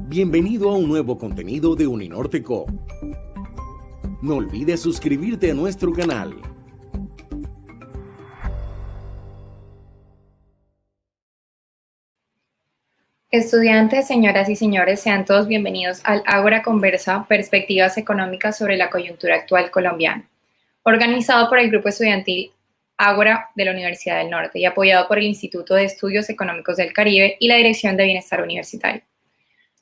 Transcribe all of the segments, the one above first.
Bienvenido a un nuevo contenido de Uninorte.co. No olvides suscribirte a nuestro canal. Estudiantes, señoras y señores, sean todos bienvenidos al Ágora Conversa, Perspectivas Económicas sobre la Coyuntura Actual Colombiana, organizado por el Grupo Estudiantil Ágora de la Universidad del Norte y apoyado por el Instituto de Estudios Económicos del Caribe y la Dirección de Bienestar Universitario.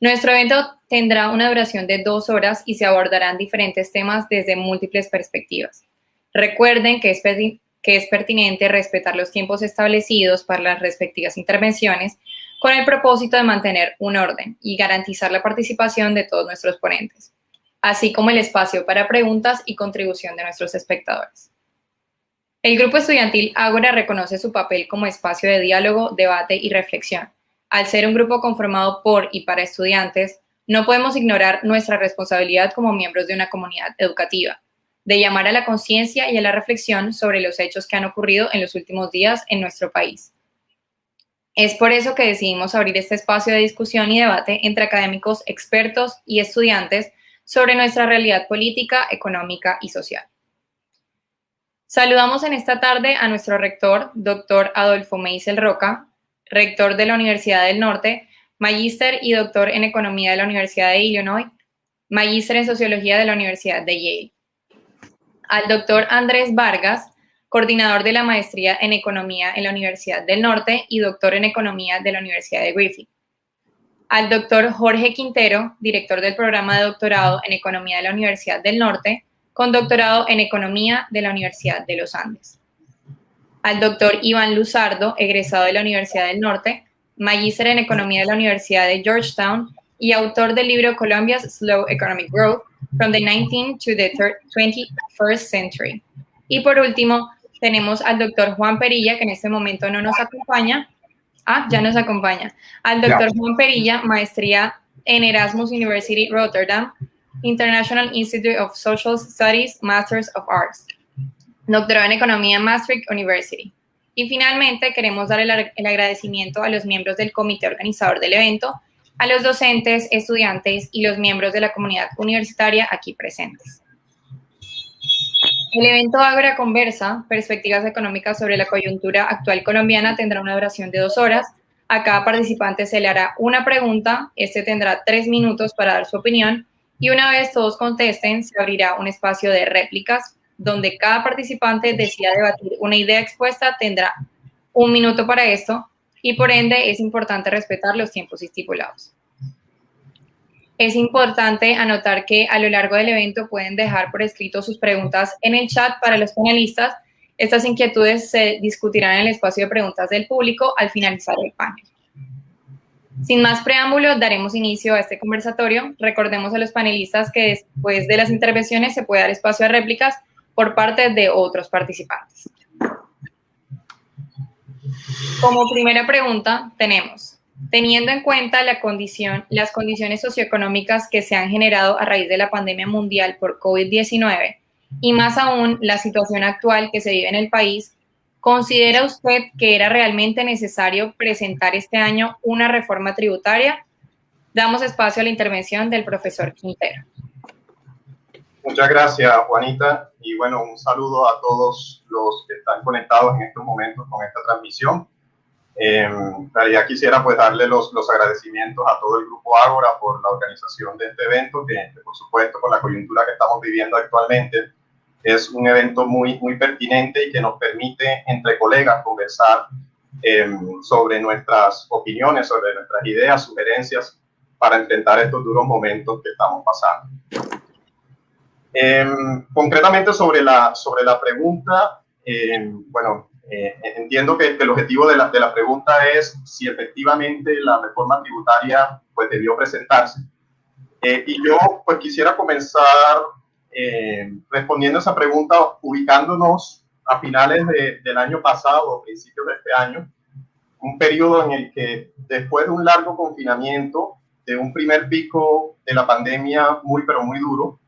Nuestro evento tendrá una duración de 2 horas y se abordarán diferentes temas desde múltiples perspectivas. Recuerden que es pertinente respetar los tiempos establecidos para las respectivas intervenciones con el propósito de mantener un orden y garantizar la participación de todos nuestros ponentes, así como el espacio para preguntas y contribución de nuestros espectadores. El Grupo Estudiantil Ágora reconoce su papel como espacio de diálogo, debate y reflexión. Al ser un grupo conformado por y para estudiantes, no podemos ignorar nuestra responsabilidad como miembros de una comunidad educativa, de llamar a la conciencia y a la reflexión sobre los hechos que han ocurrido en los últimos días en nuestro país. Es por eso que decidimos abrir este espacio de discusión y debate entre académicos, expertos y estudiantes sobre nuestra realidad política, económica y social. Saludamos en esta tarde a nuestro rector, doctor Adolfo Meisel Roca, rector de la Universidad del Norte, magíster y doctor en Economía de la Universidad de Illinois, magíster en Sociología de la Universidad de Yale. Al doctor Andrés Vargas, coordinador de la maestría en Economía en la Universidad del Norte y doctor en Economía de la Universidad de Griffith. Al doctor Jorge Quintero, director del programa de doctorado en Economía de la Universidad del Norte, con doctorado en Economía de la Universidad de los Andes. Al doctor Iván Luzardo, egresado de la Universidad del Norte, magíster en Economía de la Universidad de Georgetown y autor del libro Colombia's Slow Economic Growth, From the 19th to the 21st Century. Y por último, tenemos al doctor Juan Perilla, que en este momento no nos acompaña. Ya nos acompaña. Al doctor Juan Perilla, maestría en Erasmus University Rotterdam, International Institute of Social Studies, Masters of Arts. Doctorado en Economía en Maastricht University. Y finalmente queremos dar el agradecimiento a los miembros del comité organizador del evento, a los docentes, estudiantes y los miembros de la comunidad universitaria aquí presentes. El evento Ágora Conversa, Perspectivas Económicas sobre la Coyuntura Actual Colombiana, tendrá una duración de 2 horas. A cada participante se le hará una pregunta, tendrá 3 minutos para dar su opinión y una vez todos contesten, se abrirá un espacio de réplicas donde cada participante decida debatir una idea expuesta, tendrá 1 minuto para esto y por ende es importante respetar los tiempos estipulados. Es importante anotar que a lo largo del evento pueden dejar por escrito sus preguntas en el chat para los panelistas. Estas inquietudes se discutirán en el espacio de preguntas del público al finalizar el panel. Sin más preámbulos, daremos inicio a este conversatorio. Recordemos a los panelistas que después de las intervenciones se puede dar espacio a réplicas por parte de otros participantes. Como primera pregunta tenemos, teniendo en cuenta las condiciones socioeconómicas que se han generado a raíz de la pandemia mundial por COVID-19 y más aún la situación actual que se vive en el país, ¿considera usted que era realmente necesario presentar este año una reforma tributaria? Damos espacio a la intervención del profesor Quintero. Muchas gracias, Juanita, y bueno, un saludo a todos los que están conectados en estos momentos con esta transmisión. En realidad quisiera pues darle los agradecimientos a todo el Grupo Ágora por la organización de este evento, que por supuesto con la coyuntura que estamos viviendo actualmente es un evento muy pertinente y que nos permite entre colegas conversar sobre nuestras opiniones, sobre nuestras ideas, sugerencias para enfrentar estos duros momentos que estamos pasando. Concretamente sobre la pregunta, entiendo que el objetivo de la pregunta es si efectivamente la reforma tributaria pues debió presentarse. Y yo pues quisiera comenzar respondiendo a esa pregunta ubicándonos a finales del año pasado o principios de este año, un periodo en el que después de un largo confinamiento, de un primer pico de la pandemia pero muy duro,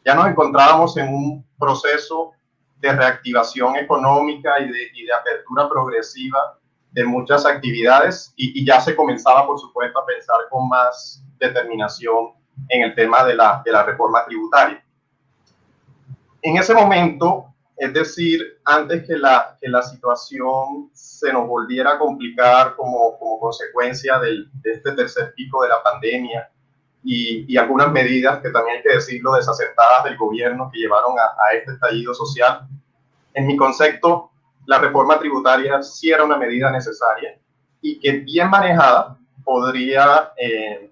ya nos encontrábamos en un proceso de reactivación económica y de apertura progresiva de muchas actividades y ya se comenzaba, por supuesto, a pensar con más determinación en el tema de la reforma tributaria. En ese momento, es decir, antes que la situación se nos volviera a complicar como consecuencia de este tercer pico de la pandemia y algunas medidas que también hay que decirlo desacertadas del gobierno que llevaron a este estallido social, en mi concepto, la reforma tributaria sí era una medida necesaria y que bien manejada podría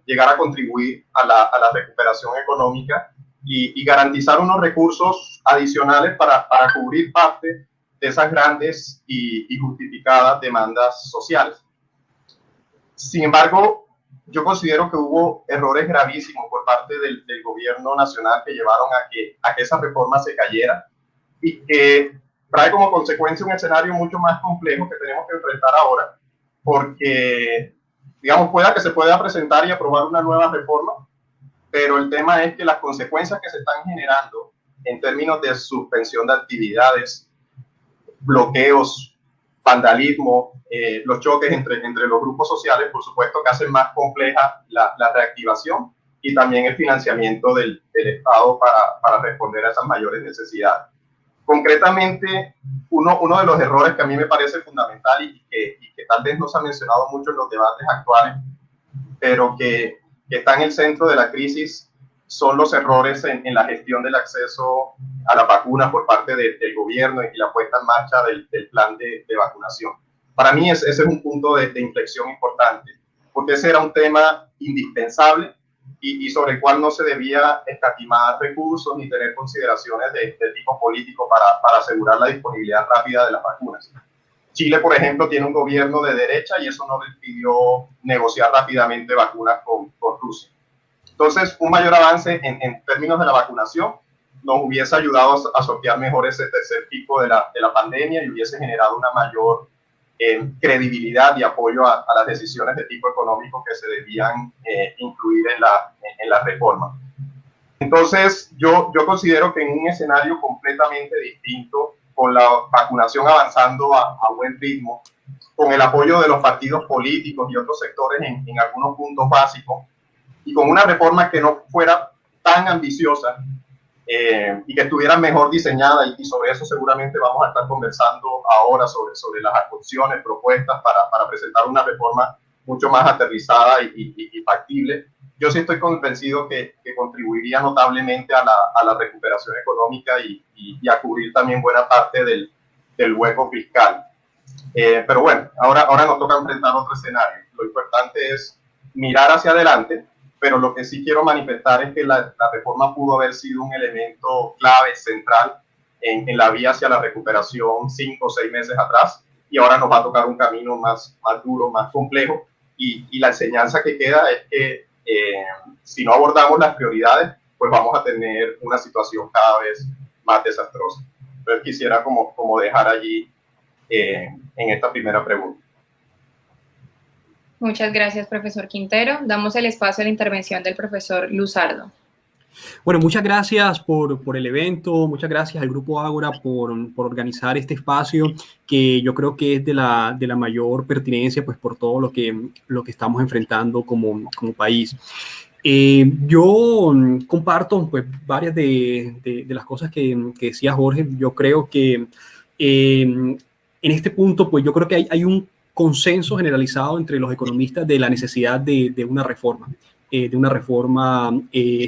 llegar a contribuir a la recuperación económica y garantizar unos recursos adicionales para cubrir parte de esas grandes y justificadas demandas sociales. Sin embargo, yo considero que hubo errores gravísimos por parte del gobierno nacional que llevaron a que esa reforma se cayera y que trae como consecuencia un escenario mucho más complejo que tenemos que enfrentar ahora, porque, digamos, pueda que se pueda presentar y aprobar una nueva reforma, pero el tema es que las consecuencias que se están generando en términos de suspensión de actividades, bloqueos, vandalismo, los choques entre los grupos sociales, por supuesto que hacen más compleja la reactivación y también el financiamiento del Estado para responder a esas mayores necesidades. Concretamente, uno de los errores que a mí me parece fundamental y que tal vez no se ha mencionado mucho en los debates actuales, pero que está en el centro de la crisis, son los errores en la gestión del acceso a las vacunas por parte del gobierno y la puesta en marcha del plan de vacunación. Para mí ese es un punto de inflexión importante, porque ese era un tema indispensable y sobre el cual no se debía escatimar recursos ni tener consideraciones de tipo político para asegurar la disponibilidad rápida de las vacunas. Chile, por ejemplo, tiene un gobierno de derecha y eso no le impidió negociar rápidamente vacunas con Rusia. Entonces, un mayor avance en términos de la vacunación nos hubiese ayudado a sortear mejor ese tercer pico de la pandemia y hubiese generado una mayor credibilidad y apoyo a las decisiones de tipo económico que se debían incluir en la reforma. Entonces, yo considero que en un escenario completamente distinto, con la vacunación avanzando a buen ritmo, con el apoyo de los partidos políticos y otros sectores en algunos puntos básicos, y con una reforma que no fuera tan ambiciosa y que estuviera mejor diseñada, y sobre eso seguramente vamos a estar conversando ahora sobre las opciones, propuestas para presentar una reforma mucho más aterrizada y factible. Yo sí estoy convencido que contribuiría notablemente a la recuperación económica y a cubrir también buena parte del hueco fiscal. Pero bueno, ahora nos toca enfrentar otro escenario. Lo importante es mirar hacia adelante, pero lo que sí quiero manifestar es que la reforma pudo haber sido un elemento clave, central, en la vía hacia la recuperación 5 o 6 meses atrás, y ahora nos va a tocar un camino más duro, más complejo, y la enseñanza que queda es que si no abordamos las prioridades, pues vamos a tener una situación cada vez más desastrosa. Entonces quisiera como dejar allí en esta primera pregunta. Muchas gracias, profesor Quintero. Damos el espacio a la intervención del profesor Luzardo. Bueno, muchas gracias por el evento, muchas gracias al Grupo Ágora por organizar este espacio que yo creo que es de la mayor pertinencia, pues por todo lo que estamos enfrentando como país. Yo comparto pues varias de las cosas que decía Jorge. Yo creo que en este punto pues yo creo que hay un consenso generalizado entre los economistas de la necesidad de una reforma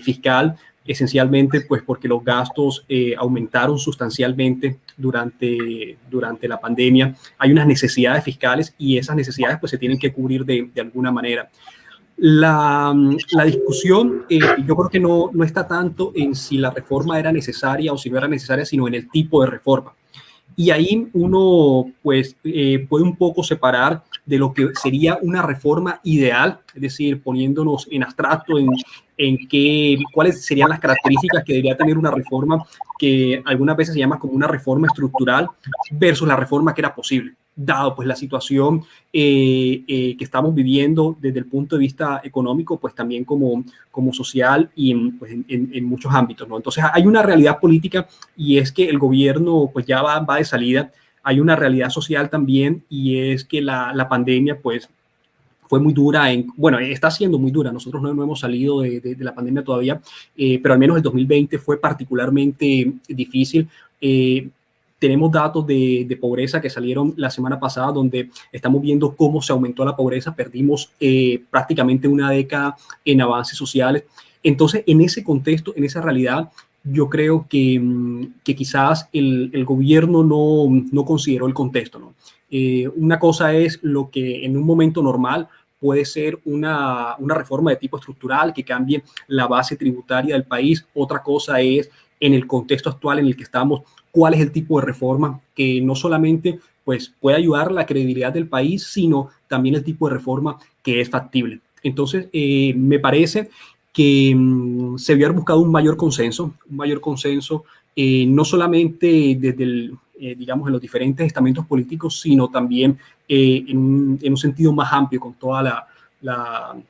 fiscal, esencialmente pues porque los gastos aumentaron sustancialmente durante la pandemia. Hay unas necesidades fiscales y esas necesidades pues se tienen que cubrir de alguna manera. La discusión yo creo que no está tanto en si la reforma era necesaria o si no era necesaria, sino en el tipo de reforma. Y ahí uno pues, puede un poco separar de lo que sería una reforma ideal, es decir, poniéndonos en abstracto en cuáles serían las características que debería tener una reforma que algunas veces se llama como una reforma estructural versus la reforma que era posible, dado pues la situación que estamos viviendo desde el punto de vista económico, pues también como social y en muchos ámbitos, ¿no? Entonces hay una realidad política y es que el gobierno pues ya va de salida. Hay una realidad social también y es que la pandemia pues fue muy dura, bueno, está siendo muy dura, nosotros no hemos salido de la pandemia todavía, pero al menos el 2020 fue particularmente difícil. Tenemos datos de pobreza que salieron la semana pasada, donde estamos viendo cómo se aumentó la pobreza, perdimos prácticamente una década en avances sociales. Entonces, en ese contexto, en esa realidad, yo creo que quizás el gobierno no consideró el contexto, ¿no? Una cosa es lo que en un momento normal puede ser una reforma de tipo estructural que cambie la base tributaria del país. Otra cosa es, en el contexto actual en el que estamos, cuál es el tipo de reforma que no solamente pues, puede ayudar a la credibilidad del país, sino también el tipo de reforma que es factible. Entonces, me parece que se debió haber buscado un mayor consenso, no solamente desde digamos, en los diferentes estamentos políticos, sino también en un sentido más amplio con toda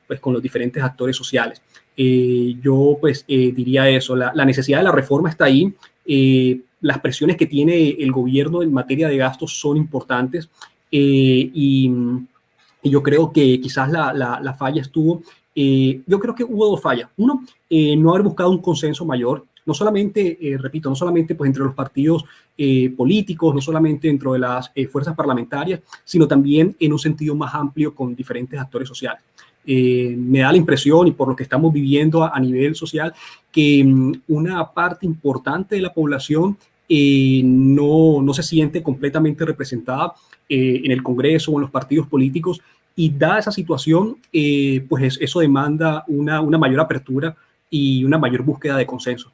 pues, con los diferentes actores sociales. Yo pues diría eso, la necesidad de la reforma está ahí, las presiones que tiene el gobierno en materia de gastos son importantes y yo creo que quizás la falla estuvo, yo creo que hubo dos fallas. Uno, no haber buscado un consenso mayor, no solamente, repito, no solamente pues, entre los partidos políticos, no solamente dentro de las fuerzas parlamentarias, sino también en un sentido más amplio con diferentes actores sociales. Me da la impresión, y por lo que estamos viviendo a nivel social, que una parte importante de la población no se siente completamente representada en el Congreso o en los partidos políticos, y dada esa situación, pues eso demanda una mayor apertura y una mayor búsqueda de consenso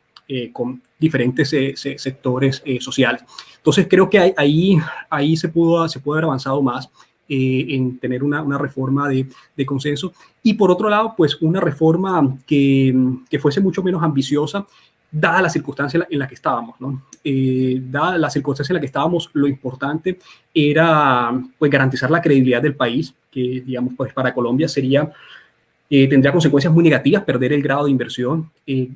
con diferentes sectores sociales. Entonces creo que ahí se puede haber avanzado más en tener una reforma de consenso, y por otro lado, pues una reforma que fuese mucho menos ambiciosa, dada la circunstancia en la que estábamos, ¿no? Dada la circunstancia en la que estábamos, lo importante era pues, garantizar la credibilidad del país, que digamos, pues para Colombia tendría consecuencias muy negativas perder el grado de inversión.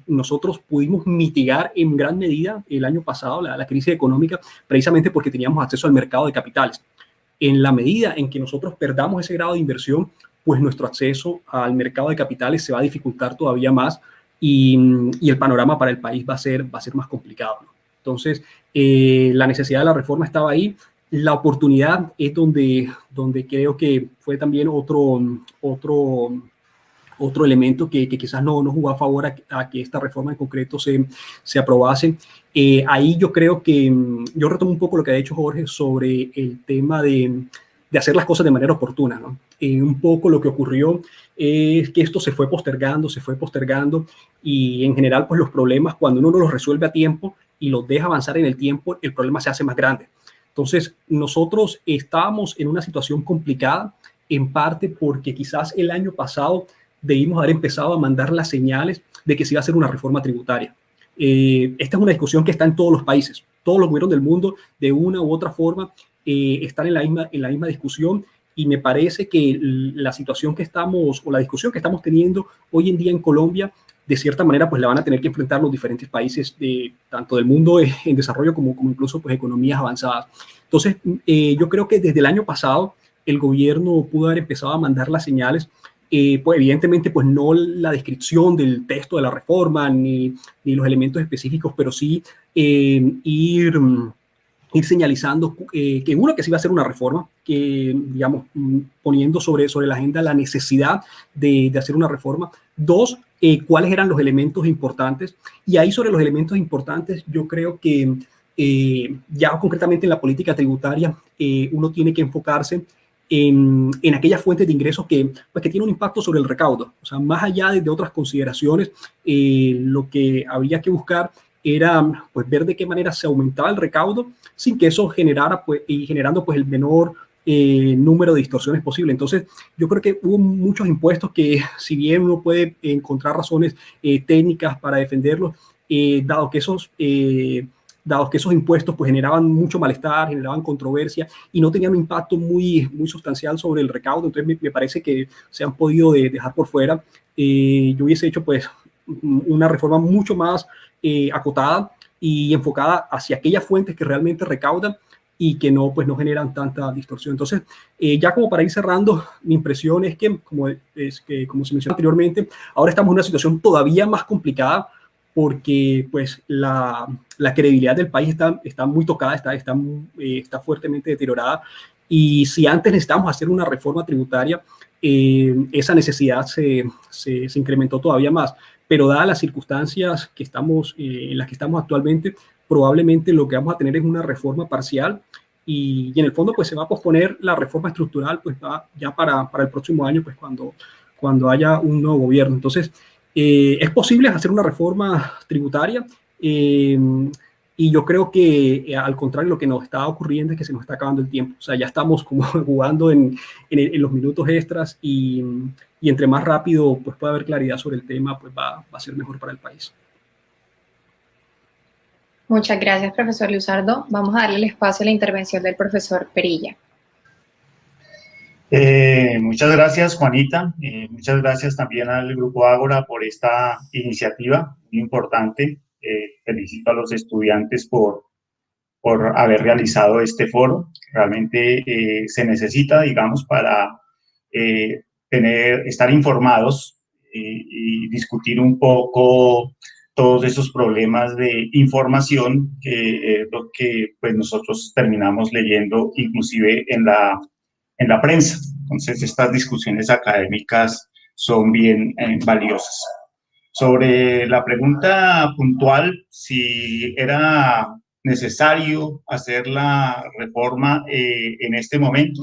Nosotros pudimos mitigar en gran medida el año pasado la crisis económica precisamente porque teníamos acceso al mercado de capitales. En la medida en que nosotros perdamos ese grado de inversión, pues nuestro acceso al mercado de capitales se va a dificultar todavía más y el panorama para el país va a ser más complicado, ¿no? Entonces, la necesidad de la reforma estaba ahí. La oportunidad es donde creo que fue también otro elemento que quizás no jugó a favor a que esta reforma en concreto se aprobase. Ahí yo creo que, yo retomo un poco lo que ha dicho Jorge sobre el tema de hacer las cosas de manera oportuna, ¿no? Un poco lo que ocurrió es que esto se fue postergando, y en general pues los problemas, cuando uno no los resuelve a tiempo y los deja avanzar en el tiempo, el problema se hace más grande. Entonces nosotros estábamos en una situación complicada, en parte porque quizás el año pasado debimos haber empezado a mandar las señales de que se iba a hacer una reforma tributaria. Esta es una discusión que está en todos los países. Todos los gobiernos del mundo, de una u otra forma, están en la misma discusión, y me parece que la situación que estamos, o la discusión que estamos teniendo hoy en día en Colombia, de cierta manera, pues la van a tener que enfrentar los diferentes países, tanto del mundo en desarrollo como incluso pues, economías avanzadas. Entonces, yo creo que desde el año pasado el gobierno pudo haber empezado a mandar las señales. Pues evidentemente pues no la descripción del texto de la reforma ni los elementos específicos, pero sí ir señalizando que se iba a hacer una reforma, que digamos poniendo sobre la agenda la necesidad de hacer una reforma. Dos, cuáles eran los elementos importantes, y ahí sobre los elementos importantes yo creo que ya concretamente en la política tributaria uno tiene que enfocarse en aquellas fuentes de ingresos que tienen un impacto sobre el recaudo. O sea, más allá de otras consideraciones, lo que habría que buscar era pues, ver de qué manera se aumentaba el recaudo sin que eso generara generando pues, el menor número de distorsiones posible. Entonces, yo creo que hubo muchos impuestos que, si bien uno puede encontrar razones técnicas para defenderlos, dado que esos impuestos pues, generaban mucho malestar, generaban controversia y no tenían un impacto muy sustancial sobre el recaudo, entonces me parece que se han podido dejar por fuera. Yo hubiese hecho pues, una reforma mucho más acotada y enfocada hacia aquellas fuentes que realmente recaudan, y que no, pues, no generan tanta distorsión. Entonces, ya como para ir cerrando, mi impresión es que, como se mencionó anteriormente, ahora estamos en una situación todavía más complicada porque, pues, la credibilidad del país está muy tocada, está fuertemente deteriorada. Y si antes necesitábamos hacer una reforma tributaria, esa necesidad se incrementó todavía más. Pero dadas las circunstancias en las que estamos actualmente, probablemente lo que vamos a tener es una reforma parcial y en el fondo pues se va a posponer la reforma estructural pues ya para el próximo año, pues cuando haya un nuevo gobierno. Entonces, es posible hacer una reforma tributaria y yo creo que al contrario lo que nos está ocurriendo es que se nos está acabando el tiempo. O sea, ya estamos como jugando en los minutos extras y entre más rápido pues pueda haber claridad sobre el tema, pues va a ser mejor para el país. Muchas gracias, profesor Luzardo. Vamos a darle el espacio a la intervención del profesor Perilla. Muchas gracias, Juanita. Muchas gracias también al Grupo Ágora por esta iniciativa muy importante. Felicito a los estudiantes por haber realizado este foro. Realmente se necesita, digamos, para estar informados y discutir un poco todos esos problemas de información que lo que pues, nosotros terminamos leyendo inclusive en la prensa. Entonces, estas discusiones académicas son bien valiosas. Sobre la pregunta puntual, si era necesario hacer la reforma en este momento,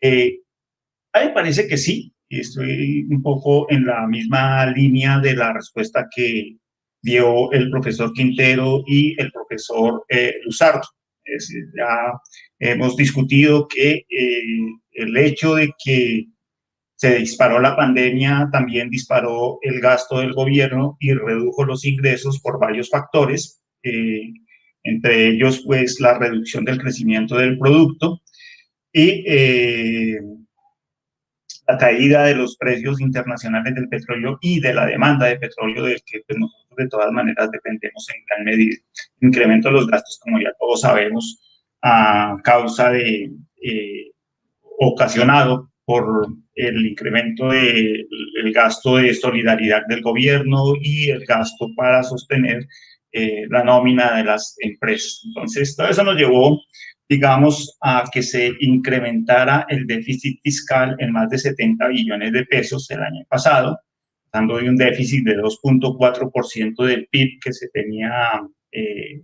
a mí me parece que sí, y estoy un poco en la misma línea de la respuesta que dio el profesor Quintero y el profesor Luzardo. Es decir, ya hemos discutido que el hecho de que se disparó la pandemia también disparó el gasto del gobierno y redujo los ingresos por varios factores, entre ellos pues la reducción del crecimiento del producto y la caída de los precios internacionales del petróleo y de la demanda de petróleo del que pues, nosotros de todas maneras dependemos en gran medida. Incremento de los gastos, como ya todos sabemos, a causa de ocasionado por el incremento del gasto de solidaridad del gobierno y el gasto para sostener la nómina de las empresas. Entonces, todo eso nos llevó, digamos, a que se incrementara el déficit fiscal en más de 70 billones de pesos el año pasado, pasando de un déficit de 2.4% del PIB que se tenía,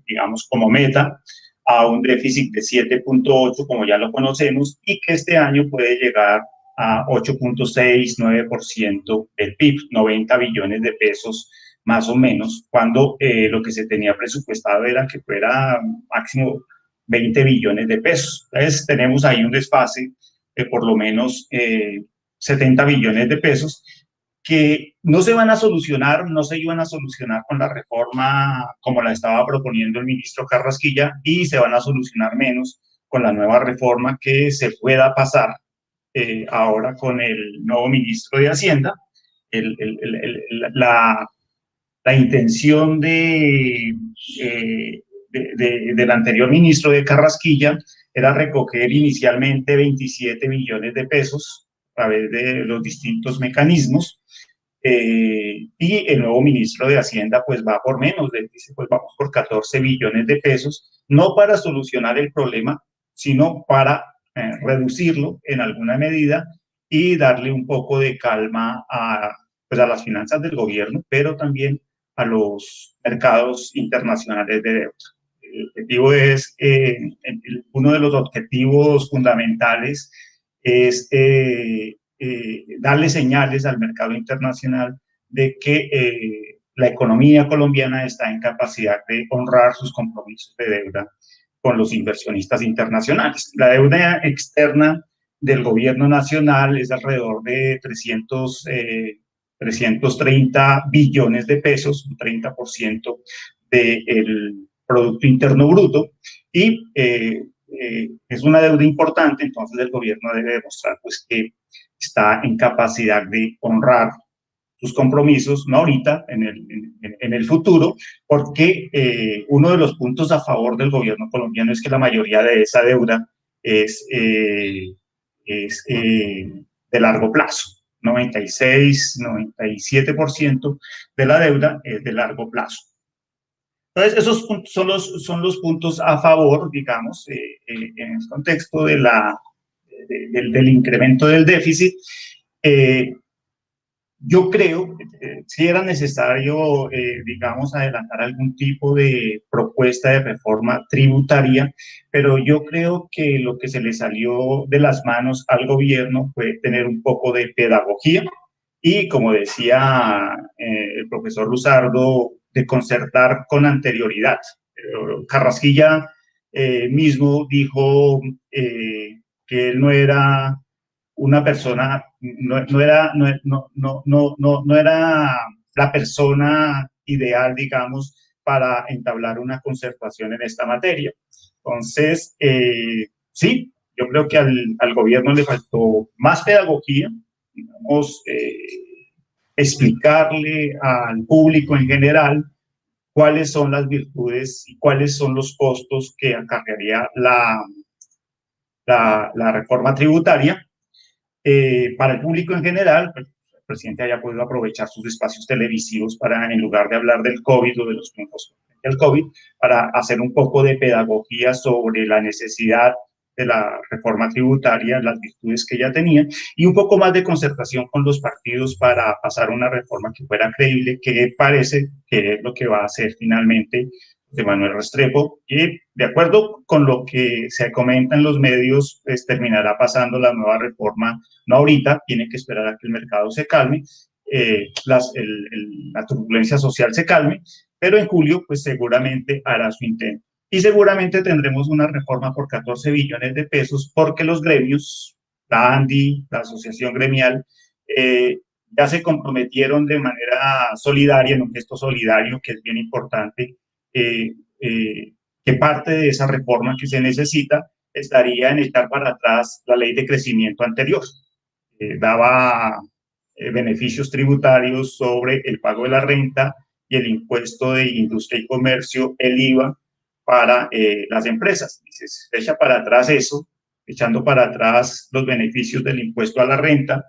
digamos, como meta, a un déficit de 7.8, como ya lo conocemos, y que este año puede llegar a 8.6-9% del PIB, 90 billones de pesos más o menos, cuando lo que se tenía presupuestado era que fuera máximo 20 billones de pesos. Entonces tenemos ahí un desfase de por lo menos 70 billones de pesos que no se iban a solucionar con la reforma como la estaba proponiendo el ministro Carrasquilla y se van a solucionar menos con la nueva reforma que se pueda pasar ahora con el nuevo ministro de Hacienda. La intención del anterior ministro de Carrasquilla era recoger inicialmente 27 billones de pesos a través de los distintos mecanismos. Y el nuevo ministro de Hacienda pues va por menos, dice pues vamos por 14 billones de pesos, no para solucionar el problema, sino para reducirlo en alguna medida y darle un poco de calma pues a las finanzas del gobierno, pero también a los mercados internacionales de deuda. El objetivo es, uno de los objetivos fundamentales es darle señales al mercado internacional de que la economía colombiana está en capacidad de honrar sus compromisos de deuda con los inversionistas internacionales. La deuda externa del gobierno nacional es alrededor de 330 billones de pesos, un 30% del Producto Interno Bruto, y es una deuda importante, entonces el gobierno debe demostrar pues, que está en capacidad de honrar sus compromisos, no ahorita, en en el futuro, porque uno de los puntos a favor del gobierno colombiano es que la mayoría de esa deuda es de largo plazo. 96-97% de la deuda es de largo plazo. Entonces, esos puntos son los puntos a favor, digamos, en el contexto de del incremento del déficit. Yo creo que si era necesario, digamos, adelantar algún tipo de propuesta de reforma tributaria, pero yo creo que lo que se le salió de las manos al gobierno fue tener un poco de pedagogía y, como decía el profesor Luzardo, de concertar con anterioridad. Carrasquilla mismo dijo que él no era una persona, no era la persona ideal, digamos, para entablar una concertación en esta materia. Entonces, sí, yo creo que al gobierno le faltó más pedagogía, digamos, explicarle al público en general cuáles son las virtudes y cuáles son los costos que acarrearía la reforma tributaria. Para el público en general, el presidente haya podido aprovechar sus espacios televisivos para, en lugar de hablar del COVID o de los tiempos del COVID, para hacer un poco de pedagogía sobre la necesidad de la reforma tributaria, las virtudes que ella tenía, y un poco más de concertación con los partidos para pasar una reforma que fuera creíble, que parece que es lo que va a hacer finalmente de Manuel Restrepo, y de acuerdo con lo que se comenta en los medios, pues terminará pasando la nueva reforma, no ahorita, tiene que esperar a que el mercado se calme, la turbulencia social se calme, pero en julio pues seguramente hará su intento. Y seguramente tendremos una reforma por 14 billones de pesos porque los gremios, la ANDI, la Asociación Gremial, ya se comprometieron de manera solidaria, en un gesto solidario que es bien importante, que parte de esa reforma que se necesita estaría en echar para atrás la ley de crecimiento anterior. Daba beneficios tributarios sobre el pago de la renta y el impuesto de industria y comercio, el IVA, para las empresas. Se echa para atrás eso, echando para atrás los beneficios del impuesto a la renta,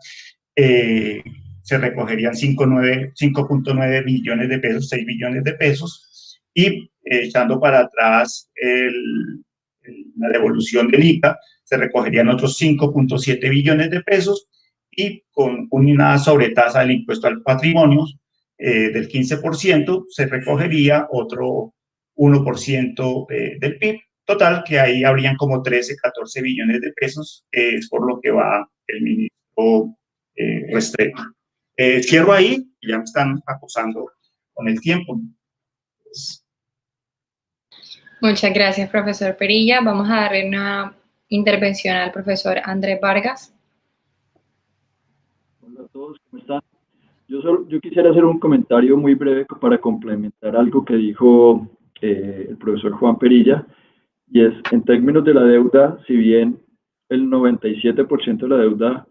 se recogerían 5.9 billones de pesos, 6 billones de pesos, y echando para atrás la devolución del IVA, se recogerían otros 5.7 billones de pesos, y con una sobretasa del impuesto al patrimonio del 15%, se recogería otro 1% del PIB. Total, que ahí habrían como 13, 14 billones de pesos, es por lo que va el ministro Restrepo. Cierro ahí, ya me están acosando con el tiempo. Muchas gracias, profesor Perilla. Vamos a darle una intervención al profesor Andrés Vargas. Hola a todos, ¿cómo están? Yo quisiera hacer un comentario muy breve para complementar algo que dijo el profesor Juan Perilla, y es, en términos de la deuda, si bien el 97% de la deuda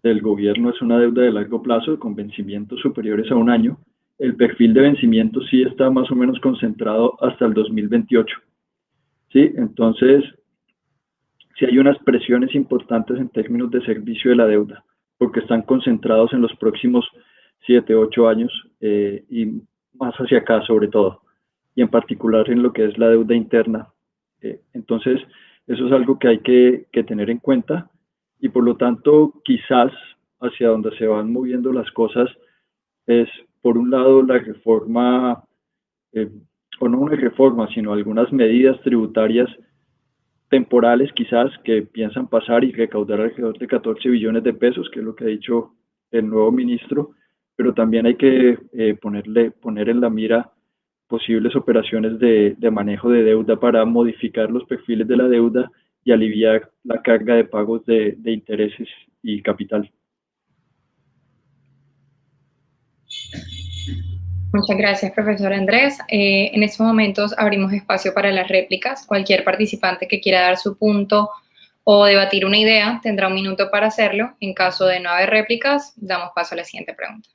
del gobierno es una deuda de largo plazo con vencimientos superiores a un año, el perfil de vencimiento sí está más o menos concentrado hasta el 2028. ¿Sí? Entonces, sí hay unas presiones importantes en términos de servicio de la deuda, porque están concentrados en los próximos 7, 8 años y más hacia acá sobre todo, y en particular en lo que es la deuda interna. Entonces, eso es algo que hay que tener en cuenta, y por lo tanto, quizás hacia donde se van moviendo las cosas es, por un lado, la reforma, o no una reforma, sino algunas medidas tributarias temporales quizás que piensan pasar y recaudar alrededor de 14 billones de pesos, que es lo que ha dicho el nuevo ministro, pero también hay que poner en la mira posibles operaciones de manejo de deuda para modificar los perfiles de la deuda y aliviar la carga de pagos de intereses y capital. Muchas gracias, profesor Andrés. En estos momentos abrimos espacio para las réplicas. Cualquier participante que quiera dar su punto o debatir una idea tendrá un minuto para hacerlo. En caso de no haber réplicas, damos paso a la siguiente pregunta.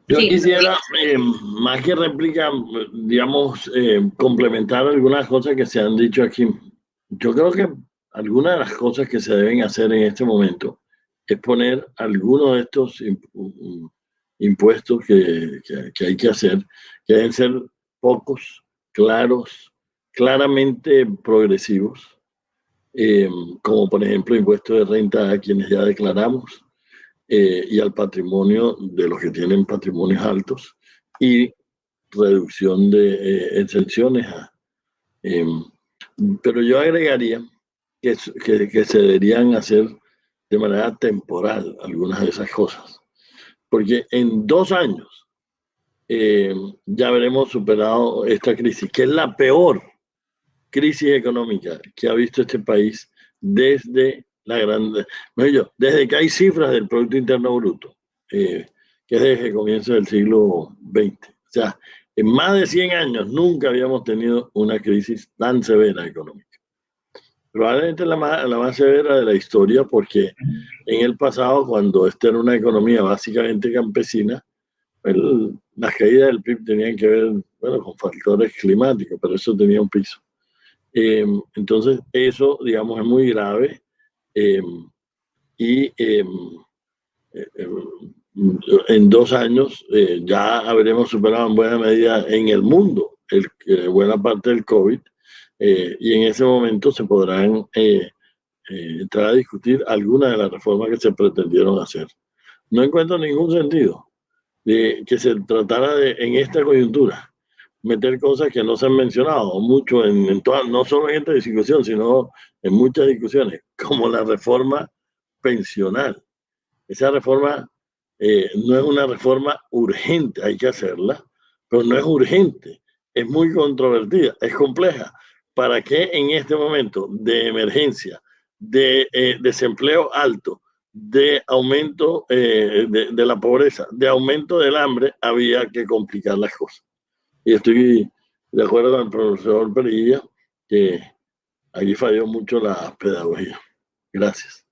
Yo Sí. quisiera, más que réplica, digamos, complementar algunas cosas que se han dicho aquí. Yo creo que algunas de las cosas que se deben hacer en este momento es poner algunos de estos impuestos que hay que hacer, que deben ser pocos, claros, claramente progresivos, como por ejemplo impuesto de renta a quienes ya declaramos, y al patrimonio de los que tienen patrimonios altos, y reducción de exenciones. Pero yo agregaría que se deberían hacer de manera temporal algunas de esas cosas, porque en 2 años ya habremos superado esta crisis, que es la peor crisis económica que ha visto este país desde desde que hay cifras del Producto Interno Bruto, que es desde que comienza el siglo XX. O sea, en más de 100 años nunca habíamos tenido una crisis tan severa económica. Probablemente la más severa de la historia, porque en el pasado, cuando esta era una economía básicamente campesina, las caídas del PIB tenían que ver, bueno, con factores climáticos, pero eso tenía un piso. Entonces, eso, digamos, es muy grave, y en 2 años ya habremos superado en buena medida en el mundo buena parte del COVID, y en ese momento se podrán entrar a discutir algunas de las reformas que se pretendieron hacer. No encuentro ningún sentido de que se tratara de, en esta coyuntura, meter cosas que no se han mencionado mucho en todas, no solo en esta discusión, sino en muchas discusiones, como la reforma pensional. Esa reforma no es una reforma urgente, hay que hacerla, pero no es urgente, es muy controvertida, es compleja. ¿Para qué en este momento de emergencia, de desempleo alto, de aumento de la pobreza, de aumento del hambre, había que complicar las cosas? Y estoy de acuerdo con el profesor Perilla que allí falló mucho la pedagogía. Gracias.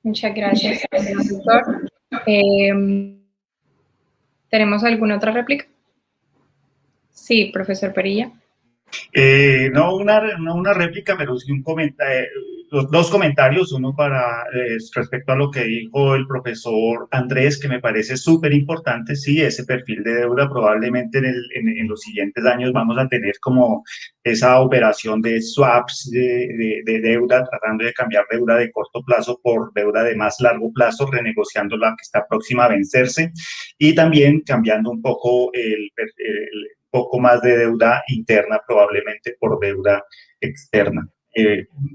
Muchas gracias, doctor. ¿Tenemos alguna otra réplica? Sí, profesor Perilla. No una réplica, pero sí un comentario, 2 comentarios, uno para respecto a lo que dijo el profesor Andrés, que me parece súper importante. Sí, ese perfil de deuda probablemente en los siguientes años vamos a tener como esa operación de swaps de deuda, tratando de cambiar deuda de corto plazo por deuda de más largo plazo, renegociando la que está próxima a vencerse, y también cambiando un poco poco más de deuda interna, probablemente por deuda externa.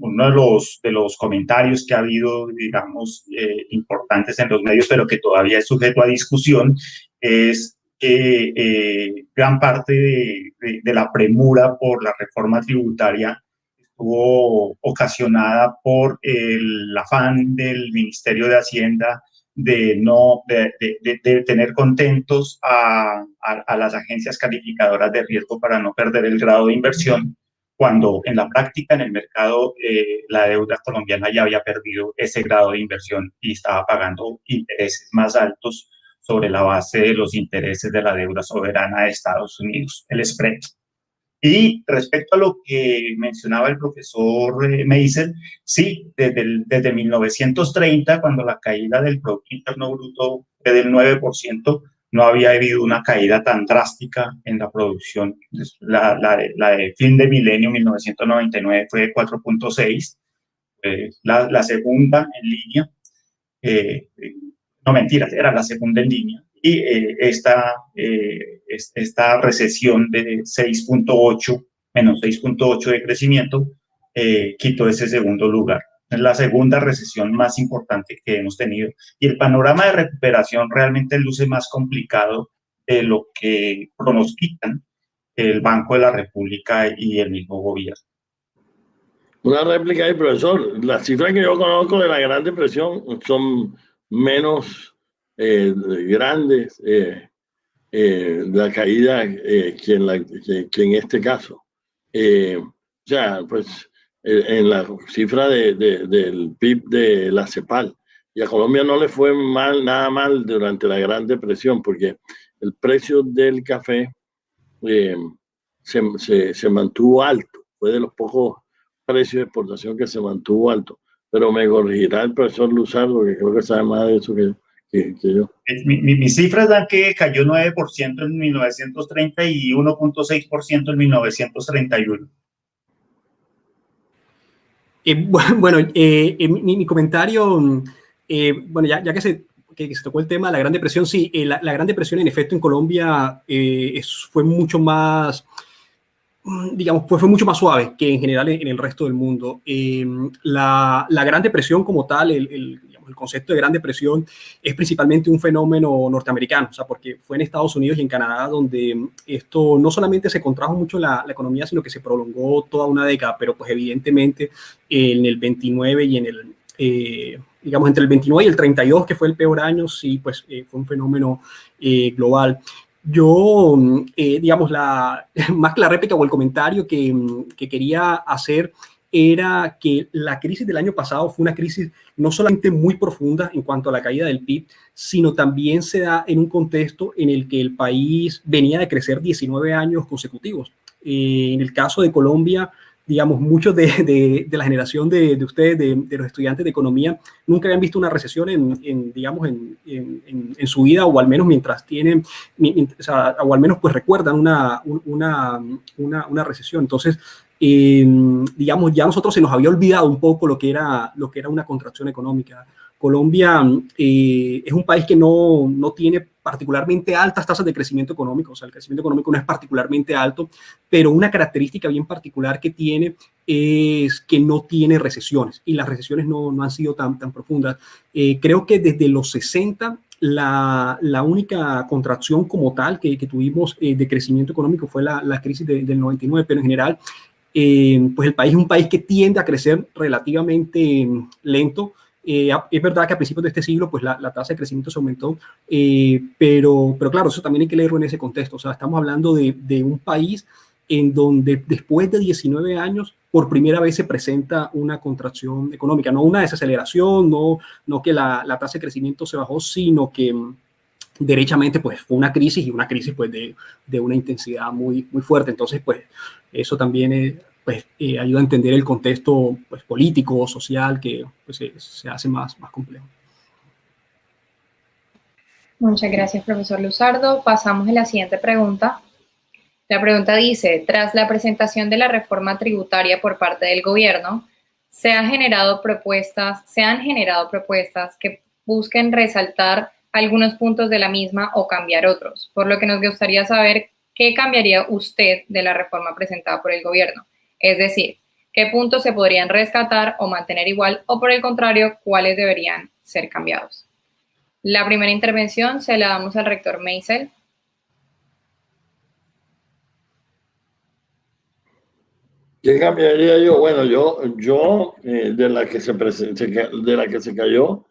Uno de los comentarios que ha habido, digamos, importantes en los medios, pero que todavía es sujeto a discusión, es que gran parte de la premura por la reforma tributaria estuvo ocasionada por el afán del Ministerio de Hacienda de tener contentos a las agencias calificadoras de riesgo para no perder el grado de inversión, cuando en la práctica en el mercado la deuda colombiana ya había perdido ese grado de inversión y estaba pagando intereses más altos sobre la base de los intereses de la deuda soberana de Estados Unidos, el spread. Y respecto a lo que mencionaba el profesor Meisel, sí, desde 1930, cuando la caída del Producto Interno Bruto fue del 9%, no había habido una caída tan drástica en la producción. La de fin de milenio, 1999, fue de 4.6, la segunda en línea, no mentiras, era la segunda en línea, y esta recesión de 6.8, menos 6.8 de crecimiento, quitó ese segundo lugar. Es la segunda recesión más importante que hemos tenido. Y el panorama de recuperación realmente luce más complicado de lo que pronostican el Banco de la República y el mismo gobierno. Una réplica ahí, profesor. Las cifras que yo conozco de la Gran Depresión son menos grandes la caída que en este caso. O sea, pues en la cifra del PIB de la CEPAL Y a Colombia no le fue mal, nada mal durante la Gran Depresión, porque el precio del café se mantuvo alto. Fue de los pocos precios de exportación que se mantuvo alto. Pero me corregirá el profesor Luzardo, que creo que sabe más de eso que yo. Mis cifras dan que cayó 9% en 1930 y 1.6% en 1931. Bueno, mi comentario, bueno, ya que se tocó el tema de la Gran Depresión, sí, la Gran Depresión en efecto en Colombia fue mucho más, digamos, fue mucho más suave que en general en el resto del mundo. La Gran Depresión como tal, digamos, el concepto de Gran Depresión es principalmente un fenómeno norteamericano, o sea, porque fue en Estados Unidos y en Canadá donde esto no solamente se contrajo mucho la economía, sino que se prolongó toda una década, pero pues evidentemente en el 29 y en el, digamos, entre el 29 y el 32, que fue el peor año, sí, pues fue un fenómeno global. Yo, digamos, más que la réplica o el comentario que quería hacer era que la crisis del año pasado fue una crisis no solamente muy profunda en cuanto a la caída del PIB, sino también se da en un contexto en el que el país venía de crecer 19 años consecutivos. En el caso de Colombia, digamos, muchos de la generación de ustedes, de los estudiantes de economía, nunca habían visto una recesión digamos, en su vida, o al menos mientras tienen, o sea, o al menos pues recuerdan una recesión. Entonces, digamos, ya a nosotros se nos había olvidado un poco lo que era una contracción económica. Colombia es un país que no tiene particularmente altas tasas de crecimiento económico, o sea, el crecimiento económico no es particularmente alto, pero una característica bien particular que tiene es que no tiene recesiones, y las recesiones no han sido tan profundas. Creo que desde los 60 la única contracción como tal que tuvimos de crecimiento económico fue la crisis del 99, pero en general, pues el país es un país que tiende a crecer relativamente lento. Es verdad que a principios de este siglo pues la tasa de crecimiento se aumentó, pero claro, eso también hay que leerlo en ese contexto. O sea, estamos hablando de un país en donde después de 19 años por primera vez se presenta una contracción económica, no una desaceleración, no que la tasa de crecimiento se bajó, sino que derechamente pues fue una crisis, y una crisis pues de una intensidad muy fuerte. Entonces pues eso también ayuda a entender el contexto pues, político, social, que pues, se hace más complejo. Muchas gracias, profesor Luzardo. Pasamos a la siguiente pregunta. La pregunta dice, tras la presentación de la reforma tributaria por parte del gobierno, se han generado propuestas que busquen resaltar algunos puntos de la misma o cambiar otros, por lo que nos gustaría saber qué cambiaría usted de la reforma presentada por el gobierno. Es decir, qué puntos se podrían rescatar o mantener igual, o por el contrario, cuáles deberían ser cambiados. La primera intervención se la damos al rector Meisel. ¿Qué cambiaría yo? Bueno, yo de la que se cayó,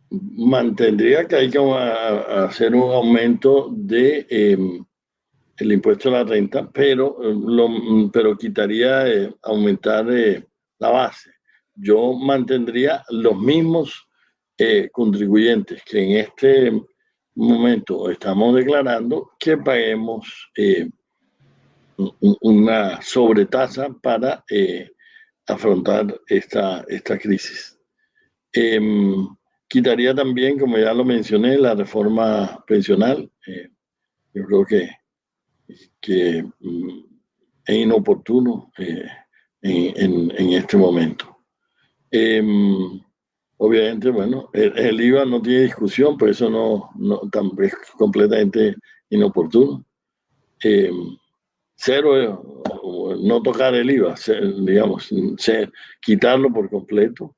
mantendría que hay que hacer un aumento de el impuesto a la renta, pero quitaría aumentar la base. Yo mantendría los mismos contribuyentes que en este momento estamos declarando, que paguemos una sobretasa para afrontar esta crisis. Quitaría también, como ya lo mencioné, la reforma pensional. Yo creo que es inoportuno en este momento. Obviamente, bueno, el IVA no tiene discusión, pues eso también es completamente inoportuno. Cero, no tocar el IVA, digamos, quitarlo por completo.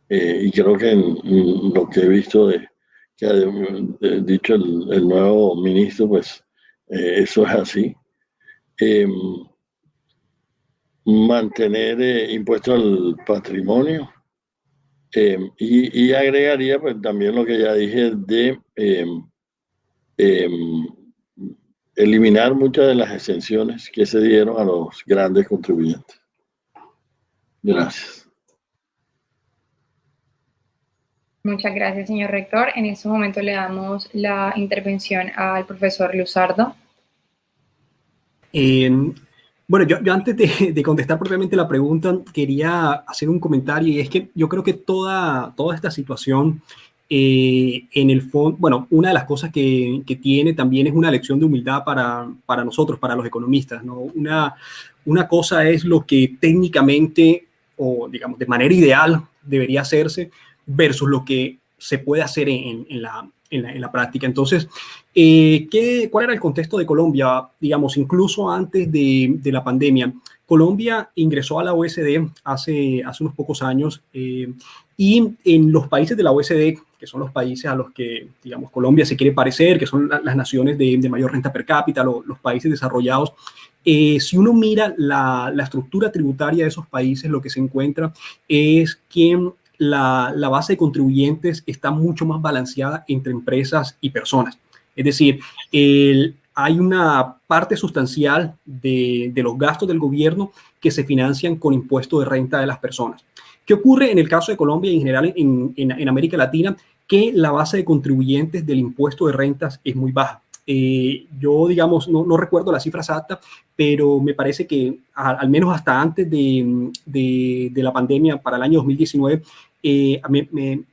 Y creo que en lo que he visto que ha dicho el nuevo ministro, pues eso es así. Mantener impuesto al patrimonio, y agregaría pues también lo que ya dije de eliminar muchas de las exenciones que se dieron a los grandes contribuyentes. Gracias. Muchas gracias, señor rector. En este momento le damos la intervención al profesor Luzardo. Bueno, yo antes de contestar propiamente la pregunta, quería hacer un comentario, y es que yo creo que toda esta situación, en el fondo, bueno, una de las cosas que tiene también es una lección de humildad para nosotros, para los economistas, ¿no? Una cosa es lo que técnicamente, o digamos, de manera ideal debería hacerse, versus lo que se puede hacer en la práctica. Entonces, ¿cuál era el contexto de Colombia? Digamos, incluso antes de la pandemia. Colombia ingresó a la OECD hace unos pocos años, y en los países de la OECD, que son los países a los que, digamos, Colombia se quiere parecer, que son las naciones de mayor renta per cápita, los países desarrollados, si uno mira la estructura tributaria de esos países, lo que se encuentra es que la base de contribuyentes está mucho más balanceada entre empresas y personas. Es decir, hay una parte sustancial de los gastos del gobierno que se financian con impuestos de renta de las personas. ¿Qué ocurre en el caso de Colombia y en general en América Latina? Que la base de contribuyentes del impuesto de rentas es muy baja. Yo, digamos, no recuerdo la cifra exacta, pero me parece que al menos hasta antes de la pandemia, para el año 2019,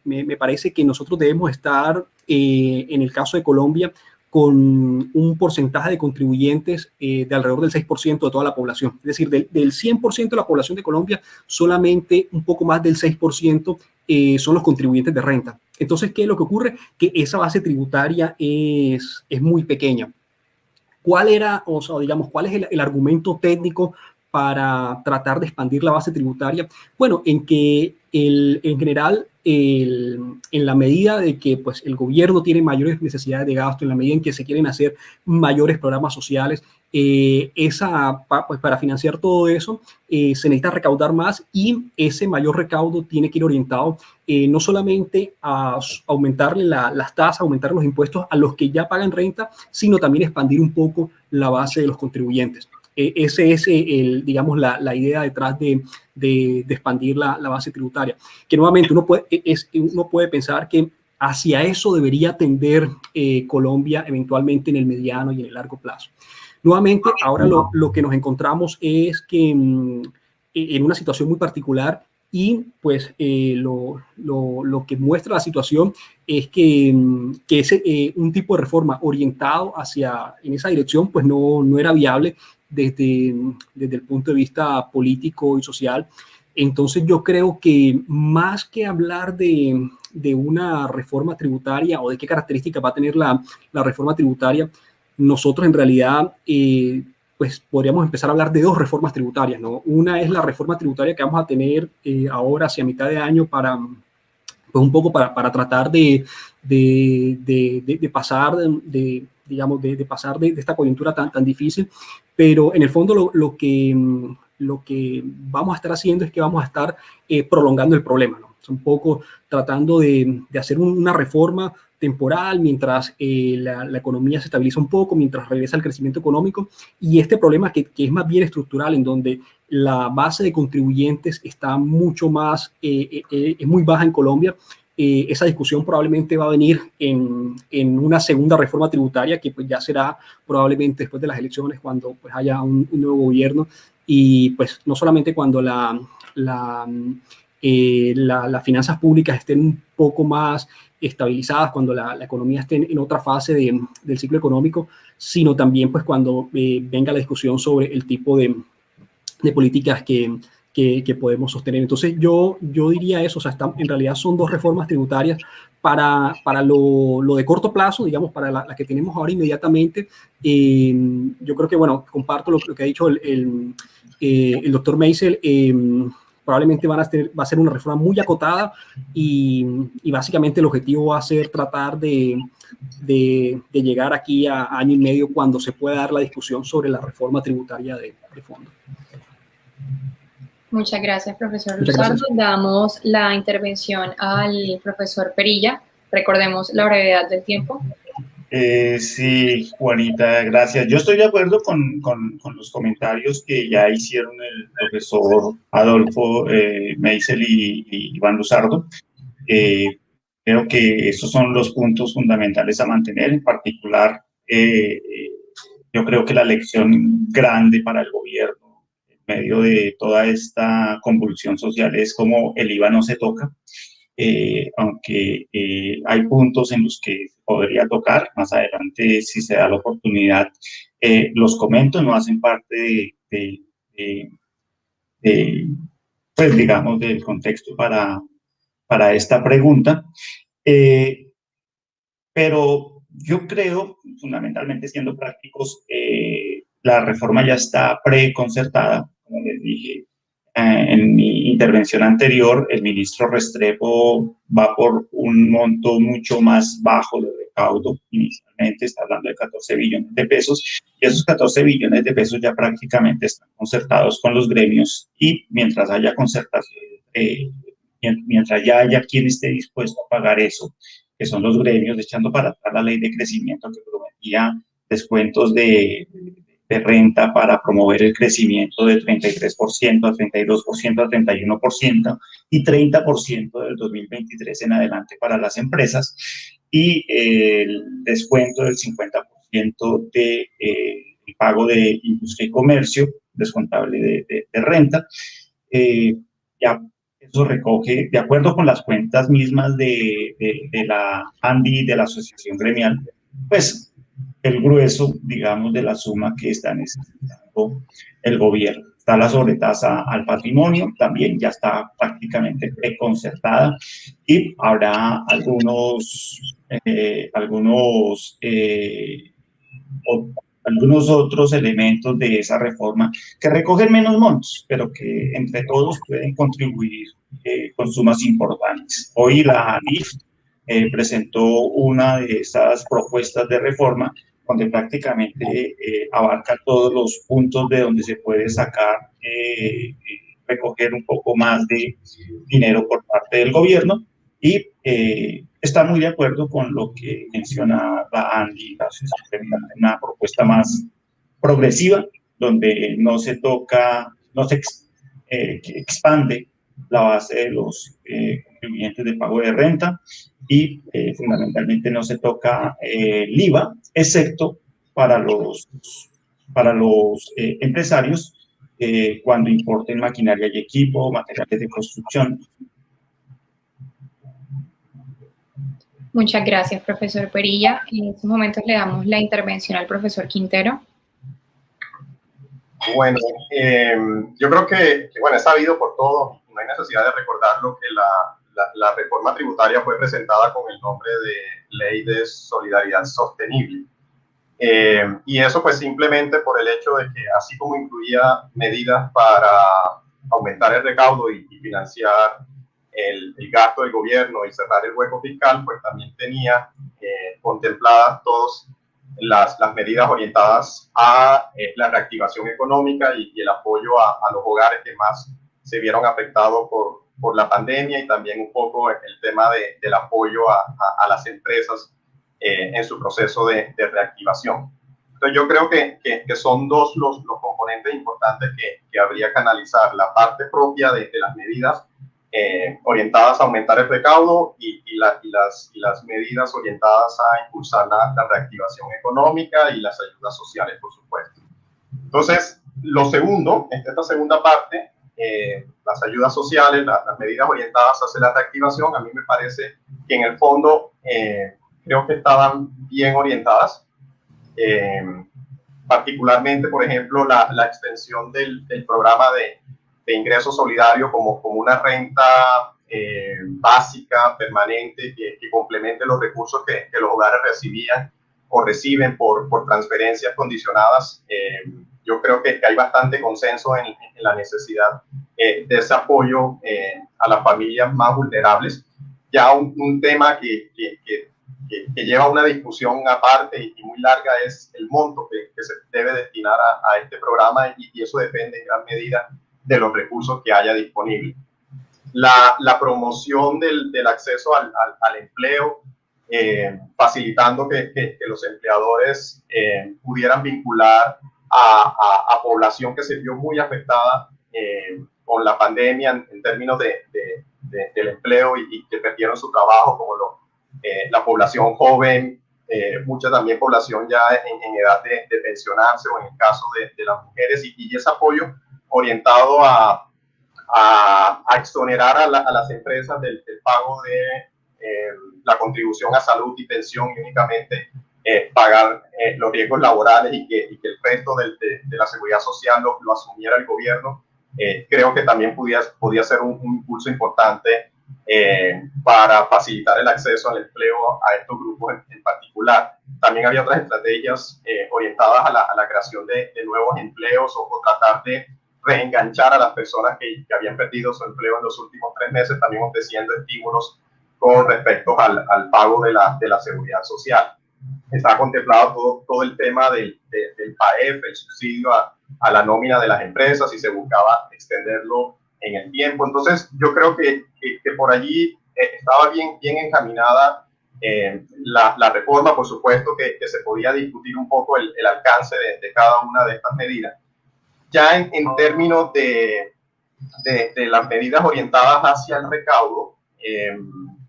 me parece que nosotros debemos estar, en el caso de Colombia, con un porcentaje de contribuyentes de alrededor del 6% de toda la población. Es decir, del 100% de la población de Colombia, solamente un poco más del 6% son los contribuyentes de renta. Entonces, ¿qué es lo que ocurre? Que esa base tributaria es muy pequeña. ¿Cuál era, o sea, digamos, cuál es el argumento técnico para tratar de expandir la base tributaria? Bueno, en que en general, en la medida de que pues, el gobierno tiene mayores necesidades de gasto, en la medida en que se quieren hacer mayores programas sociales, pues, para financiar todo eso, se necesita recaudar más, y ese mayor recaudo tiene que ir orientado no solamente a aumentarle las tasas, aumentar los impuestos a los que ya pagan renta, sino también expandir un poco la base de los contribuyentes. Ese es, digamos, la idea detrás de expandir la base tributaria. Que nuevamente uno puede pensar que hacia eso debería tender Colombia eventualmente en el mediano y en el largo plazo. Nuevamente, ahora lo que nos encontramos es que en una situación muy particular, y pues lo que muestra la situación es que un tipo de reforma orientado en esa dirección pues no era viable desde el punto de vista político y social. Entonces yo creo que más que hablar de una reforma tributaria o de qué características va a tener la reforma tributaria, nosotros en realidad pues podríamos empezar a hablar de dos reformas tributarias, ¿no? Una es la reforma tributaria que vamos a tener ahora hacia mitad de año para, pues un poco para tratar de pasar digamos, de pasar de esta coyuntura tan difícil, pero en el fondo lo que vamos a estar haciendo es que vamos a estar prolongando el problema, ¿no? Un poco tratando de hacer una reforma temporal mientras la economía se estabiliza un poco, mientras regresa el crecimiento económico, y este problema que es más bien estructural, en donde la base de contribuyentes está mucho más, es muy baja en Colombia. Esa discusión probablemente va a venir en una segunda reforma tributaria que pues ya será probablemente después de las elecciones, cuando pues haya un nuevo gobierno, y pues no solamente cuando las finanzas públicas estén un poco más estabilizadas, cuando la economía esté en otra fase del ciclo económico, sino también pues cuando venga la discusión sobre el tipo de políticas que podemos sostener. Entonces yo diría eso, o sea, en realidad son dos reformas tributarias para lo de corto plazo, digamos, para la que tenemos ahora inmediatamente. Yo creo que, bueno, comparto lo que ha dicho el doctor Meisel. Probablemente va a ser una reforma muy acotada, y básicamente el objetivo va a ser tratar de llegar aquí a año y medio, cuando se pueda dar la discusión sobre la reforma tributaria de fondo. Muchas gracias, profesor Luzardo. Damos la intervención al profesor Perilla. Recordemos la brevedad del tiempo. Sí, Juanita, gracias. Yo estoy de acuerdo con los comentarios que ya hicieron el profesor Adolfo Meisel y Iván Luzardo. Creo que esos son los puntos fundamentales a mantener. En particular, yo creo que la lección grande para el gobierno en medio de toda esta convulsión social es como el IVA no se toca. Aunque hay puntos en los que podría tocar, más adelante si se da la oportunidad, los comento, no hacen parte pues digamos, del contexto para esta pregunta, pero yo creo, fundamentalmente siendo prácticos, la reforma ya está preconcertada, como les dije. En mi intervención anterior, el ministro Restrepo va por un monto mucho más bajo de recaudo. Inicialmente está hablando de 14 billones de pesos, y esos 14 billones de pesos ya prácticamente están concertados con los gremios, y mientras haya concertación, mientras ya haya quien esté dispuesto a pagar eso, que son los gremios, echando para atrás la ley de crecimiento que prometía descuentos de renta para promover el crecimiento del 33% a 32% a 31% y 30% del 2023 en adelante para las empresas, y el descuento del 50% de pago de industria y comercio, descontable de renta. Ya eso recoge, de acuerdo con las cuentas mismas de la ANDI, de la Asociación Gremial, pues el grueso, digamos, de la suma que está necesitando el gobierno. Está la sobretasa al patrimonio, también ya está prácticamente preconcertada, y habrá algunos otros elementos de esa reforma que recogen menos montos, pero que entre todos pueden contribuir con sumas importantes. Hoy la ANIF presentó una de esas propuestas de reforma donde prácticamente abarca todos los puntos de donde se puede sacar, recoger un poco más de dinero por parte del gobierno, y está muy de acuerdo con lo que menciona la ANDI, una propuesta más progresiva, donde no se toca, no se expande la base de los contribuyentes de pago de renta, y fundamentalmente no se toca el IVA, excepto para los empresarios cuando importen maquinaria y equipo, materiales de construcción. Muchas gracias, profesor Perilla. En estos momentos le damos la intervención al profesor Quintero. Bueno, yo creo que, bueno, es sabido por todos, no hay necesidad de recordarlo, que la reforma tributaria fue presentada con el nombre de Ley de Solidaridad Sostenible. Y eso pues simplemente por el hecho de que así como incluía medidas para aumentar el recaudo y financiar el gasto del gobierno y cerrar el hueco fiscal, pues también tenía contempladas todas las medidas orientadas a la reactivación económica y el apoyo a los hogares que más se vieron afectados por la pandemia, y también un poco el tema del apoyo a las empresas en su proceso de reactivación. Entonces yo creo que son dos los componentes importantes que habría que analizar: la parte propia de las medidas orientadas a aumentar el recaudo y las medidas orientadas a impulsar la reactivación económica y las ayudas sociales, por supuesto. Entonces, lo segundo, esta segunda parte, las ayudas sociales, las medidas orientadas hacia la reactivación, a mí me parece que en el fondo creo que estaban bien orientadas. Particularmente, por ejemplo, la extensión del programa de ingreso solidario como una renta básica, permanente, que complemente los recursos que los hogares recibían o reciben por transferencias condicionadas. Yo creo que hay bastante consenso en la necesidad de ese apoyo a las familias más vulnerables. Ya un tema que lleva una discusión aparte y muy larga es el monto que se debe destinar a este programa, y eso depende en gran medida de los recursos que haya disponibles. La promoción del acceso al empleo, facilitando que los empleadores pudieran vincular a población que se vio muy afectada con la pandemia en términos del empleo y que perdieron su trabajo, como la población joven, mucha también población ya en edad de pensionarse, o en el caso de las mujeres, y ese apoyo orientado a exonerar a las empresas del pago de la contribución a salud y pensión, y únicamente pagar los riesgos laborales, y que el resto de la seguridad social lo asumiera el gobierno. Creo que también podía ser un impulso importante para facilitar el acceso al empleo a estos grupos en particular. También había otras estrategias orientadas a la creación de nuevos empleos, o tratar de reenganchar a las personas que habían perdido su empleo en los últimos 3 meses, también ofreciendo estímulos con respecto al pago de la seguridad social. Está contemplado todo el tema del PAEF, el subsidio a la nómina de las empresas, y se buscaba extenderlo en el tiempo. Entonces, yo creo que por allí estaba bien encaminada la reforma. Por supuesto que se podía discutir un poco el alcance de cada una de estas medidas. Ya en términos de las medidas orientadas hacia el recaudo,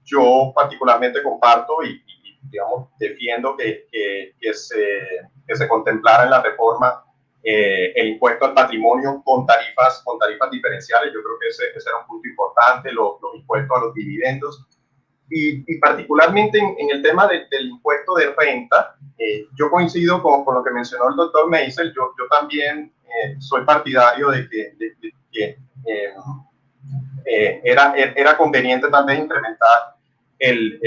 yo particularmente comparto y digamos, defiendo que se contemplara en la reforma el impuesto al patrimonio con tarifas diferenciales. Yo creo que ese era un punto importante, los impuestos a los dividendos. Y particularmente en el tema del impuesto de renta, yo coincido con lo que mencionó el doctor Meisel. Yo también soy partidario de que era conveniente tal vez incrementar el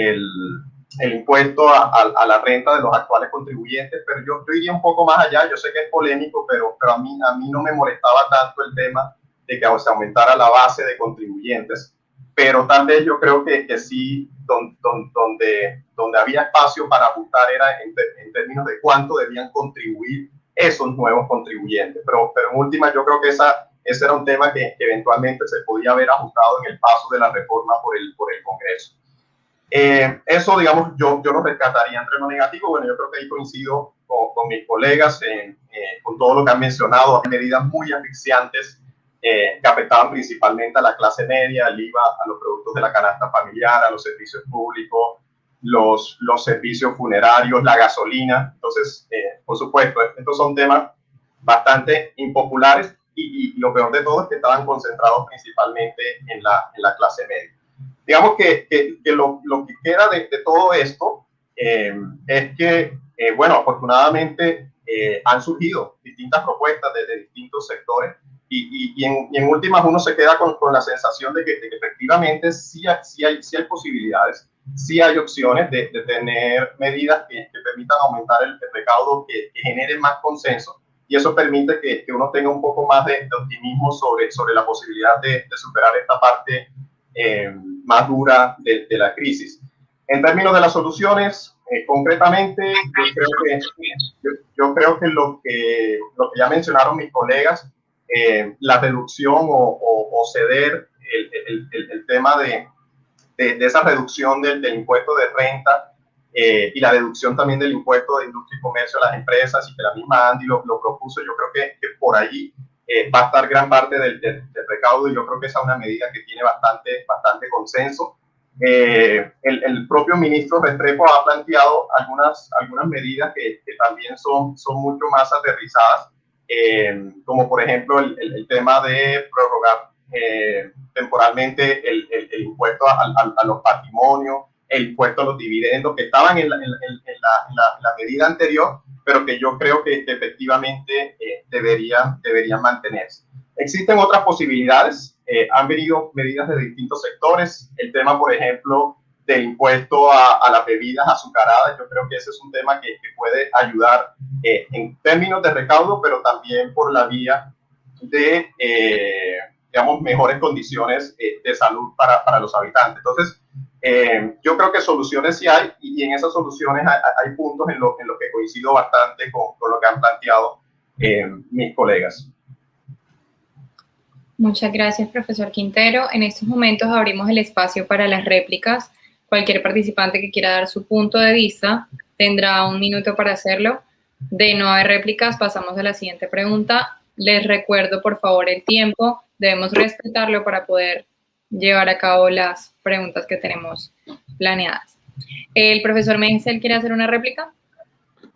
impuesto a la renta de los actuales contribuyentes, pero yo iría un poco más allá. Yo sé que es polémico, pero a mí no me molestaba tanto el tema de que se aumentara la base de contribuyentes, pero tal vez yo creo que sí, donde había espacio para ajustar era en términos de cuánto debían contribuir esos nuevos contribuyentes, pero en última yo creo que ese era un tema que eventualmente se podía haber ajustado en el paso de la reforma por el Congreso. Eso, digamos, yo lo rescataría entre lo negativo. Bueno, yo creo que ahí coincido con mis colegas con todo lo que han mencionado. Hay medidas muy asfixiantes que afectaban principalmente a la clase media, al IVA, a los productos de la canasta familiar, a los servicios públicos, los servicios funerarios, la gasolina. Entonces, por supuesto, estos son temas bastante impopulares, y lo peor de todo es que estaban concentrados principalmente en la clase media. Digamos que lo que queda de todo esto es que, bueno, afortunadamente han surgido distintas propuestas de distintos sectores, y en últimas uno se queda con la sensación de que efectivamente sí hay posibilidades, sí hay opciones de tener medidas que permitan aumentar el recaudo, que generen más consenso, y eso permite que uno tenga un poco más de optimismo sobre la posibilidad de superar esta parte más dura de la crisis. En términos de las soluciones, concretamente, yo creo que lo que ya mencionaron mis colegas, la reducción o ceder el tema de esa reducción del impuesto de renta, y la deducción también del impuesto de industria y comercio a las empresas, y que la misma Andy lo propuso. Yo creo que por allí va a estar gran parte del recaudo, y yo creo que esa es una medida que tiene bastante consenso. El propio ministro Restrepo ha planteado algunas medidas que también son mucho más aterrizadas, como por ejemplo el tema de prorrogar temporalmente el impuesto a los patrimonios, el impuesto a los dividendos, que estaban en la medida anterior, pero que yo creo que efectivamente deberían mantenerse. Existen otras posibilidades, han venido medidas de distintos sectores. El tema, por ejemplo, del impuesto a las bebidas azucaradas, yo creo que ese es un tema que puede ayudar en términos de recaudo, pero también por la vía de, digamos, mejores condiciones de salud para los habitantes. Entonces, yo creo que soluciones sí hay, y en esas soluciones hay puntos en los que coincido bastante con lo que han planteado mis colegas. Muchas gracias, profesor Quintero. En estos momentos abrimos el espacio para las réplicas. Cualquier participante que quiera dar su punto de vista tendrá 1 minuto para hacerlo. De no haber réplicas, pasamos a la siguiente pregunta. Les recuerdo, por favor, el tiempo. Debemos respetarlo para poder llevar a cabo las preguntas que tenemos planeadas. ¿El profesor Meisel quiere hacer una réplica?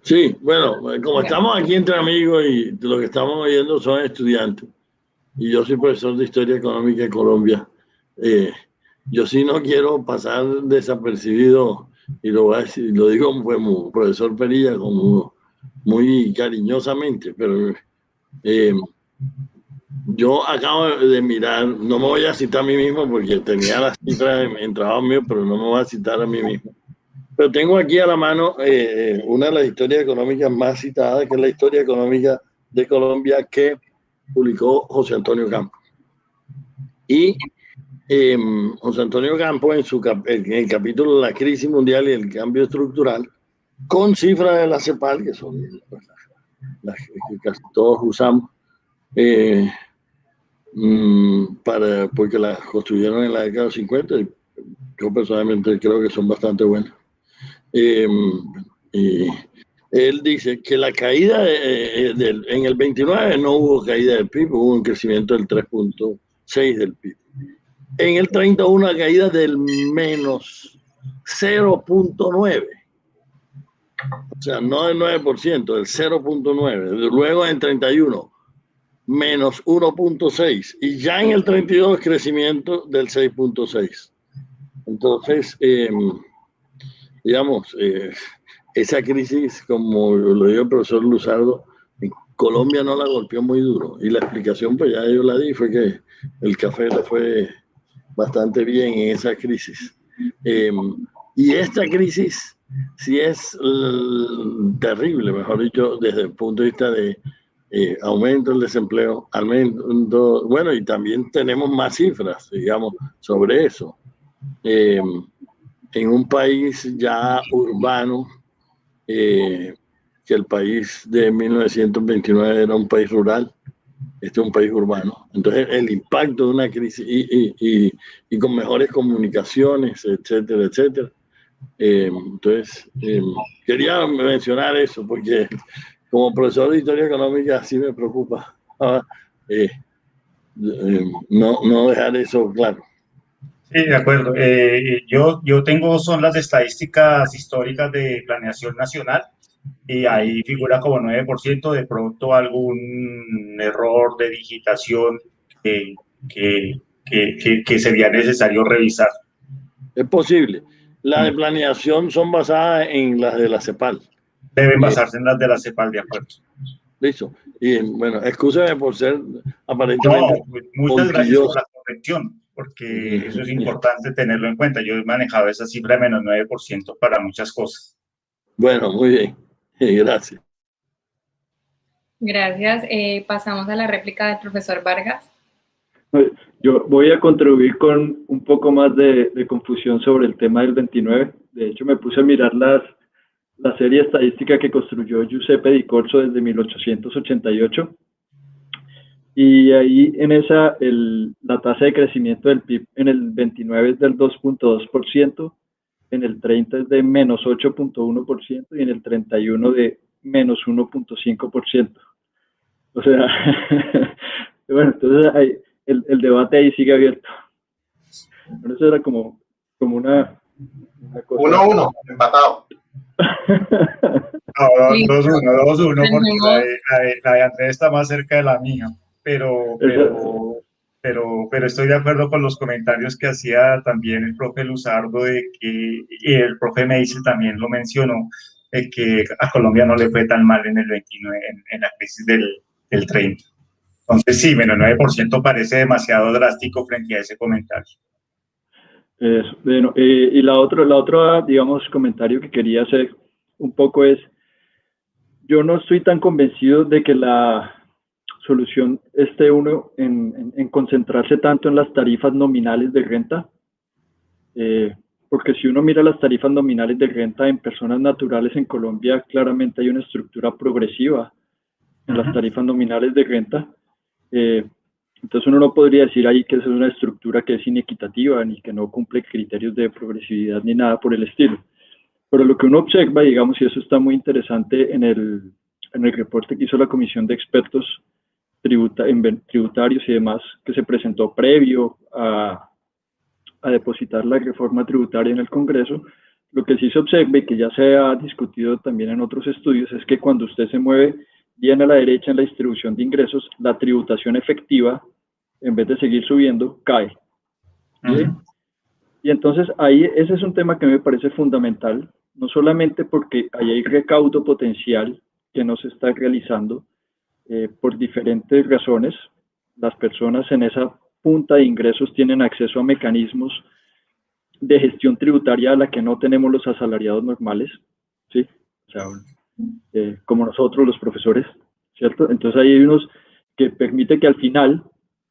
Sí, bueno, como estamos aquí entre amigos y lo que estamos oyendo son estudiantes, y yo soy profesor de Historia Económica de Colombia, yo sí no quiero pasar desapercibido, y lo voy a decir, lo digo como profesor Perilla, como muy cariñosamente, pero yo acabo de mirar, no me voy a citar a mí mismo porque tenía las cifras en trabajo mío, pero no me voy a citar a mí mismo. Pero tengo aquí a la mano una de las historias económicas más citadas, que es la Historia Económica de Colombia, que publicó José Antonio Campos. Y José Antonio Campos, en el capítulo de la crisis mundial y el cambio estructural, con cifras de la CEPAL, que son las que casi todos usamos, porque las construyeron en la década de 50, y yo personalmente creo que son bastante buenas. Y él dice que la caída en el 29 no hubo caída del PIB, hubo un crecimiento del 3.6 del PIB. En el 30 hubo una caída del menos 0.9, o sea, no del 9%, del 0.9. Luego en 31 menos 1.6, y ya en el 32 crecimiento del 6.6. Entonces, digamos, esa crisis, como lo dijo el profesor Luzardo, en Colombia no la golpeó muy duro, y la explicación, pues ya yo la di, fue que el café le fue bastante bien en esa crisis. Y esta crisis sí es terrible, mejor dicho, desde el punto de vista de aumento del desempleo, aumento, bueno, y también tenemos más cifras, digamos, sobre eso. En un país ya urbano, que el país de 1929 era un país rural, este es un país urbano. Entonces, el impacto de una crisis y con mejores comunicaciones, etcétera, etcétera. Entonces, quería mencionar eso porque como profesor de Historia Económica sí me preocupa no dejar eso claro. Sí, de acuerdo. Yo tengo, son las estadísticas históricas de planeación nacional, y ahí figura como 9%, de pronto algún error de digitación que sería necesario revisar. Es posible. Las de planeación son basadas en las de la CEPAL. Deben basarse en las de la CEPAL, de acuerdo. Listo. Y bueno, excúseme por ser aparentemente... No, muchas gracias por la corrección, porque eso es importante tenerlo en cuenta. Yo he manejado esa cifra de menos 9% para muchas cosas. Bueno, muy bien. Gracias. Gracias. Pasamos a la réplica del profesor Vargas. Yo voy a contribuir con un poco más de confusión sobre el tema del 29. De hecho, me puse a mirar la serie estadística que construyó Giuseppe Di Corso desde 1888. Y ahí en esa, la tasa de crecimiento del PIB en el 29 es del 2.2%, en el 30 es de menos 8.1% y en el 31 de menos 1.5%. O sea, bueno, entonces ahí, el debate ahí sigue abierto. Pero eso era como una cosa. 1-1, empatado. No, 2-1, porque la de Andrés está más cerca de la mía, pero estoy de acuerdo con los comentarios que hacía también el profe Luzardo, y el profe Meisel también lo mencionó, de que a Colombia no le fue tan mal en el 29, en la crisis del 30. Entonces sí, menos 9% parece demasiado drástico frente a ese comentario. Bueno, y la otra, digamos, comentario que quería hacer un poco es, yo no estoy tan convencido de que la solución esté en concentrarse tanto en las tarifas nominales de renta, porque si uno mira las tarifas nominales de renta en personas naturales en Colombia, claramente hay una estructura progresiva en las tarifas nominales de renta. Entonces uno no podría decir ahí que es una estructura que es inequitativa ni que no cumple criterios de progresividad ni nada por el estilo. Pero lo que uno observa, digamos, y eso está muy interesante en el reporte que hizo la Comisión de Expertos Tributarios y demás, que se presentó previo a a depositar la reforma tributaria en el Congreso. Lo que sí se observa y que ya se ha discutido también en otros estudios es que cuando usted se mueve bien a la derecha en la distribución de ingresos, la tributación efectiva, en vez de seguir subiendo, cae. ¿Sí? Y entonces ahí ese es un tema que me parece fundamental, no solamente porque ahí hay recaudo potencial que no se está realizando por diferentes razones. Las personas en esa punta de ingresos tienen acceso a mecanismos de gestión tributaria a la que no tenemos los asalariados normales, ¿sí? O sea, como nosotros los profesores, ¿cierto? Entonces ahí hay unos que permite que al final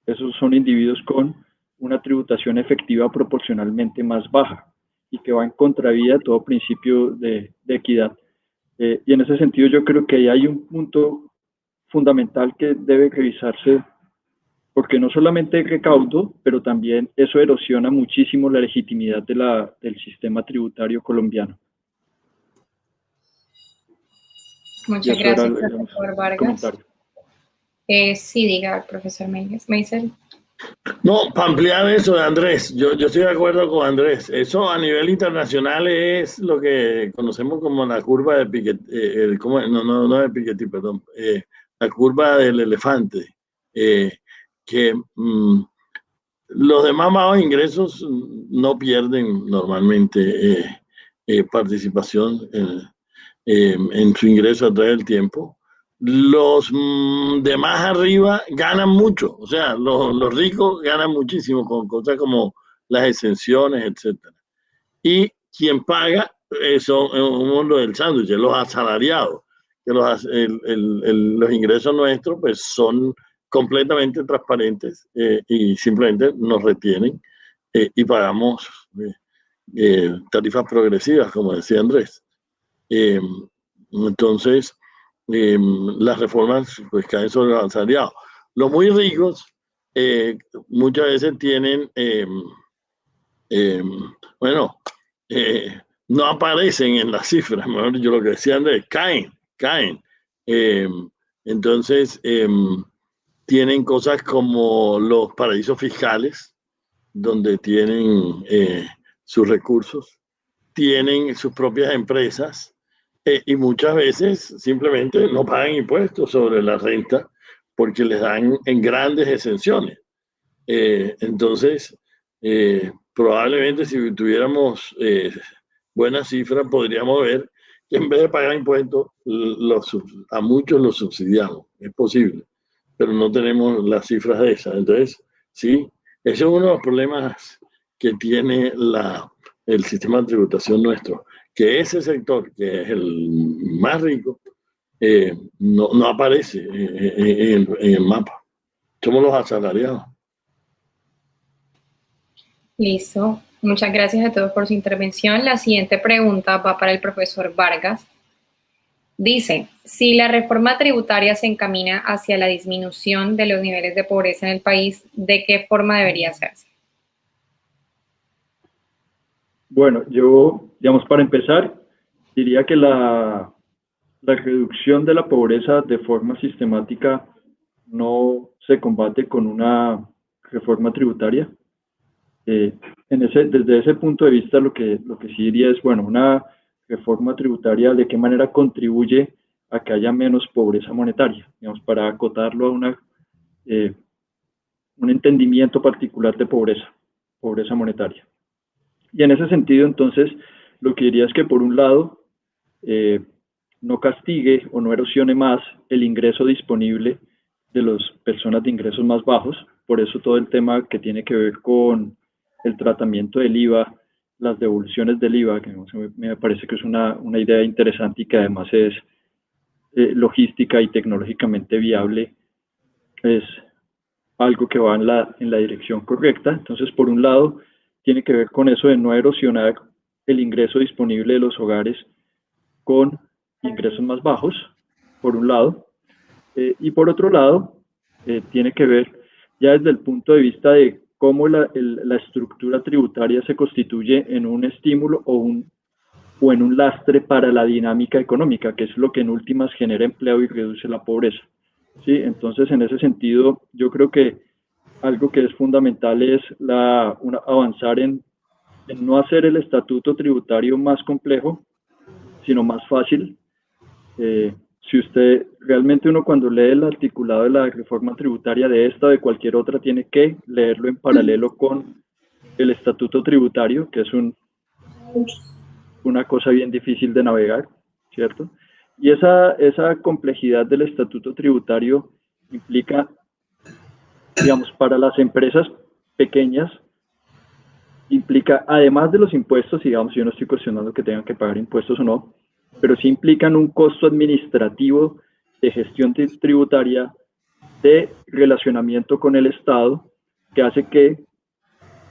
esos son individuos con una tributación efectiva proporcionalmente más baja y que va en contravía de todo principio de equidad. Y en ese sentido yo creo que ahí hay un punto fundamental que debe revisarse, porque no solamente hay recaudo, pero también eso erosiona muchísimo la legitimidad del sistema tributario colombiano. Muchas gracias, profesor Vargas. Sí, diga, profesor Meisel. No, para ampliar eso de Andrés, yo estoy de acuerdo con Andrés. Eso a nivel internacional es lo que conocemos como la curva de Piketty, no de Piketty, perdón, la curva del elefante, que los demás bajos ingresos no pierden normalmente participación en su ingreso a través del tiempo. Los de más arriba ganan mucho, o sea, los ricos ganan muchísimo con cosas como las exenciones, etcétera. Y quien paga son un mundo del sándwich, los asalariados, que los ingresos nuestros pues son completamente transparentes y simplemente nos retienen y pagamos tarifas progresivas, como decía Andrés. Entonces, las reformas pues caen sobre los asalariados. Los muy ricos muchas veces tienen, no aparecen en las cifras, mejor yo lo que decía Andrés, caen. Entonces, tienen cosas como los paraísos fiscales, donde tienen sus recursos, tienen sus propias empresas, y muchas veces simplemente no pagan impuestos sobre la renta porque les dan en grandes exenciones. Entonces, probablemente si tuviéramos buenas cifras, podríamos ver que en vez de pagar impuestos, a muchos los subsidiamos. Es posible, pero no tenemos las cifras de esas. Entonces, sí, ese es uno de los problemas que tiene el sistema de tributación nuestro, que ese sector, que es el más rico, no aparece en el mapa. Somos los asalariados. Listo. Muchas gracias a todos por su intervención. La siguiente pregunta va para el profesor Vargas. Dice, si la reforma tributaria se encamina hacia la disminución de los niveles de pobreza en el país, ¿de qué forma debería hacerse? Bueno, yo, digamos, para empezar, diría que la reducción de la pobreza de forma sistemática no se combate con una reforma tributaria. Desde ese punto de vista, lo que sí diría es, bueno, una reforma tributaria, ¿de qué manera contribuye a que haya menos pobreza monetaria? Digamos, para acotarlo a un entendimiento particular de pobreza monetaria. Y en ese sentido, entonces, lo que diría es que, por un lado, no castigue o no erosione más el ingreso disponible de las personas de ingresos más bajos. Por eso todo el tema que tiene que ver con el tratamiento del IVA, las devoluciones del IVA, que me parece que es una idea interesante y que además es logística y tecnológicamente viable, es algo que va en la dirección correcta. Entonces, por un lado, tiene que ver con eso de no erosionar el ingreso disponible de los hogares con ingresos más bajos, por un lado, y por otro lado, tiene que ver ya desde el punto de vista de cómo la estructura tributaria se constituye en un estímulo o en un lastre para la dinámica económica, que es lo que en últimas genera empleo y reduce la pobreza. ¿Sí? Entonces, en ese sentido, yo creo que algo que es fundamental es avanzar en no hacer el estatuto tributario más complejo, sino más fácil. Si usted, realmente uno cuando lee el articulado de la reforma tributaria de esta o de cualquier otra, tiene que leerlo en paralelo con el estatuto tributario, que es una cosa bien difícil de navegar, ¿cierto? Y esa complejidad del estatuto tributario implica, digamos, para las empresas pequeñas, implica, además de los impuestos, digamos, yo no estoy cuestionando que tengan que pagar impuestos o no, pero sí implican un costo administrativo de gestión tributaria, de relacionamiento con el Estado, que hace que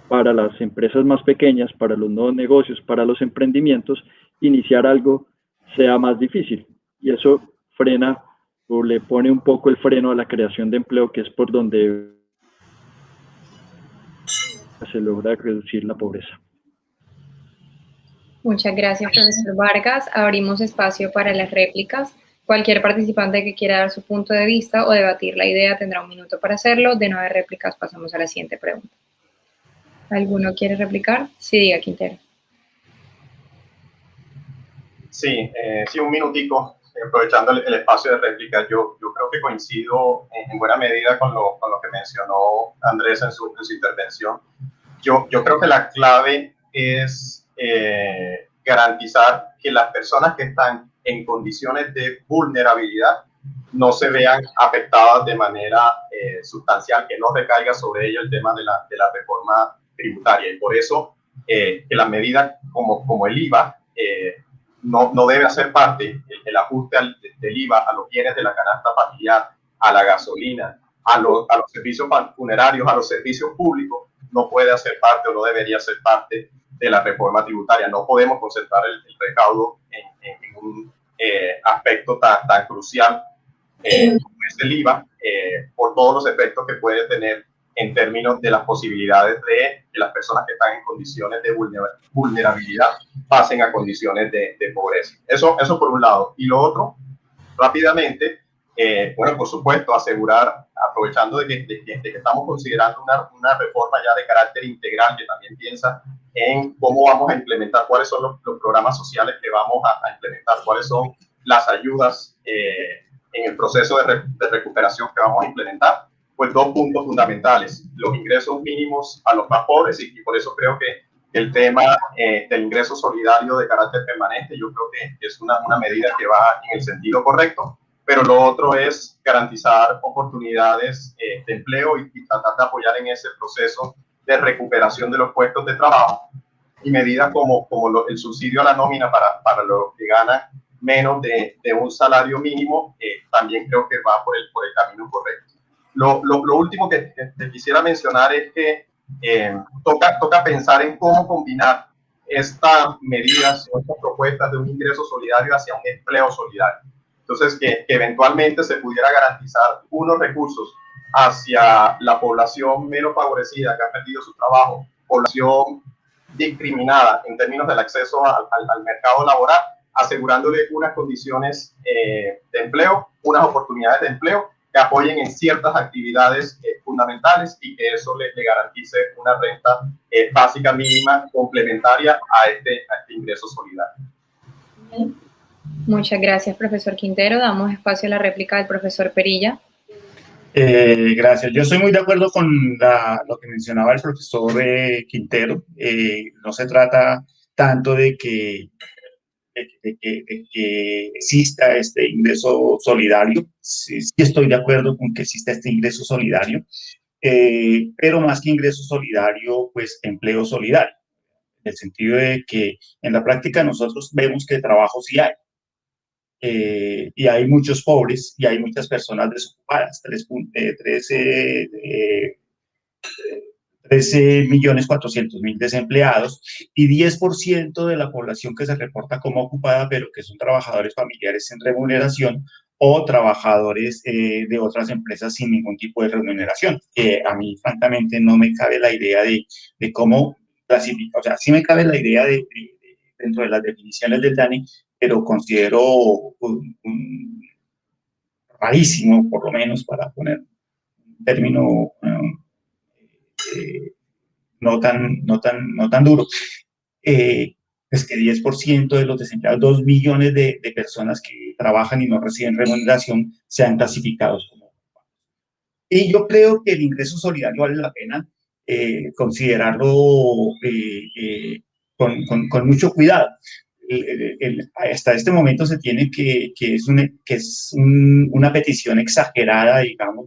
para las empresas más pequeñas, para los nuevos negocios, para los emprendimientos, iniciar algo sea más difícil. Y eso frena o le pone un poco el freno a la creación de empleo, que es por donde se logra reducir la pobreza. Muchas gracias, profesor Vargas. Abrimos espacio para las réplicas. Cualquier participante que quiera dar su punto de vista o debatir la idea tendrá un minuto para hacerlo. De no haber réplicas, pasamos a la siguiente pregunta. ¿Alguno quiere replicar? Sí, diga, Quintero. Sí, un minutico, aprovechando el espacio de réplica. Yo creo que coincido en buena medida con lo que mencionó Andrés en su intervención. Yo creo que la clave es garantizar que las personas que están en condiciones de vulnerabilidad no se vean afectadas de manera sustancial, que no recaiga sobre ellos el tema de la reforma tributaria. Y por eso que las medidas como el IVA no debe hacer parte, el ajuste del IVA a los bienes de la canasta familiar, a la gasolina, a los servicios funerarios, a los servicios públicos, no puede hacer parte o no debería ser parte de la reforma tributaria. No podemos concentrar el recaudo en un aspecto tan crucial como es el IVA, por todos los efectos que puede tener en términos de las posibilidades de que las personas que están en condiciones de vulnerabilidad pasen a condiciones de pobreza. Eso por un lado. Y lo otro, rápidamente, bueno, por supuesto, asegurar, aprovechando de que estamos considerando una reforma ya de carácter integral, que también piensa en cómo vamos a implementar, cuáles son los programas sociales que vamos a implementar, cuáles son las ayudas en el proceso de recuperación que vamos a implementar. Pues dos puntos fundamentales: los ingresos mínimos a los más pobres, y por eso creo que el tema del ingreso solidario de carácter permanente, yo creo que es una medida que va en el sentido correcto, pero lo otro es garantizar oportunidades de empleo y tratar de apoyar en ese proceso de recuperación de los puestos de trabajo, y medidas como el subsidio a la nómina para los que ganan menos de un salario mínimo, también creo que va por el camino correcto. Lo último que quisiera mencionar es que toca pensar en cómo combinar estas medidas o estas propuestas de un ingreso solidario hacia un empleo solidario. Entonces, que eventualmente se pudiera garantizar unos recursos hacia la población menos favorecida que ha perdido su trabajo, población discriminada en términos del acceso al mercado laboral, asegurándole unas condiciones de empleo, unas oportunidades de empleo que apoyen en ciertas actividades fundamentales, y que eso le garantice una renta básica mínima complementaria a este ingreso solidario. Muchas gracias, profesor Quintero. Damos espacio a la réplica del profesor Perilla. Gracias. Yo estoy muy de acuerdo con lo que mencionaba el profesor Quintero. No se trata tanto de que exista este ingreso solidario. Sí, estoy de acuerdo con que exista este ingreso solidario, pero más que ingreso solidario, pues empleo solidario, en el sentido de que en la práctica nosotros vemos que trabajo sí hay. Y hay muchos pobres y hay muchas personas desocupadas, 13.400.000 desempleados, y 10% de la población que se reporta como ocupada, pero que son trabajadores familiares en remuneración o trabajadores de otras empresas sin ningún tipo de remuneración. A mí, francamente, no me cabe la idea de cómo clasificar. O sea, sí me cabe la idea dentro de las definiciones del DANE, pero considero rarísimo, por lo menos, para poner un término no tan duro, pues que 10% de los desempleados, 2 millones de personas que trabajan y no reciben remuneración, sean clasificados como. Y yo creo que el ingreso solidario vale la pena considerarlo con mucho cuidado. Hasta este momento se tiene que es una petición exagerada, digamos,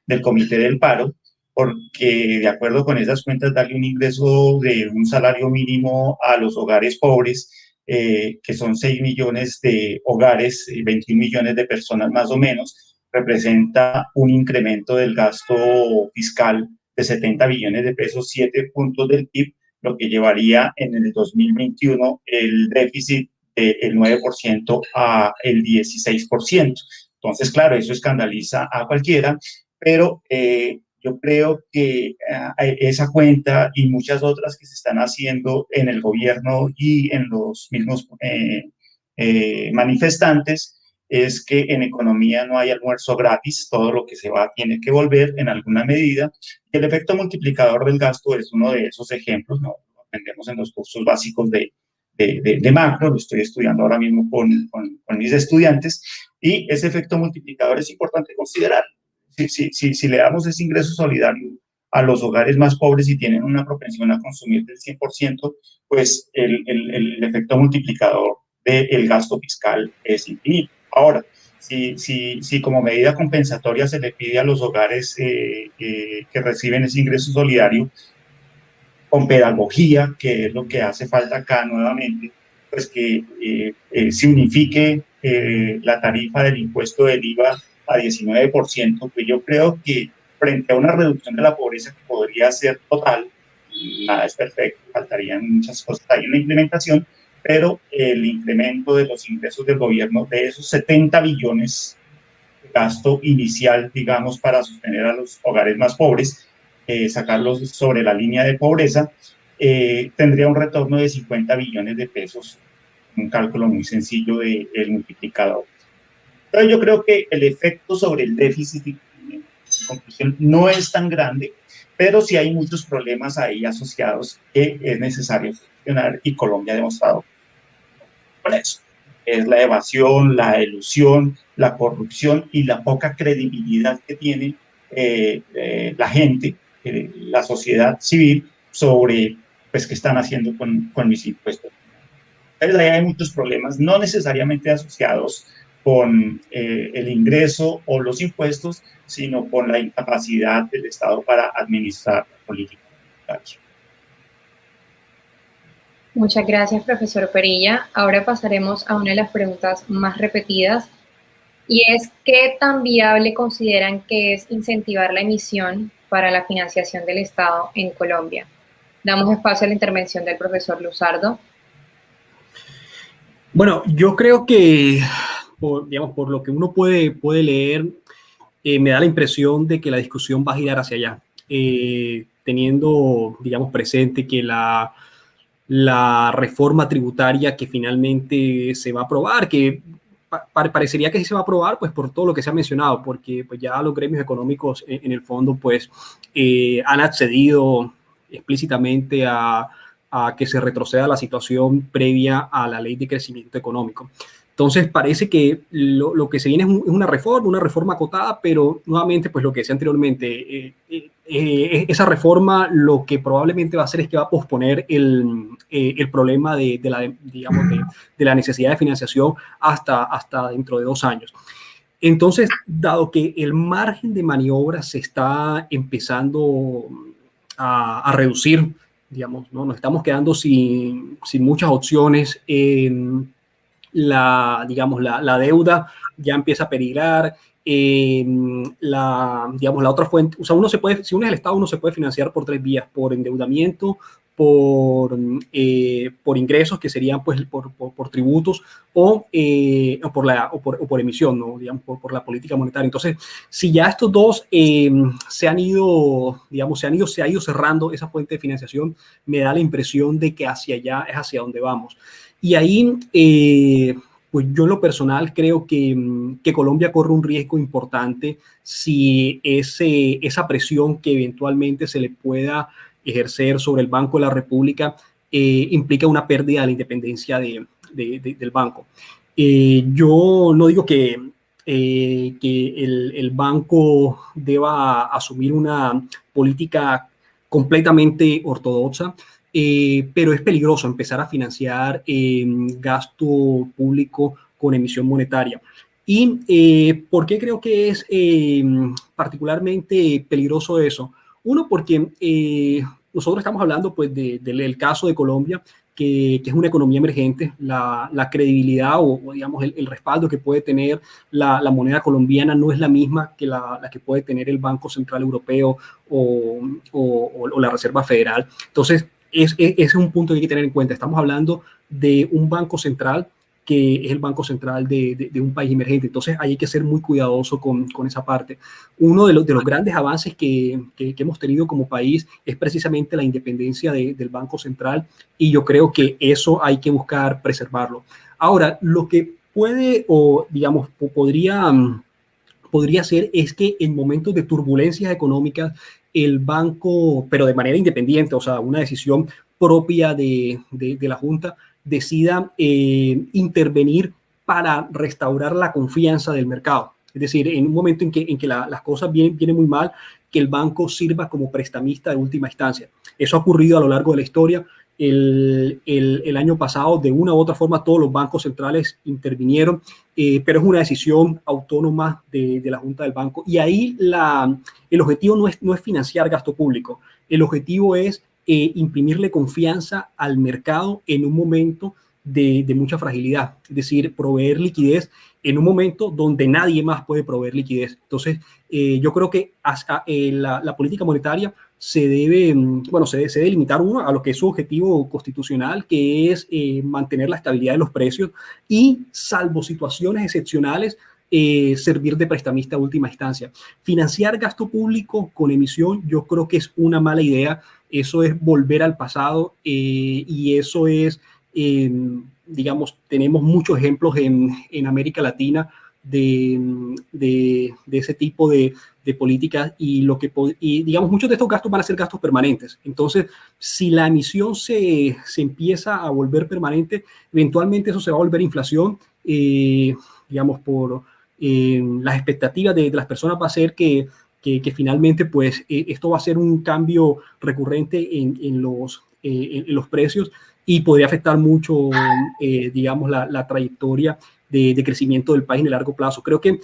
del Comité del Paro, porque de acuerdo con esas cuentas, darle un ingreso de un salario mínimo a los hogares pobres, que son 6 millones de hogares, 21 millones de personas más o menos, representa un incremento del gasto fiscal de 70 billones de pesos, 7 puntos del PIB, lo que llevaría en el 2021 el déficit del 9% a el 16%. Entonces, claro, eso escandaliza a cualquiera, pero yo creo que esa cuenta y muchas otras que se están haciendo en el gobierno y en los mismos manifestantes, es que en economía no hay almuerzo gratis, todo lo que se va tiene que volver en alguna medida. El efecto multiplicador del gasto es uno de esos ejemplos, ¿no? Lo aprendemos en los cursos básicos de macro, lo estoy estudiando ahora mismo con mis estudiantes, y ese efecto multiplicador es importante considerar. Si le damos ese ingreso solidario a los hogares más pobres y tienen una propensión a consumir del 100%, pues el efecto multiplicador del gasto fiscal es infinito. Ahora, si como medida compensatoria se le pide a los hogares que reciben ese ingreso solidario, con pedagogía, que es lo que hace falta acá nuevamente, pues que se unifique la tarifa del impuesto del IVA a 19%, pues yo creo que frente a una reducción de la pobreza que podría ser total, nada es perfecto, faltarían muchas cosas ahí en la implementación, pero el incremento de los ingresos del gobierno, de esos 70 billones de gasto inicial, digamos, para sostener a los hogares más pobres, sacarlos sobre la línea de pobreza, tendría un retorno de 50 billones de pesos, un cálculo muy sencillo del multiplicador. Entonces yo creo que el efecto sobre el déficit, en conclusión, no es tan grande, pero sí hay muchos problemas ahí asociados que es necesario solucionar, y Colombia ha demostrado con eso. Es la evasión, la elusión, la corrupción y la poca credibilidad que tiene la gente, la sociedad civil, sobre pues qué están haciendo con mis impuestos. Entonces ahí hay muchos problemas, no necesariamente asociados con el ingreso o los impuestos, sino con la incapacidad del Estado para administrar la política monetaria. Muchas gracias, profesor Perilla. Ahora pasaremos a una de las preguntas más repetidas, y es ¿qué tan viable consideran que es incentivar la emisión para la financiación del Estado en Colombia? Damos espacio a la intervención del profesor Luzardo. Bueno, yo creo que, por lo que uno puede leer, me da la impresión de que la discusión va a girar hacia allá, teniendo, digamos, presente que la reforma tributaria que finalmente se va a aprobar, que parecería que sí se va a aprobar, pues por todo lo que se ha mencionado, porque pues ya los gremios económicos en el fondo pues han accedido explícitamente a que se retroceda la situación previa a la ley de crecimiento económico. Entonces parece que lo que se viene es una reforma acotada, pero nuevamente, pues lo que decía anteriormente, esa reforma lo que probablemente va a hacer es que va a posponer el problema de la necesidad de financiación hasta dentro de 2 años. Entonces, dado que el margen de maniobra se está empezando a reducir, digamos, ¿no? Nos estamos quedando sin muchas opciones. La deuda ya empieza a peligrar. La otra fuente, o sea, si uno es el Estado, uno se puede financiar por 3 vías: por endeudamiento, por ingresos, que serían pues por tributos, o por emisión, ¿no? Digamos, por la política monetaria. Entonces, si ya estos dos se ha ido cerrando esa fuente de financiación, me da la impresión de que hacia allá es hacia donde vamos. Y ahí pues yo en lo personal creo que Colombia corre un riesgo importante si esa presión que eventualmente se le pueda ejercer sobre el Banco de la República implica una pérdida de la independencia del banco. Yo no digo que el banco deba asumir una política completamente ortodoxa, pero es peligroso empezar a financiar gasto público con emisión monetaria. ¿Y por qué creo que es particularmente peligroso eso? Uno, porque nosotros estamos hablando pues, del caso de Colombia, que es una economía emergente. La credibilidad o digamos, el respaldo que puede tener la moneda colombiana no es la misma que la que puede tener el Banco Central Europeo o la Reserva Federal. Entonces, ese es un punto que hay que tener en cuenta. Estamos hablando de un banco central que es el banco central de un país emergente. Entonces, hay que ser muy cuidadoso con esa parte. Uno de los grandes avances que hemos tenido como país es precisamente la independencia del Banco Central, y yo creo que eso hay que buscar preservarlo. Ahora, lo que puede o, digamos, podría ser es que en momentos de turbulencias económicas el banco, pero de manera independiente, o sea, una decisión propia de la Junta, decida intervenir para restaurar la confianza del mercado. Es decir, en un momento en que las cosas vienen muy mal, que el banco sirva como prestamista de última instancia. Eso ha ocurrido a lo largo de la historia. El año pasado, de una u otra forma, todos los bancos centrales intervinieron, pero es una decisión autónoma de la Junta del Banco. Y ahí el objetivo no es financiar gasto público. El objetivo es imprimirle confianza al mercado en un momento de mucha fragilidad, es decir, proveer liquidez en un momento donde nadie más puede proveer liquidez. Entonces, yo creo que la política monetaria se debe limitar a lo que es su objetivo constitucional, que es mantener la estabilidad de los precios y, salvo situaciones excepcionales, servir de prestamista a última instancia. Financiar gasto público con emisión, yo creo que es una mala idea. Eso es volver al pasado, y eso es, digamos, tenemos muchos ejemplos en América Latina de ese tipo de políticas, y digamos, muchos de estos gastos van a ser gastos permanentes. Entonces, si la emisión se empieza a volver permanente, eventualmente eso se va a volver inflación, digamos, por las expectativas de las personas va a ser que finalmente pues esto va a ser un cambio recurrente en los precios, y podría afectar mucho, digamos, la trayectoria de crecimiento del país en el largo plazo. Creo que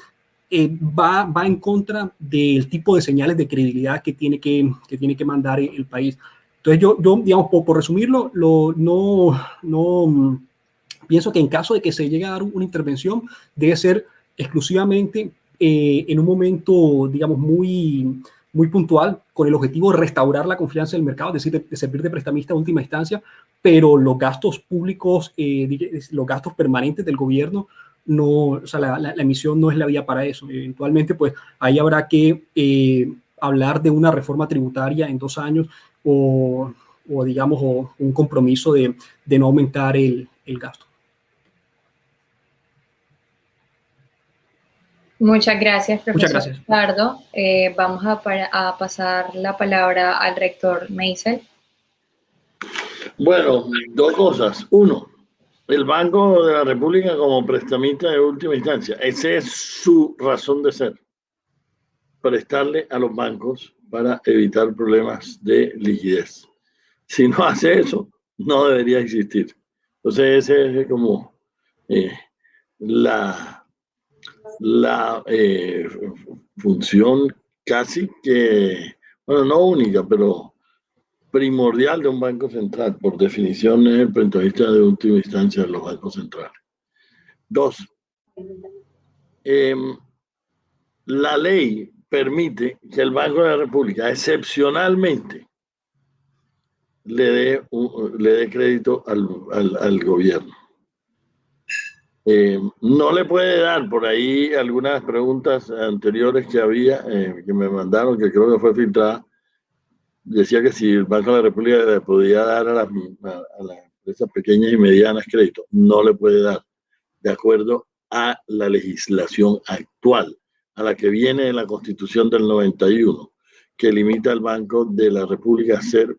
va en contra del tipo de señales de credibilidad que tiene que mandar el país. Entonces yo digamos, por resumirlo, no pienso que en caso de que se llegue a dar una intervención, debe ser exclusivamente en un momento, digamos, muy puntual, con el objetivo de restaurar la confianza del mercado, es decir, de servir de prestamista a última instancia, pero los gastos públicos, los gastos permanentes del gobierno, no, o sea, la emisión no es la vía para eso. Eventualmente, pues ahí habrá que hablar de una reforma tributaria en 2 años, o digamos, un compromiso de no aumentar el gasto. Muchas gracias, profesor. Muchas gracias. Ricardo. Vamos a pasar la palabra al rector Meisel. Bueno, 2 cosas. Uno, el Banco de la República como prestamista de última instancia. Esa es su razón de ser. Prestarle a los bancos para evitar problemas de liquidez. Si no hace eso, no debería existir. Entonces, esa es como la función casi que, bueno, no única, pero primordial de un banco central. Por definición, es el prestamista de última instancia de los bancos centrales. 2, la ley permite que el Banco de la República excepcionalmente le dé crédito al gobierno. No le puede dar, por ahí algunas preguntas anteriores que había, que me mandaron, que creo que fue filtrada, decía que si el Banco de la República le podía dar a las empresas pequeñas y medianas crédito. No le puede dar. de acuerdo a la legislación actual, a la que viene en la Constitución del 91, que limita al Banco de la República a ser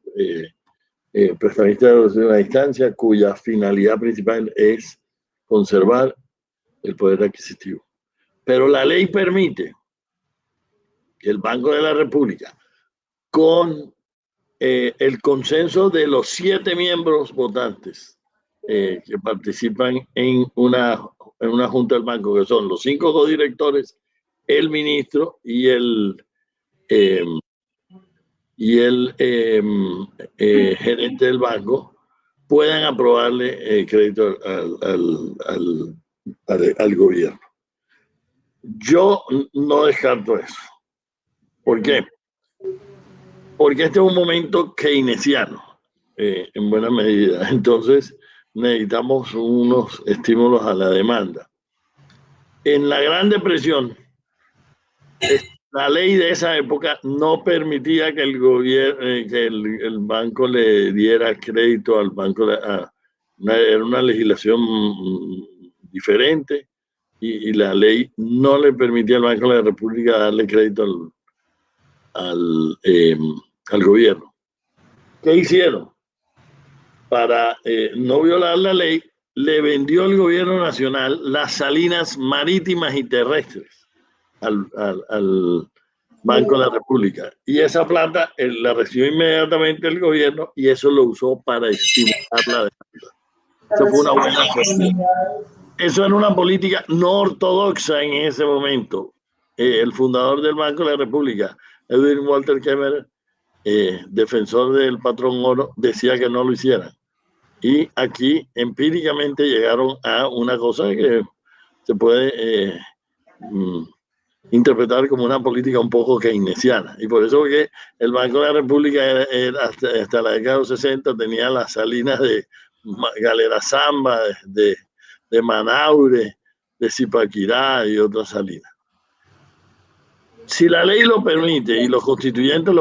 prestamista de una instancia cuya finalidad principal es conservar el poder adquisitivo. Pero la ley permite que el Banco de la República, con el consenso de los 7 miembros votantes que participan en una junta del banco, que son los 5 codirectores, el ministro y el gerente del banco, puedan aprobarle crédito al gobierno. Yo no descarto eso. ¿Por qué? Porque este es un momento keynesiano, en buena medida. Entonces, necesitamos unos estímulos a la demanda. En la Gran Depresión, la ley de esa época no permitía que el gobierno, que el banco le diera crédito al banco. Era una legislación diferente y la ley no le permitía al Banco de la República darle crédito al gobierno. ¿Qué hicieron? Para no violar la ley, le vendió el gobierno nacional las salinas marítimas y terrestres al Banco de la República. Y esa plata la recibió inmediatamente el gobierno y eso lo usó para estimular la demanda. Eso fue una buena gestión. Eso era una política no ortodoxa en ese momento. El fundador del Banco de la República, Edwin Walter Kemmerer, defensor del patrón oro, decía que no lo hicieran. Y aquí empíricamente llegaron a una cosa que se puede interpretar como una política un poco keynesiana. Y por eso que el Banco de la República hasta la década de los 60 tenía las salinas de Galera Zamba, de Manaure, de Zipaquirá y otras salinas. Si la ley lo permite y los constituyentes,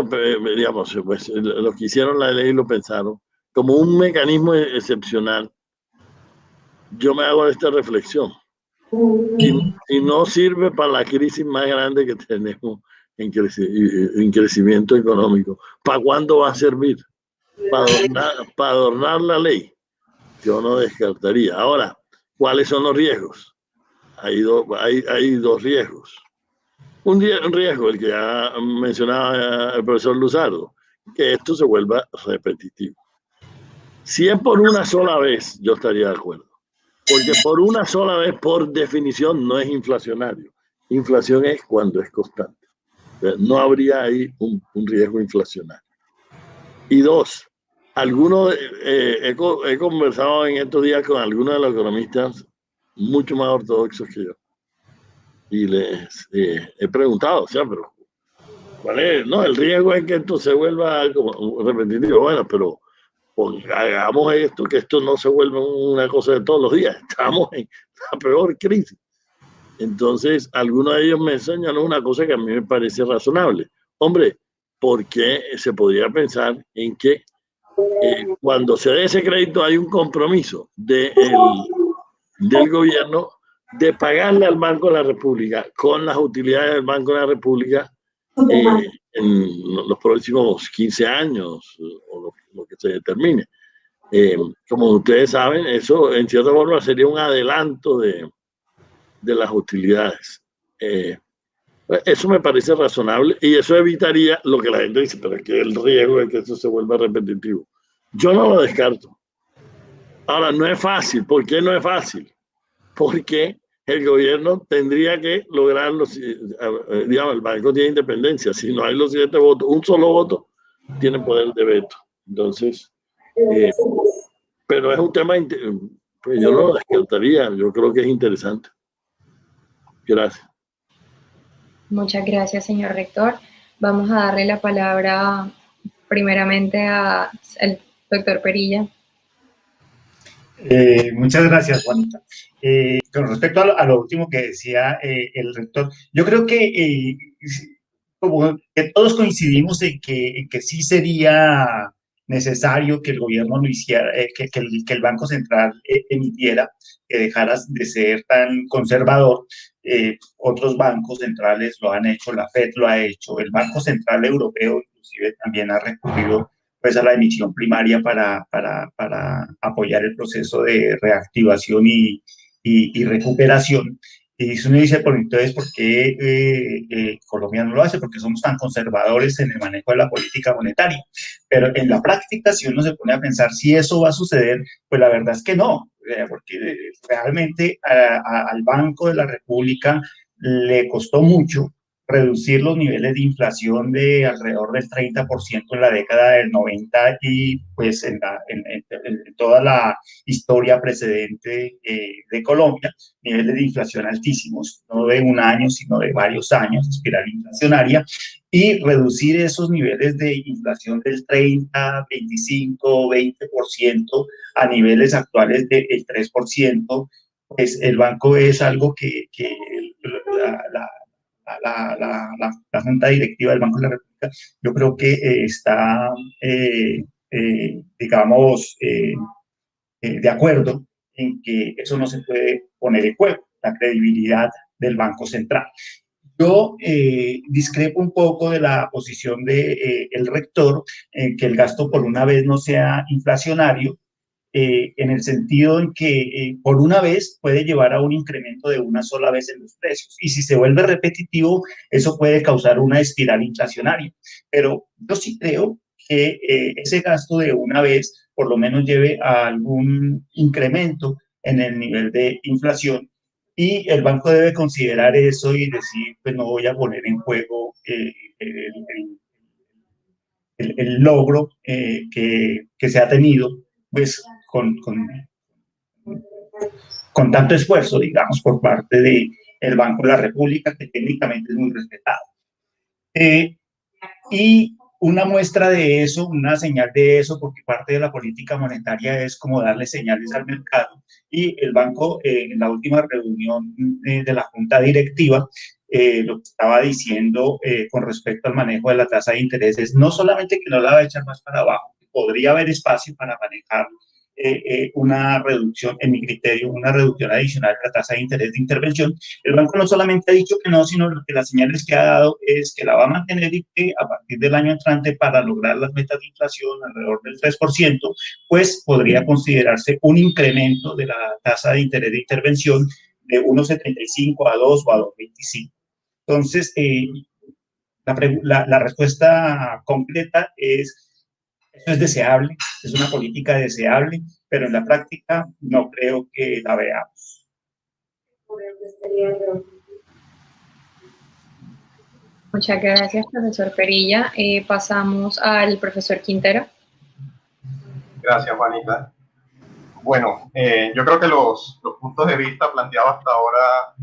digamos, pues, los que hicieron la ley lo pensaron como un mecanismo excepcional, yo me hago esta reflexión. Y no sirve para la crisis más grande que tenemos en crecimiento económico. ¿Para cuándo va a servir? Para adornar la ley. Yo no descartaría. Ahora, ¿cuáles son los riesgos? Hay dos riesgos. Un riesgo, el que ya mencionaba el profesor Luzardo, que esto se vuelva repetitivo. Si es por una sola vez, yo estaría de acuerdo. Porque por una sola vez, por definición, no es inflacionario. Inflación es cuando es constante. No habría ahí un riesgo inflacionario. Y dos, he conversado en estos días con algunos de los economistas mucho más ortodoxos que yo. Y les he preguntado, o sea, pero ¿cuál es? No, el riesgo es que esto se vuelva como repetitivo. Bueno, pero pues hagamos esto, que esto no se vuelva una cosa de todos los días. Estamos en la peor crisis. Entonces, algunos de ellos me enseñan una cosa que a mí me parece razonable. Hombre, ¿por qué se podría pensar en que cuando se dé ese crédito hay un compromiso del gobierno de pagarle al Banco de la República con las utilidades del Banco de la República en los próximos 15 años o lo que se determine? Como ustedes saben, eso en cierta forma sería un adelanto de las utilidades. Eso me parece razonable y eso evitaría lo que la gente dice, pero es que el riesgo es que eso se vuelva repetitivo. Yo no lo descarto. Ahora, no es fácil. ¿Por qué no es fácil? Porque el gobierno tendría que lograr digamos, el banco tiene independencia. Si no hay los 7 votos, un solo voto tiene poder de veto. Entonces, pero es un tema, pues yo no lo descartaría. Yo creo que es interesante. Gracias. Muchas gracias, señor rector. Vamos a darle la palabra primeramente al doctor Perilla. Muchas gracias, Juanita. Con respecto a lo último que decía el rector, yo creo que como que todos coincidimos en que sí sería necesario que el gobierno lo hiciera, que el Banco Central emitiera, que dejara de ser tan conservador. Otros bancos centrales lo han hecho, la FED lo ha hecho, el Banco Central Europeo inclusive también ha recurrido pues a la emisión primaria para apoyar el proceso de reactivación y recuperación. Y si uno dice, por entonces, ¿por qué Colombia no lo hace? Porque somos tan conservadores en el manejo de la política monetaria. Pero en la práctica, si uno se pone a pensar si eso va a suceder, pues la verdad es que no, porque realmente al Banco de la República le costó mucho reducir los niveles de inflación de alrededor del 30% en la década del 90 y pues en toda la historia precedente de Colombia, niveles de inflación altísimos, no de un año, sino de varios años, espiral inflacionaria, y reducir esos niveles de inflación del 30, 25, 20% a niveles actuales del 3%, pues el banco es algo que la junta directiva del Banco de la República, yo creo que está, digamos, de acuerdo en que eso no se puede poner en juego, la credibilidad del Banco Central. Yo discrepo un poco de la posición del el rector, que el gasto por una vez no sea inflacionario, en el sentido en que por una vez puede llevar a un incremento de una sola vez en los precios. Y si se vuelve repetitivo, eso puede causar una espiral inflacionaria. Pero yo sí creo que ese gasto de una vez por lo menos lleve a algún incremento en el nivel de inflación. Y el banco debe considerar eso y decir, pues no voy a poner en juego el logro que se ha tenido, pues con tanto esfuerzo, digamos, por parte del Banco de la República, que técnicamente es muy respetado. Y una muestra de eso, una señal de eso, porque parte de la política monetaria es como darle señales al mercado. Y el banco, en la última reunión de la junta directiva, lo que estaba diciendo con respecto al manejo de la tasa de interés es no solamente que no la va a echar más para abajo, podría haber espacio para manejar una reducción, en mi criterio, una reducción adicional de la tasa de interés de intervención. El banco no solamente ha dicho que no, sino que las señales que ha dado es que la va a mantener y que a partir del año entrante, para lograr las metas de inflación alrededor del 3%, pues podría considerarse un incremento de la tasa de interés de intervención de 1,75 a 2 o a 2,25. Entonces, la respuesta completa es: eso es deseable, es una política deseable, pero en la práctica no creo que la veamos. Muchas gracias, profesor Perilla. Pasamos al profesor Quintero. Gracias, Juanita. Bueno, yo creo que los puntos de vista planteados hasta ahora,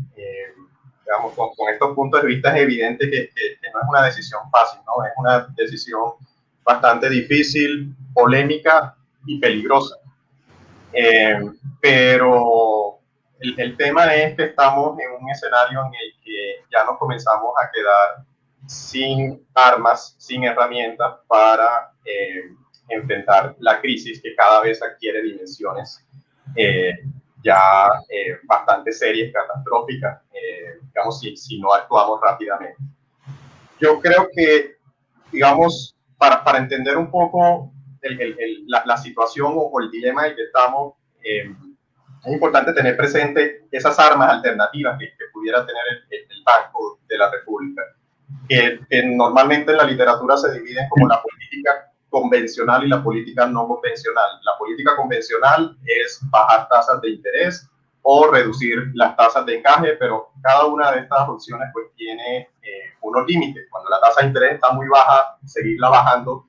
digamos, con estos puntos de vista es evidente que no es una decisión fácil, ¿no? Es una decisión bastante difícil, polémica y peligrosa. Pero el tema es que estamos en un escenario en el que ya nos comenzamos a quedar sin armas, sin herramientas para enfrentar la crisis, que cada vez adquiere dimensiones bastante serias, catastróficas, digamos, si no actuamos rápidamente. Yo creo que, digamos, para entender un poco la situación o el dilema en el que estamos, es importante tener presente esas armas alternativas que pudiera tener el Banco de la República, que normalmente en la literatura se dividen como la política convencional y la política no convencional. La política convencional es bajar tasas de interés o reducir las tasas de encaje, pero cada una de estas opciones pues tiene unos límites. Cuando la tasa de interés está muy baja, seguirla bajando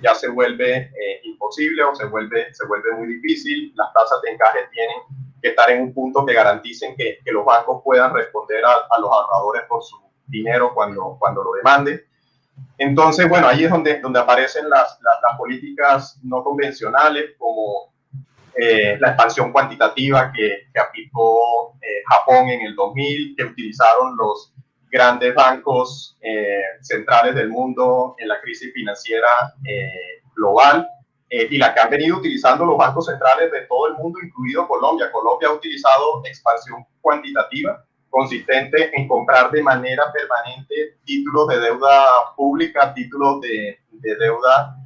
ya se vuelve imposible o se vuelve muy difícil. Las tasas de encaje tienen que estar en un punto que garanticen que los bancos puedan responder a los ahorradores por su dinero cuando lo demanden. Entonces, bueno, ahí es donde aparecen las políticas no convencionales, como la expansión cuantitativa que aplicó Japón en el 2000, que utilizaron los grandes bancos centrales del mundo en la crisis financiera global, y la que han venido utilizando los bancos centrales de todo el mundo, incluido Colombia. Colombia ha utilizado expansión cuantitativa consistente en comprar de manera permanente títulos de deuda pública, títulos de deuda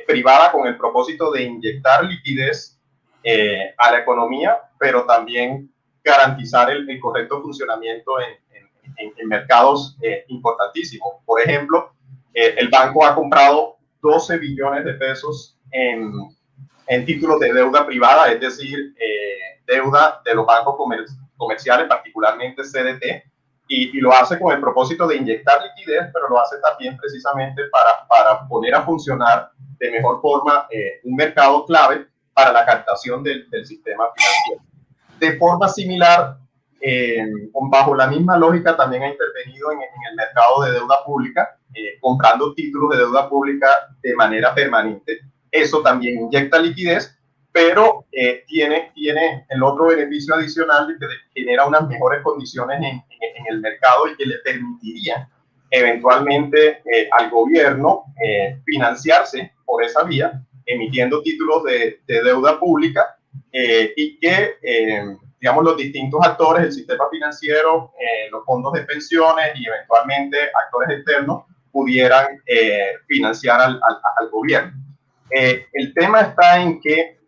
privada, con el propósito de inyectar liquidez a la economía, pero también garantizar el correcto funcionamiento en mercados importantísimos. Por ejemplo, el banco ha comprado 12 billones de pesos en títulos de deuda privada, es decir, deuda de los bancos comerciales, particularmente CDT, y lo hace con el propósito de inyectar liquidez, pero lo hace también precisamente para poner a funcionar de mejor forma un mercado clave para la captación del sistema financiero. De forma similar, bajo la misma lógica, también ha intervenido en el mercado de deuda pública, comprando títulos de deuda pública de manera permanente. Eso también inyecta liquidez, pero tiene el otro beneficio adicional de que genera unas mejores condiciones en el mercado y que le permitiría eventualmente al gobierno financiarse por esa vía, emitiendo títulos de deuda pública, y que, digamos, los distintos actores, el sistema financiero, los fondos de pensiones y eventualmente actores externos pudieran financiar al gobierno. El tema está en que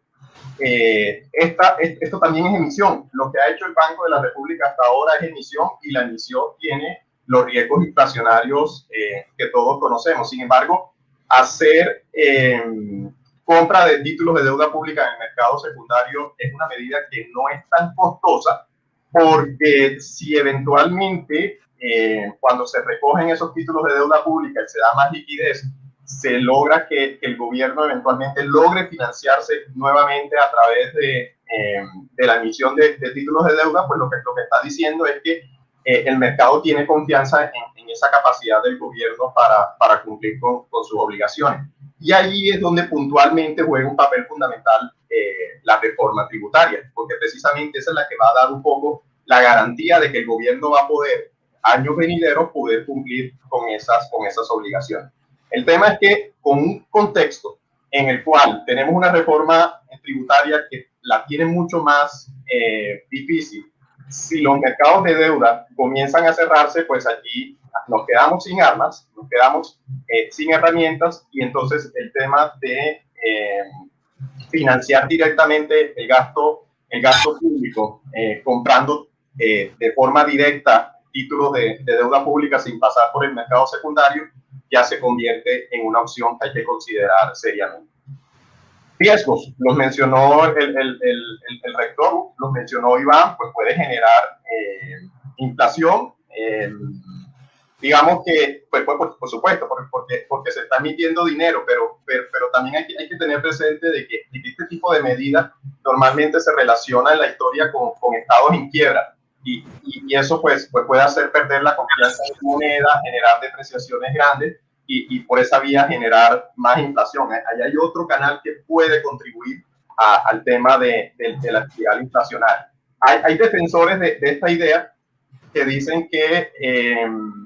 esto también es emisión. Lo que ha hecho el Banco de la República hasta ahora es emisión, y la emisión tiene los riesgos inflacionarios que todos conocemos. Sin embargo, hacer compra de títulos de deuda pública en el mercado secundario es una medida que no es tan costosa, porque si eventualmente cuando se recogen esos títulos de deuda pública y se da más liquidez, se logra que el gobierno eventualmente logre financiarse nuevamente a través de la emisión de títulos de deuda, pues lo que está diciendo es que el mercado tiene confianza en esa capacidad del gobierno para cumplir con sus obligaciones. Y ahí es donde puntualmente juega un papel fundamental la reforma tributaria, porque precisamente esa es la que va a dar un poco la garantía de que el gobierno va a poder, años venideros, poder cumplir con esas obligaciones. El tema es que con un contexto en el cual tenemos una reforma tributaria que la tiene mucho más difícil, si los mercados de deuda comienzan a cerrarse, pues allí nos quedamos sin armas, nos quedamos sin herramientas, y entonces el tema de financiar directamente el gasto público, comprando de forma directa títulos de deuda pública sin pasar por el mercado secundario, ya se convierte en una opción que hay que considerar seriamente. Riesgos, los mencionó el rector, los mencionó Iván, pues puede generar inflación, digamos que, pues, por supuesto, porque se está emitiendo dinero, pero también hay que tener presente de que este tipo de medidas normalmente se relaciona en la historia con estados en quiebra, y eso pues puede hacer perder la confianza en la moneda, generar depreciaciones grandes, y por esa vía generar más inflación. Ahí hay otro canal que puede contribuir al tema de la espiral inflacionaria. Hay defensores de esta idea que dicen que,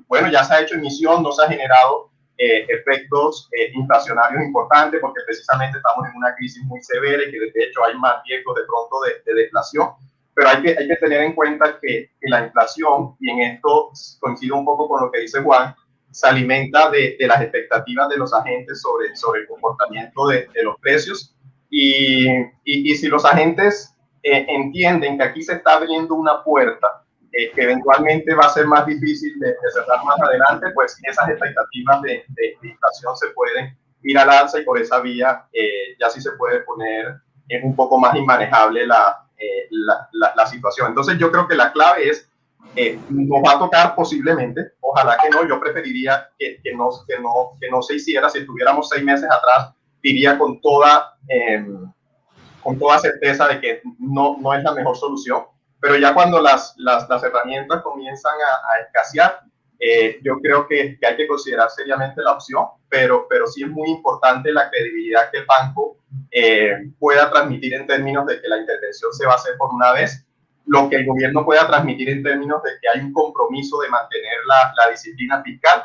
bueno, ya se ha hecho emisión, no se ha generado efectos inflacionarios importantes, porque precisamente estamos en una crisis muy severa y que de hecho hay más riesgo de pronto de deflación. Pero hay que tener en cuenta que la inflación, y en esto coincido un poco con lo que dice Juan, se alimenta de las expectativas de los agentes sobre el comportamiento de los precios, y si los agentes entienden que aquí se está abriendo una puerta que eventualmente va a ser más difícil de cerrar más adelante, pues esas expectativas de inflación se pueden ir al alza, y por esa vía ya sí se puede poner un poco más inmanejable la situación. Entonces yo creo que la clave es, nos va a tocar posiblemente, ojalá que no, yo preferiría que no se hiciera. Si estuviéramos 6 meses atrás, diría con toda certeza de que no es la mejor solución, pero ya cuando las herramientas comienzan a escasear, yo creo que hay que considerar seriamente la opción, pero sí es muy importante la credibilidad que el banco pueda transmitir en términos de que la intervención se va a hacer por una vez, lo que el gobierno pueda transmitir en términos de que hay un compromiso de mantener la disciplina fiscal,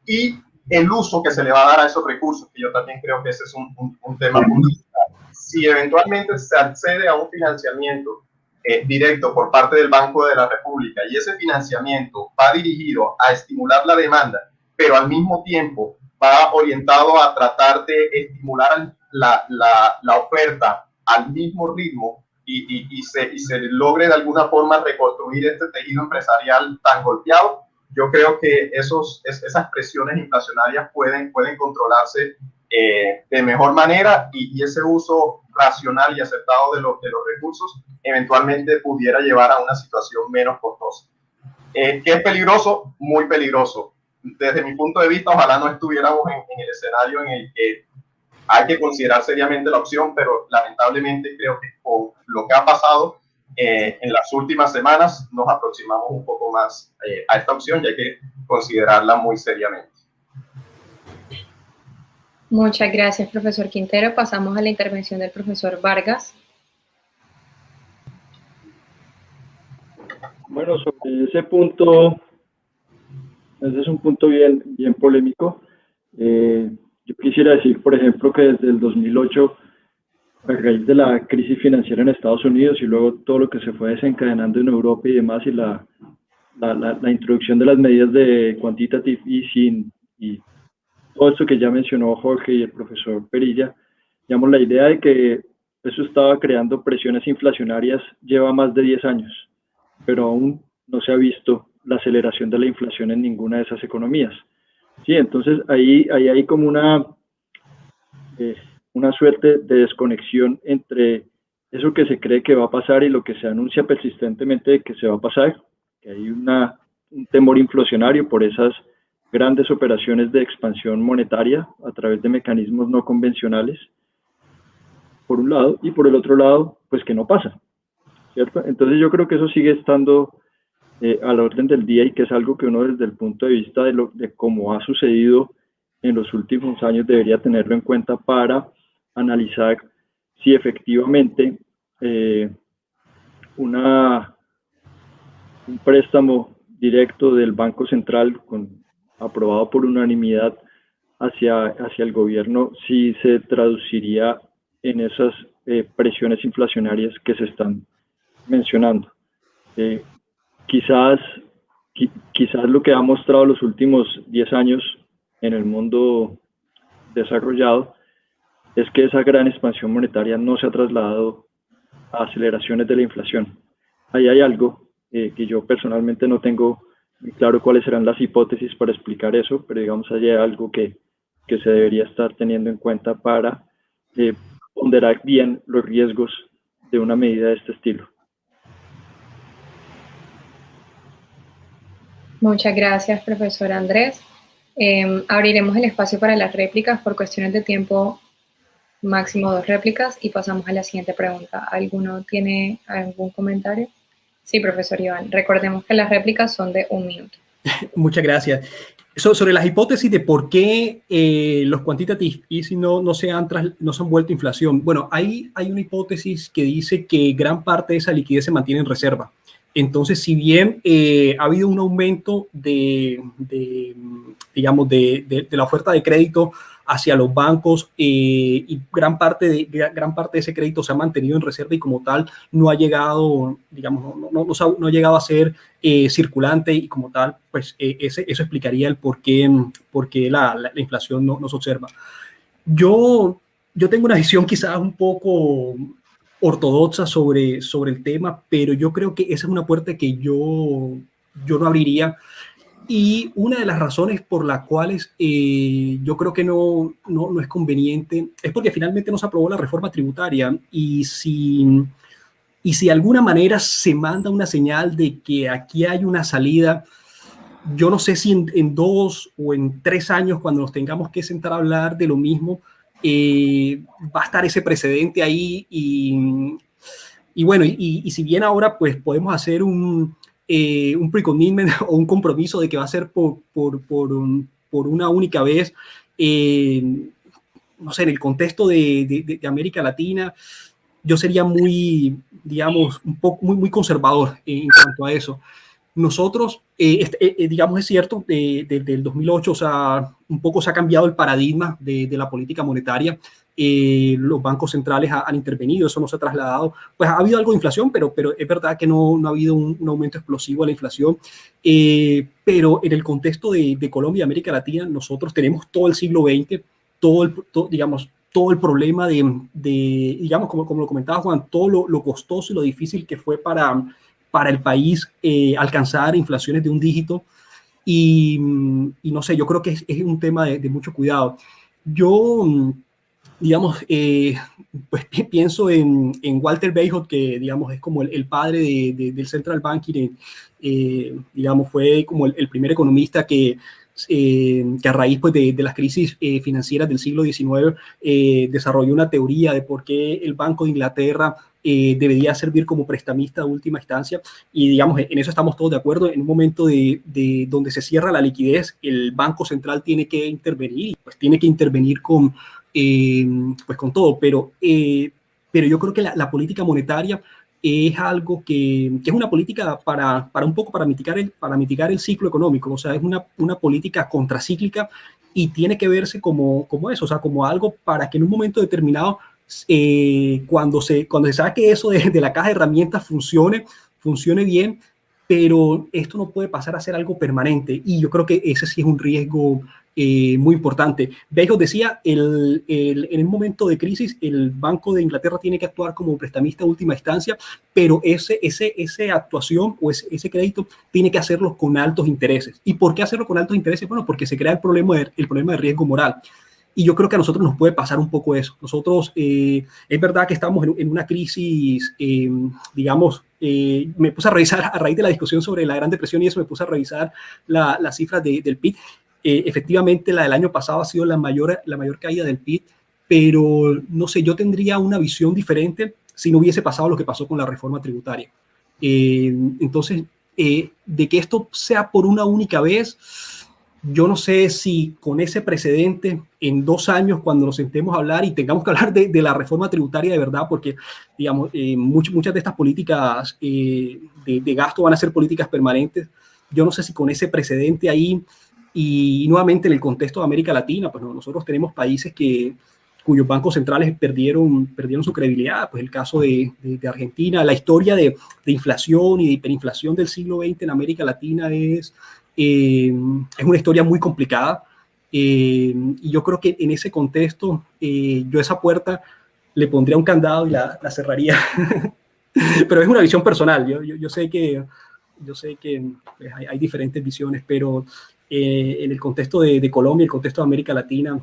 y el uso que se le va a dar a esos recursos, que yo también creo que ese es un tema fundamental. si eventualmente se accede a un financiamiento directo por parte del Banco de la República y ese financiamiento va dirigido a estimular la demanda, pero al mismo tiempo va orientado a tratar de estimular la oferta al mismo ritmo y se logre de alguna forma reconstruir este tejido empresarial tan golpeado, yo creo que esas presiones inflacionarias pueden controlarse de mejor manera y ese uso racional y acertado de los recursos eventualmente pudiera llevar a una situación menos costosa. ¿Qué es peligroso? Muy peligroso. Desde mi punto de vista, ojalá no estuviéramos en el escenario en el que hay que considerar seriamente la opción, pero lamentablemente creo que con lo que ha pasado en las últimas semanas nos aproximamos un poco más a esta opción y hay que considerarla muy seriamente. Muchas gracias, profesor Quintero. Pasamos a la intervención del profesor Vargas. Bueno, sobre ese punto, ese es un punto bien polémico. Yo quisiera decir, por ejemplo, que desde el 2008, a raíz de la crisis financiera en Estados Unidos y luego todo lo que se fue desencadenando en Europa y demás, y la introducción de las medidas de quantitative easing y todo esto que ya mencionó Jorge y el profesor Perilla, digamos, la idea de que eso estaba creando presiones inflacionarias lleva más de 10 años, pero aún no se ha visto la aceleración de la inflación en ninguna de esas economías. Sí, entonces ahí hay como una suerte de desconexión entre eso que se cree que va a pasar y lo que se anuncia persistentemente de que se va a pasar, que hay un temor inflacionario por esas grandes operaciones de expansión monetaria a través de mecanismos no convencionales, por un lado, y por el otro lado, pues que no pasa, ¿cierto? Entonces yo creo que eso sigue estando a la orden del día y que es algo que uno desde el punto de vista de cómo ha sucedido en los últimos años debería tenerlo en cuenta para analizar si efectivamente un préstamo directo del Banco Central aprobado por unanimidad hacia el gobierno, si se traduciría en esas presiones inflacionarias que se están mencionando. Quizás lo que ha mostrado los últimos 10 años en el mundo desarrollado es que esa gran expansión monetaria no se ha trasladado a aceleraciones de la inflación. Ahí hay algo que yo personalmente no tengo muy claro cuáles serán las hipótesis para explicar eso, pero digamos allí hay algo que se debería estar teniendo en cuenta para ponderar bien los riesgos de una medida de este estilo. Muchas gracias, profesor Andrés. Abriremos el espacio para las réplicas por cuestiones de tiempo, máximo 2 réplicas, y pasamos a la siguiente pregunta. ¿Alguno tiene algún comentario? Sí, profesor Iván. Recordemos que las réplicas son de 1 minuto. Muchas gracias. Sobre las hipótesis de por qué los quantitative easing no se han vuelto inflación. Bueno, hay una hipótesis que dice que gran parte de esa liquidez se mantiene en reserva. Entonces, si bien ha habido un aumento de la oferta de crédito hacia los bancos y gran parte de ese crédito se ha mantenido en reserva y como tal no ha llegado, no ha llegado a ser circulante y como tal, pues eso explicaría el por qué la inflación no se observa. Yo tengo una visión quizás un poco ortodoxa sobre el tema, pero yo creo que esa es una puerta que yo no abriría. Y una de las razones por las cuales yo creo que no es conveniente es porque finalmente no se aprobó la reforma tributaria y si de alguna manera se manda una señal de que aquí hay una salida, yo no sé si en 2 o en 3 años, cuando nos tengamos que sentar a hablar de lo mismo, va a estar ese precedente ahí y bueno, y si bien ahora pues podemos hacer un pre-commitment o un compromiso de que va a ser por una única vez, no sé, en el contexto de América Latina, yo sería muy conservador en cuanto a eso. Nosotros, digamos, es cierto, del 2008, o sea, un poco se ha cambiado el paradigma de la política monetaria. los bancos centrales han intervenido, eso no se ha trasladado. Pues ha habido algo de inflación, pero es verdad que no ha habido un aumento explosivo de la inflación. Pero en el contexto de Colombia y América Latina, nosotros tenemos todo el siglo XX, digamos, todo el problema digamos, como lo comentaba Juan, todo lo costoso y lo difícil que fue para el país alcanzar inflaciones de un dígito. Y no sé, yo creo que es un tema de mucho cuidado. Yo, digamos, pues pienso en Walter Bagehot, que, digamos, es como el padre del central banking, digamos, fue como el primer economista que a raíz pues, de las crisis financieras del siglo XIX desarrolló una teoría de por qué el Banco de Inglaterra debería servir como prestamista de última instancia, y digamos, en eso estamos todos de acuerdo. En un momento donde se cierra la liquidez, el Banco Central tiene que intervenir, pues tiene que intervenir pues con todo, pero yo creo que la política monetaria es algo que es una política para un poco para mitigar el ciclo económico, o sea, es una política contracíclica y tiene que verse como eso, o sea, como algo para que en un momento determinado, cuando se saque eso de la caja de herramientas funcione bien, pero esto no puede pasar a ser algo permanente, y yo creo que ese sí es un riesgo muy importante. Bagehot decía, en el momento de crisis, el Banco de Inglaterra tiene que actuar como prestamista de última instancia, pero esa actuación o ese crédito tiene que hacerlo con altos intereses. ¿Y por qué hacerlo con altos intereses? Bueno, porque se crea el problema de riesgo moral. Y yo creo que a nosotros nos puede pasar un poco eso. Nosotros, es verdad que estamos en una crisis, digamos, me puse a revisar a raíz de la discusión sobre la Gran Depresión y eso, me puse a revisar las cifras del PIB. Efectivamente, la del año pasado ha sido la mayor caída del PIB, pero no sé, yo tendría una visión diferente si no hubiese pasado lo que pasó con la reforma tributaria. Entonces, de que esto sea por una única vez, yo no sé si con ese precedente, en 2 años, cuando nos sentemos a hablar y tengamos que hablar de la reforma tributaria de verdad, porque, digamos, muchas de estas políticas de gasto van a ser políticas permanentes. Yo no sé si con ese precedente ahí, y nuevamente en el contexto de América Latina, pues nosotros tenemos países cuyos bancos centrales perdieron su credibilidad, pues el caso de Argentina. La historia de inflación y de hiperinflación del siglo XX en América Latina es una historia muy complicada, y yo creo que en ese contexto yo esa puerta le pondría un candado y la cerraría. Pero es una visión personal. Yo sé que pues, hay diferentes visiones, pero en el contexto de Colombia, el contexto de América Latina,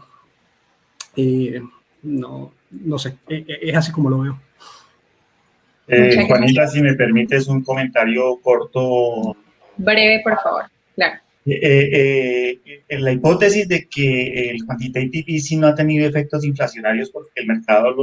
no sé, es así como lo veo. Juanita, si me permites un comentario corto. Breve, por favor. Claro. En la hipótesis de que el quantitative easing no ha tenido efectos inflacionarios porque el mercado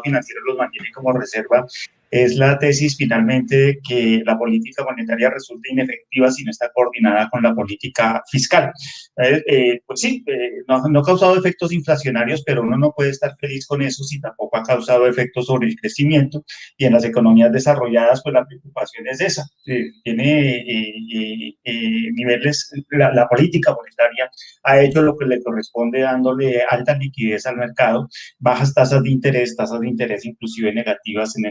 financiero los mantiene como reserva, es la tesis finalmente de que la política monetaria resulta inefectiva si no está coordinada con la política fiscal. Pues sí, no ha causado efectos inflacionarios, pero uno no puede estar feliz con eso si tampoco ha causado efectos sobre el crecimiento, y en las economías desarrolladas pues la preocupación es esa. Tiene niveles, la política monetaria ha hecho lo que le corresponde dándole alta liquidez al mercado, bajas tasas de interés inclusive negativas en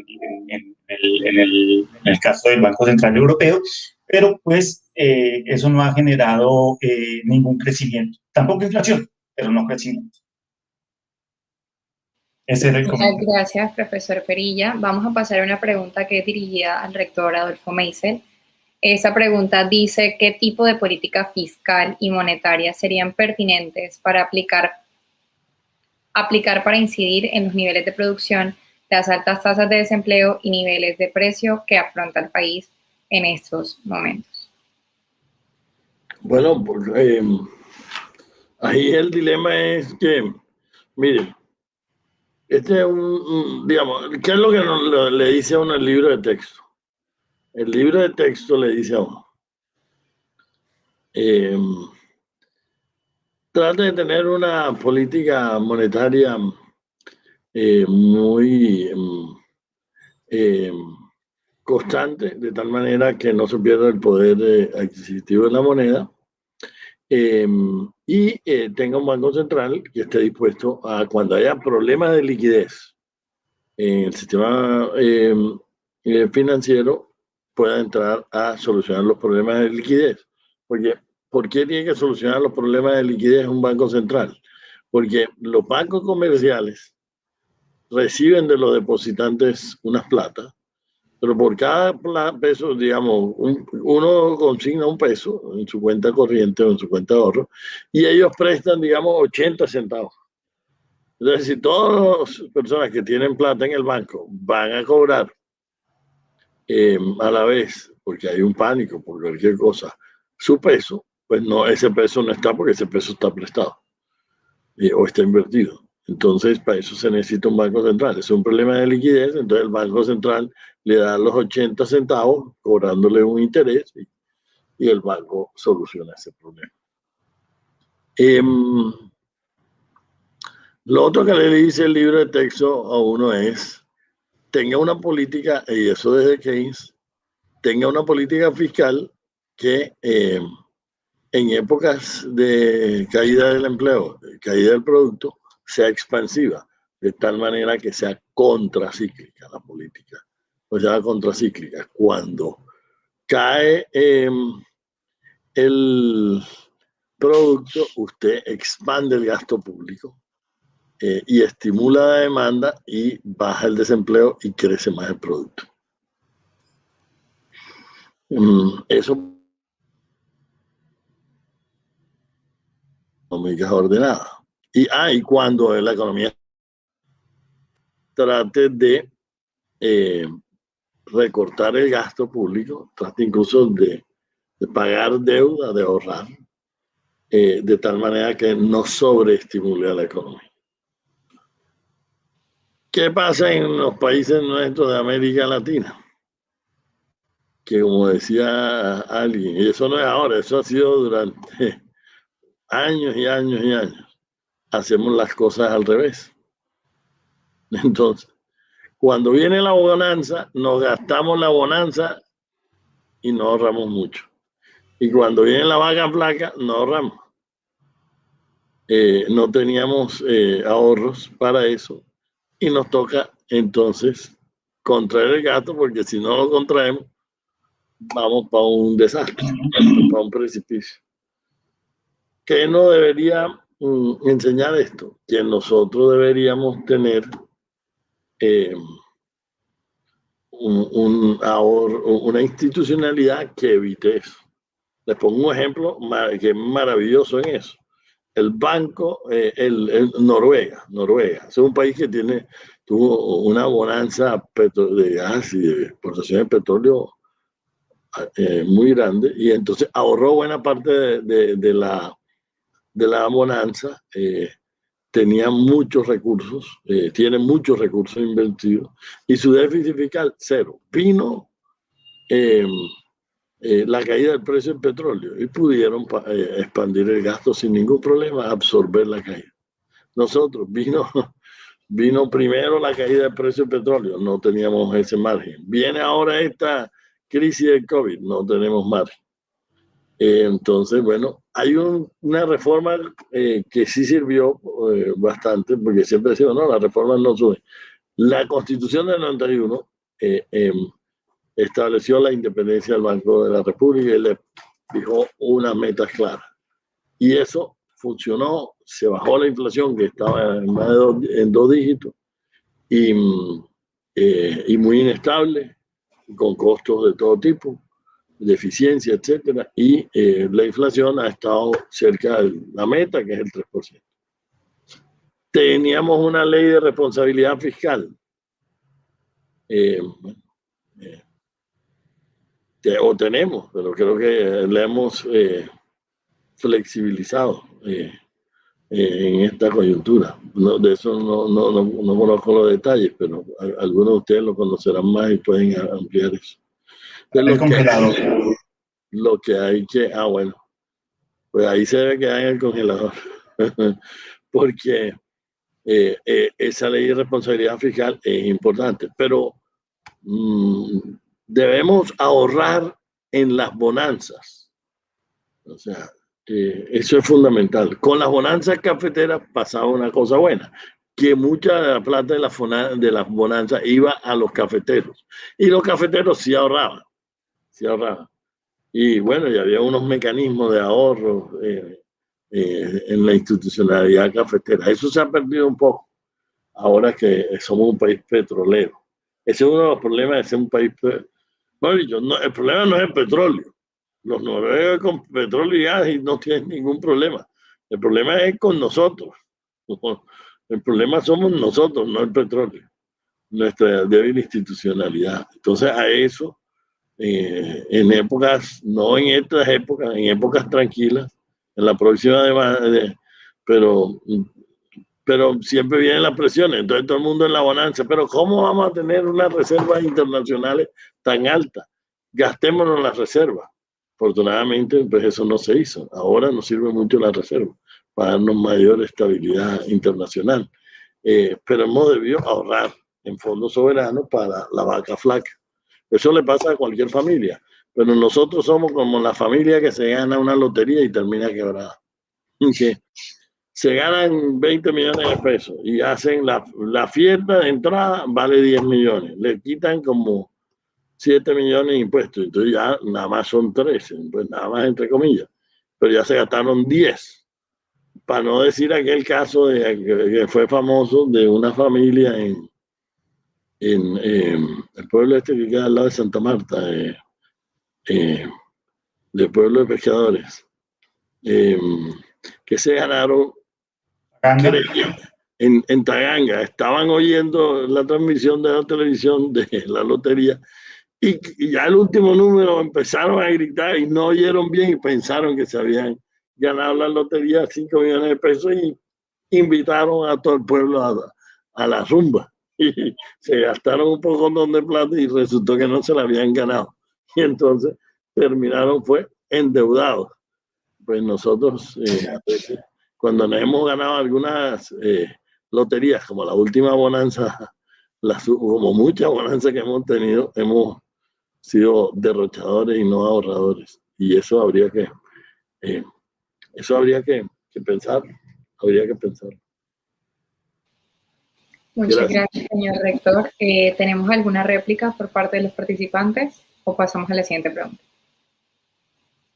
el caso del Banco Central Europeo, pero pues eso no ha generado ningún crecimiento, tampoco inflación, pero no crecimiento. Ese era el comentario. Muchas gracias, profesor Perilla. Vamos a pasar a una pregunta que es dirigida al rector Adolfo Meisel. Esa pregunta dice: ¿qué tipo de política fiscal y monetaria serían pertinentes para aplicar para incidir en los niveles de producción, las altas tasas de desempleo y niveles de precio que afronta el país en estos momentos? Bueno, pues, ahí el dilema es que, miren, este es digamos, ¿qué es lo que le dice a uno el libro de texto? El libro de texto le dice a uno, trate de tener una política monetaria muy constante, de tal manera que no se pierda el poder adquisitivo de la moneda, y tenga un banco central que esté dispuesto a, cuando haya problemas de liquidez en el sistema financiero, pueda entrar a solucionar los problemas de liquidez. Porque, ¿por qué tiene que solucionar los problemas de liquidez un banco central? Porque los bancos comerciales reciben de los depositantes unas plata, pero por cada peso, digamos, uno consigna un peso en su cuenta corriente o en su cuenta de ahorro, y ellos prestan, digamos, 80 centavos. Entonces, si todas las personas que tienen plata en el banco van a cobrar a la vez, porque hay un pánico por cualquier cosa, su peso, pues no, ese peso no está, porque ese peso está prestado o está invertido. Entonces, para eso se necesita un banco central. Es un problema de liquidez, entonces el banco central le da los 80 centavos, cobrándole un interés, y el banco soluciona ese problema. Lo otro que le dice el libro de texto a uno es: tenga una política, y eso desde Keynes, tenga una política fiscal que en épocas de caída del empleo, caída del producto, sea expansiva, de tal manera que sea contracíclica la política. O sea, contracíclica. Cuando cae el producto, usted expande el gasto público y estimula la demanda y baja el desempleo y crece más el producto. Eso económica ordenada. Y cuando la economía trate de recortar el gasto público, trate incluso de pagar deuda, de ahorrar, de tal manera que no sobreestimule a la economía. ¿Qué pasa en los países nuestros de América Latina? Que, como decía alguien, y eso no es ahora, eso ha sido durante años y años y años, hacemos las cosas al revés. Entonces, cuando viene la bonanza, nos gastamos la bonanza y no ahorramos mucho. Y cuando viene la vaca flaca, no ahorramos. No teníamos ahorros para eso, y nos toca entonces contraer el gasto, porque si no lo contraemos, vamos para un desastre, para un precipicio. ¿Qué nos debería enseñar esto? Que nosotros deberíamos tener un ahorro, una institucionalidad que evite eso. Les pongo un ejemplo que es maravilloso en eso. El banco, Noruega es un país que tuvo una bonanza de gas y de exportación de petróleo muy grande, y entonces ahorró buena parte de la bonanza. Tenía muchos recursos, tiene muchos recursos invertidos, y su déficit fiscal cero. Vino la caída del precio del petróleo y pudieron expandir el gasto sin ningún problema, absorber la caída. Nosotros vino primero la caída del precio del petróleo, no teníamos ese margen. Viene ahora esta crisis del COVID, no tenemos margen. Entonces, bueno, hay una reforma que sí sirvió bastante, porque siempre decimos, no, las reformas no suben. La Constitución del 91 estableció la independencia del Banco de la República y le fijó unas metas claras. Y eso funcionó, se bajó la inflación, que estaba en dos dígitos, y muy inestable, con costos de todo tipo, de eficiencia, etcétera, y la inflación ha estado cerca de la meta, que es el 3%. Teníamos una ley de responsabilidad fiscal. O tenemos, pero creo que la hemos flexibilizado en esta coyuntura. De eso no conozco los detalles, pero algunos de ustedes lo conocerán más y pueden ampliar eso. Lo que hay que, bueno, pues ahí se debe quedar en el congelador, porque esa ley de responsabilidad fiscal es importante, pero debemos ahorrar en las bonanzas. O sea, Eso es fundamental. Con las bonanzas cafeteras pasaba una cosa buena, que mucha de la plata de las bonanzas iba a los cafeteros, y los cafeteros sí ahorraban, sí ahorraban. Y bueno, ya había unos mecanismos de ahorro en la institucionalidad cafetera. Eso se ha perdido un poco ahora que somos un país petrolero. Ese es uno de los problemas de ser un país. Bueno, no, el problema no es el petróleo. Los noruegos con petróleo y gas no tienen ningún problema. El problema es con nosotros. El problema somos nosotros, no el petróleo. Nuestra débil institucionalidad. Entonces, a eso, en épocas, no en estas épocas, en épocas tranquilas, en la próxima pero siempre vienen las presiones. Entonces, todo el mundo en la bonanza. Pero, ¿cómo vamos a tener unas reservas internacionales tan altas? Gastémonos las reservas. Afortunadamente, pues eso no se hizo. Ahora nos sirve mucho la reserva para darnos mayor estabilidad internacional. Pero hemos debido ahorrar en fondos soberanos para la vaca flaca. Eso le pasa a cualquier familia, pero nosotros somos como la familia que se gana una lotería y termina quebrada. Que se ganan 20 millones de pesos y hacen la fiesta de entrada, vale 10 millones. Le quitan como 7 millones de impuestos, entonces ya nada más son 13, pues nada más entre comillas, pero ya se gastaron 10, para no decir aquel caso que fue famoso de una familia en el pueblo este que queda al lado de Santa Marta, del pueblo de pescadores, que se ganaron en Taganga, estaban oyendo la transmisión de la televisión de la lotería, y ya el último número empezaron a gritar y no oyeron bien y pensaron que se habían ganado la lotería 5 millones de pesos y invitaron a todo el pueblo a la rumba. Y se gastaron un poco de plata y resultó que no se la habían ganado. Y entonces terminaron endeudados. Pues nosotros a veces, cuando nos hemos ganado algunas loterías, como la última bonanza, como muchas bonanzas que hemos tenido, hemos sido derrochadores y no ahorradores, y eso habría que pensar, Muchas gracias, señor rector. ¿Tenemos alguna réplica por parte de los participantes o pasamos a la siguiente pregunta?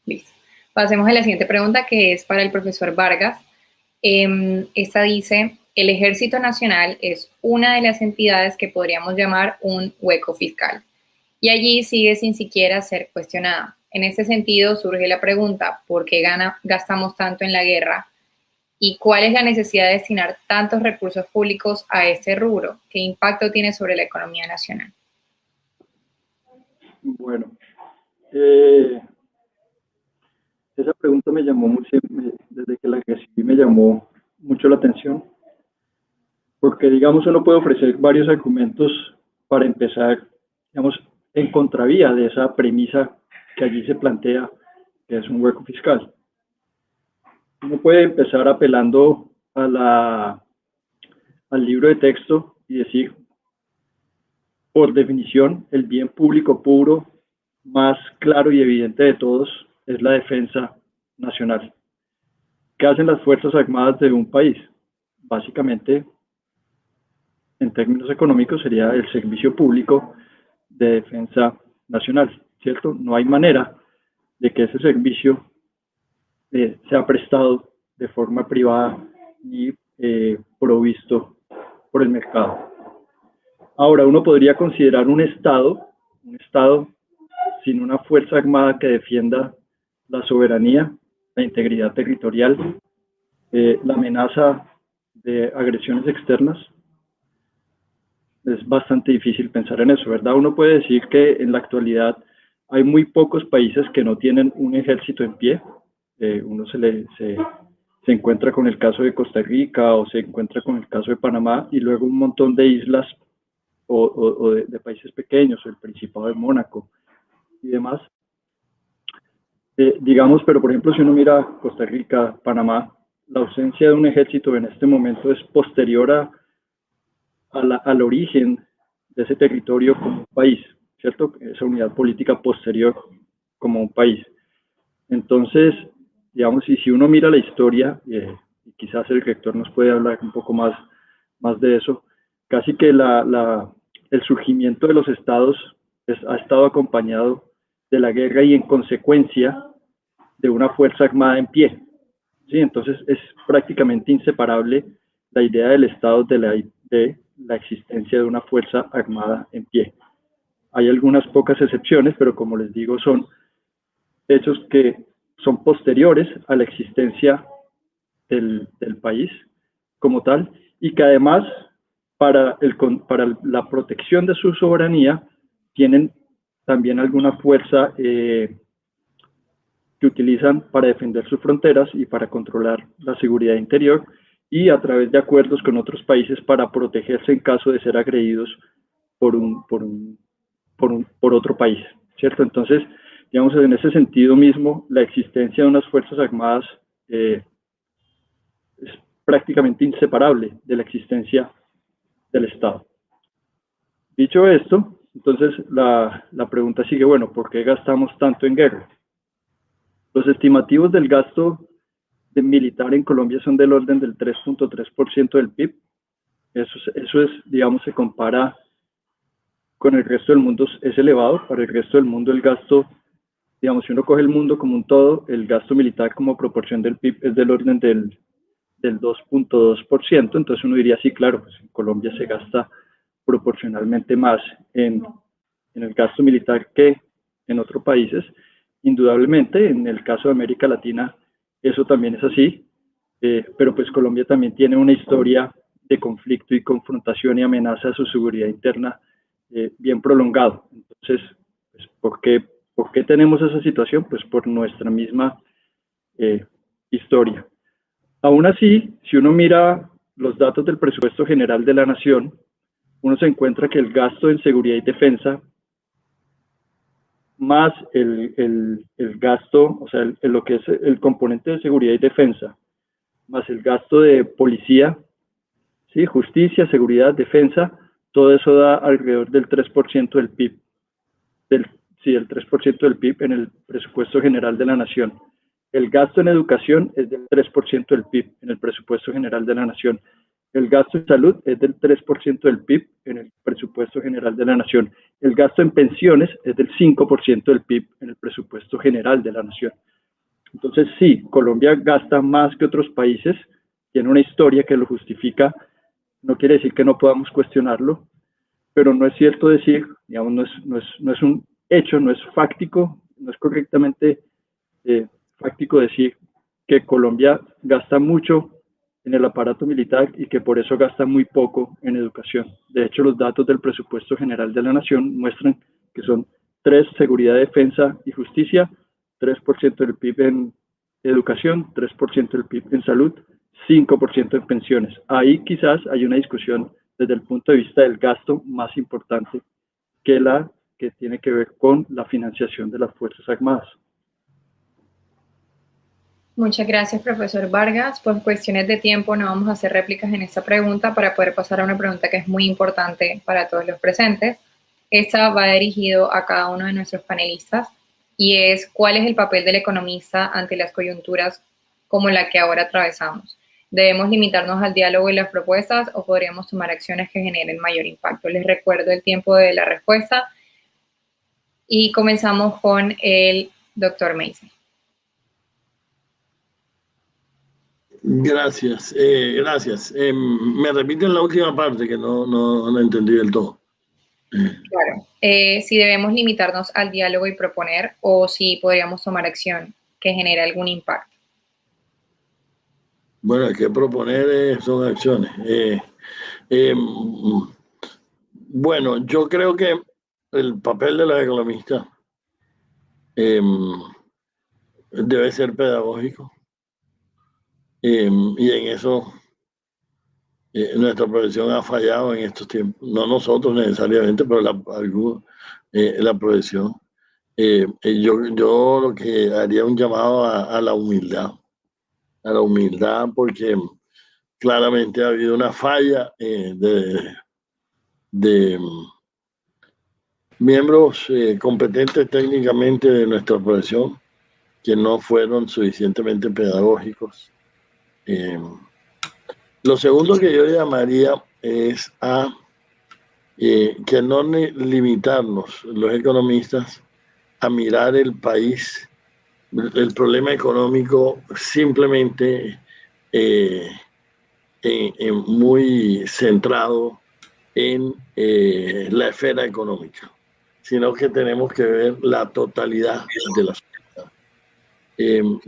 Listo. Pasemos a la siguiente pregunta, que es para el profesor Vargas. Esta dice: el Ejército Nacional es una de las entidades que podríamos llamar un hueco fiscal, y allí sigue sin siquiera ser cuestionada. En ese sentido, surge la pregunta: ¿por qué gastamos tanto en la guerra? ¿Y cuál es la necesidad de destinar tantos recursos públicos a este rubro? ¿Qué impacto tiene sobre la economía nacional? Bueno, esa pregunta me llamó mucho, desde que la recibí me llamó mucho la atención, porque, digamos, uno puede ofrecer varios argumentos para empezar, digamos, en contravía de esa premisa que allí se plantea, que es un hueco fiscal. Uno puede empezar apelando al libro de texto y decir, por definición, el bien público puro, más claro y evidente de todos, es la defensa nacional. ¿Qué hacen las Fuerzas Armadas de un país? Básicamente, en términos económicos, sería el servicio público de defensa nacional, ¿cierto? No hay manera de que ese servicio sea prestado de forma privada ni provisto por el mercado. Ahora, uno podría considerar un Estado sin una fuerza armada que defienda la soberanía, la integridad territorial, la amenaza de agresiones externas. Es bastante difícil pensar en eso, ¿verdad? Uno puede decir que en la actualidad hay muy pocos países que no tienen un ejército en pie. Uno se encuentra con el caso de Costa Rica o se encuentra con el caso de Panamá, y luego un montón de islas o de países pequeños, el Principado de Mónaco y demás. Digamos, pero por ejemplo, si uno mira Costa Rica, Panamá, la ausencia de un ejército en este momento es posterior al origen de ese territorio como un país, ¿cierto? Esa unidad política posterior como un país. Entonces, digamos, y si uno mira la historia, y quizás el rector nos puede hablar un poco más de eso, casi que el surgimiento de los estados ha estado acompañado de la guerra y en consecuencia de una fuerza armada en pie. ¿Sí? Entonces es prácticamente inseparable la idea del Estado de la existencia de una fuerza armada en pie. Hay algunas pocas excepciones, pero como les digo, son hechos que son posteriores a la existencia del país como tal, y que además para la protección de su soberanía tienen también alguna fuerza que utilizan para defender sus fronteras y para controlar la seguridad interior, y a través de acuerdos con otros países para protegerse en caso de ser agredidos por otro país, ¿cierto? Entonces, digamos, en ese sentido mismo, la existencia de unas fuerzas armadas es prácticamente inseparable de la existencia del Estado. Dicho esto, entonces la pregunta sigue, bueno, ¿por qué gastamos tanto en guerra? Los estimativos del gasto militar en Colombia son del orden del 3.3% del PIB. Eso es, digamos, se compara con el resto del mundo, es elevado. Para el resto del mundo el gasto, digamos, si uno coge el mundo como un todo, el gasto militar como proporción del PIB es del orden del 2.2%. Entonces uno diría, sí, claro, pues en Colombia se gasta proporcionalmente más en el gasto militar que en otros países. Indudablemente, en el caso de América Latina, eso también es así, pero pues Colombia también tiene una historia de conflicto y confrontación y amenaza a su seguridad interna bien prolongado. Entonces, pues, ¿por qué tenemos esa situación? Pues por nuestra misma historia. Aún así, si uno mira los datos del presupuesto general de la Nación, uno se encuentra que el gasto en seguridad y defensa más el gasto, o sea, lo que es el componente de seguridad y defensa, más el gasto de policía, ¿sí? Justicia, seguridad, defensa, todo eso da alrededor del 3% del PIB, el 3% del PIB en el presupuesto general de la Nación. El gasto en educación es del 3% del PIB en el presupuesto general de la Nación. El gasto en salud es del 3% del PIB en el presupuesto general de la Nación. El gasto en pensiones es del 5% del PIB en el presupuesto general de la Nación. Entonces, sí, Colombia gasta más que otros países, tiene una historia que lo justifica, no quiere decir que no podamos cuestionarlo, pero no es cierto decir, digamos, no es un hecho, no es fáctico, no es correctamente fáctico decir que Colombia gasta mucho en el aparato militar y que por eso gasta muy poco en educación. De hecho, los datos del presupuesto general de la Nación muestran que son 3% seguridad, defensa y justicia, 3% del PIB en educación, 3% del PIB en salud, 5% en pensiones. Ahí quizás hay una discusión desde el punto de vista del gasto más importante que la que tiene que ver con la financiación de las Fuerzas Armadas. Muchas gracias, profesor Vargas. Por cuestiones de tiempo no vamos a hacer réplicas en esta pregunta para poder pasar a una pregunta que es muy importante para todos los presentes. Esta va dirigido a cada uno de nuestros panelistas y es ¿cuál es el papel del economista ante las coyunturas como la que ahora atravesamos? ¿Debemos limitarnos al diálogo y las propuestas o podríamos tomar acciones que generen mayor impacto? Les recuerdo el tiempo de la respuesta y comenzamos con el doctor Meisel. Gracias, gracias. Me repiten la última parte que no entendí del todo. Claro, si debemos limitarnos al diálogo y proponer o si podríamos tomar acción que genere algún impacto. Bueno, hay que proponer son acciones. Bueno, yo creo que el papel de los economistas debe ser pedagógico. Y en eso nuestra profesión ha fallado en estos tiempos. No nosotros necesariamente, pero la profesión. Yo lo que haría un llamado a la humildad. A la humildad porque claramente ha habido una falla de miembros competentes técnicamente de nuestra profesión que no fueron suficientemente pedagógicos. Lo segundo que yo llamaría es a que no limitarnos los economistas a mirar el país, el problema económico simplemente muy centrado en la esfera económica, sino que tenemos que ver la totalidad de la sociedad.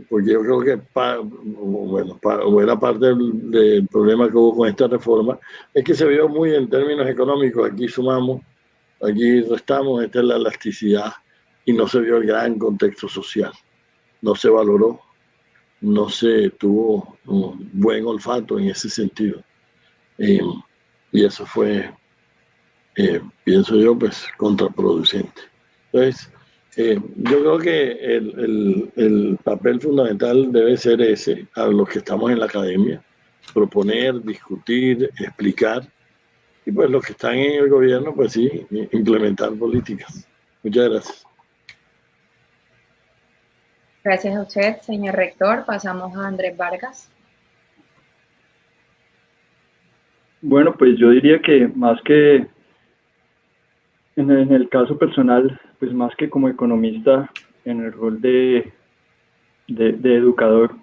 Porque yo creo que buena parte del problema que hubo con esta reforma es que se vio muy en términos económicos. Aquí sumamos, aquí restamos, esta es la elasticidad, y no se vio el gran contexto social. No se valoró, no se tuvo un buen olfato en ese sentido. Y eso fue, pienso yo, pues contraproducente. Entonces, yo creo que el papel fundamental debe ser ese, a los que estamos en la academia: proponer, discutir, explicar, y pues los que están en el gobierno, pues sí, implementar políticas. Muchas gracias. Gracias a usted, señor rector. Pasamos a Andrés Vargas. Bueno, pues yo diría que más que en el caso personal, pues más que como economista, en el rol de educador,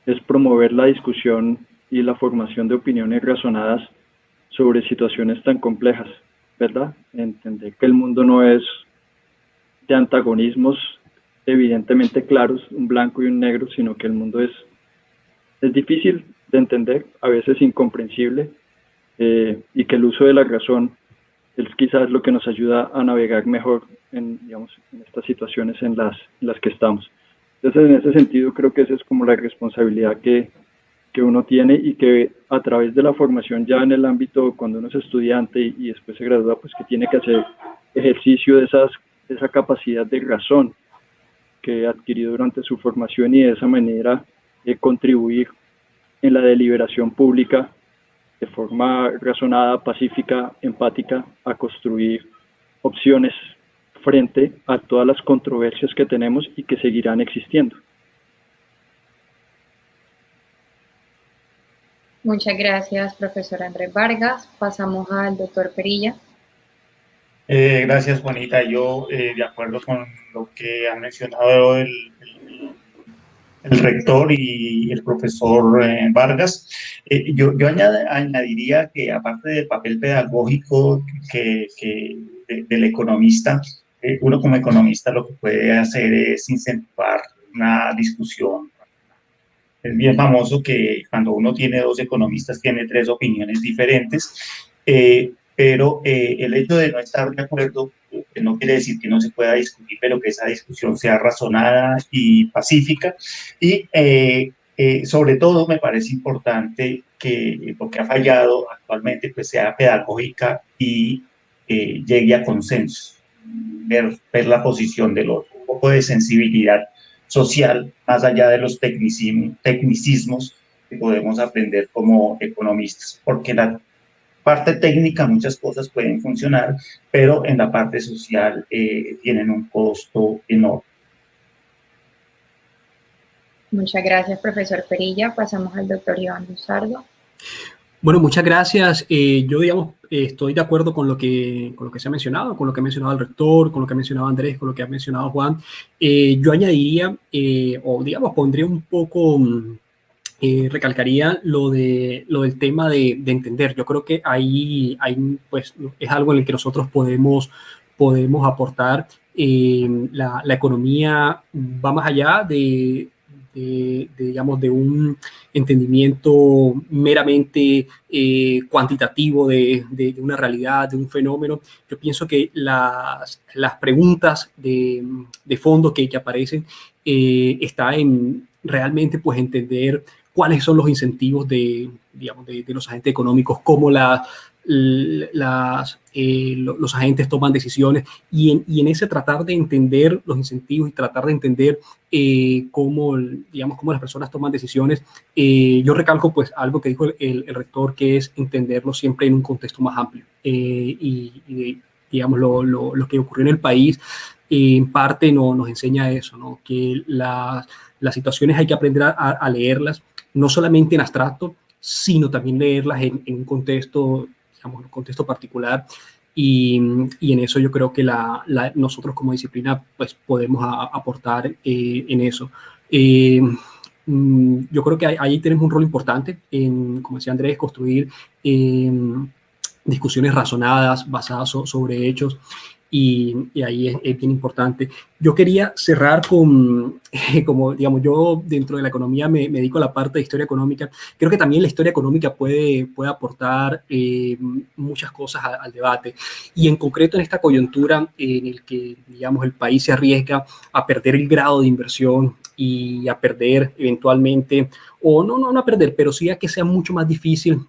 es promover la discusión y la formación de opiniones razonadas sobre situaciones tan complejas, ¿verdad? Entender que el mundo no es de antagonismos evidentemente claros, un blanco y un negro, sino que el mundo es difícil de entender, a veces incomprensible, y que el uso de la razón es quizás lo que nos ayuda a navegar mejor en estas situaciones en las que estamos. Entonces, en ese sentido, creo que esa es como la responsabilidad que uno tiene, y que a través de la formación ya en el ámbito, cuando uno es estudiante y después se gradúa, pues que tiene que hacer ejercicio de esa capacidad de razón que adquirió durante su formación, y de esa manera contribuir en la deliberación pública de forma razonada, pacífica, empática, a construir opciones frente a todas las controversias que tenemos y que seguirán existiendo. Muchas gracias, profesor Andrés Vargas. Pasamos al doctor Perilla. Gracias, Juanita. Yo, de acuerdo con lo que ha mencionado el rector y el profesor Vargas, yo añadiría que, aparte del papel pedagógico del economista, uno como economista lo que puede hacer es incentivar una discusión. Es bien famoso que cuando uno tiene dos economistas tiene tres opiniones diferentes, pero el hecho de no estar de acuerdo no quiere decir que no se pueda discutir, pero que esa discusión sea razonada y pacífica. Y sobre todo me parece importante que lo que ha fallado actualmente pues sea pedagógica y llegue a consenso, ver la posición del otro, un poco de sensibilidad social, más allá de los tecnicismos que podemos aprender como economistas, porque la parte técnica muchas cosas pueden funcionar, pero en la parte social tienen un costo enorme. Muchas gracias, profesor Perilla. Pasamos al doctor Iván Luzardo. Bueno, muchas gracias. Yo, digamos, estoy de acuerdo con lo que se ha mencionado, con lo que ha mencionado el rector, con lo que ha mencionado Andrés, con lo que ha mencionado Juan. Yo añadiría, o digamos, pondría un poco, recalcaría lo del tema de entender. Yo creo que ahí pues, es algo en el que nosotros podemos aportar. La economía va más allá digamos, de un entendimiento meramente cuantitativo de una realidad, de un fenómeno. Yo pienso que las preguntas de fondo que aparecen está en realmente pues entender cuáles son los incentivos de los agentes económicos, cómo los agentes toman decisiones, y en ese tratar de entender los incentivos y tratar de entender cómo las personas toman decisiones, yo recalco pues algo que dijo el rector, que es entenderlo siempre en un contexto más amplio, y digamos lo que ocurrió en el país en parte nos enseña eso, ¿no? Que las situaciones hay que aprender a leerlas, no solamente en abstracto, sino también leerlas en un contexto, digamos, un contexto particular. Y en eso yo creo que nosotros como disciplina pues podemos aportar en eso. Yo creo que ahí tenemos un rol importante en, como decía Andrés, construir discusiones razonadas, basadas sobre hechos, y ahí es bien importante. Yo quería cerrar con, como digamos, yo dentro de la economía me dedico a la parte de historia económica. Creo que también la historia económica puede aportar muchas cosas al debate, y en concreto en esta coyuntura en el que, digamos, el país se arriesga a perder el grado de inversión y a perder eventualmente, o no a perder, pero sí a que sea mucho más difícil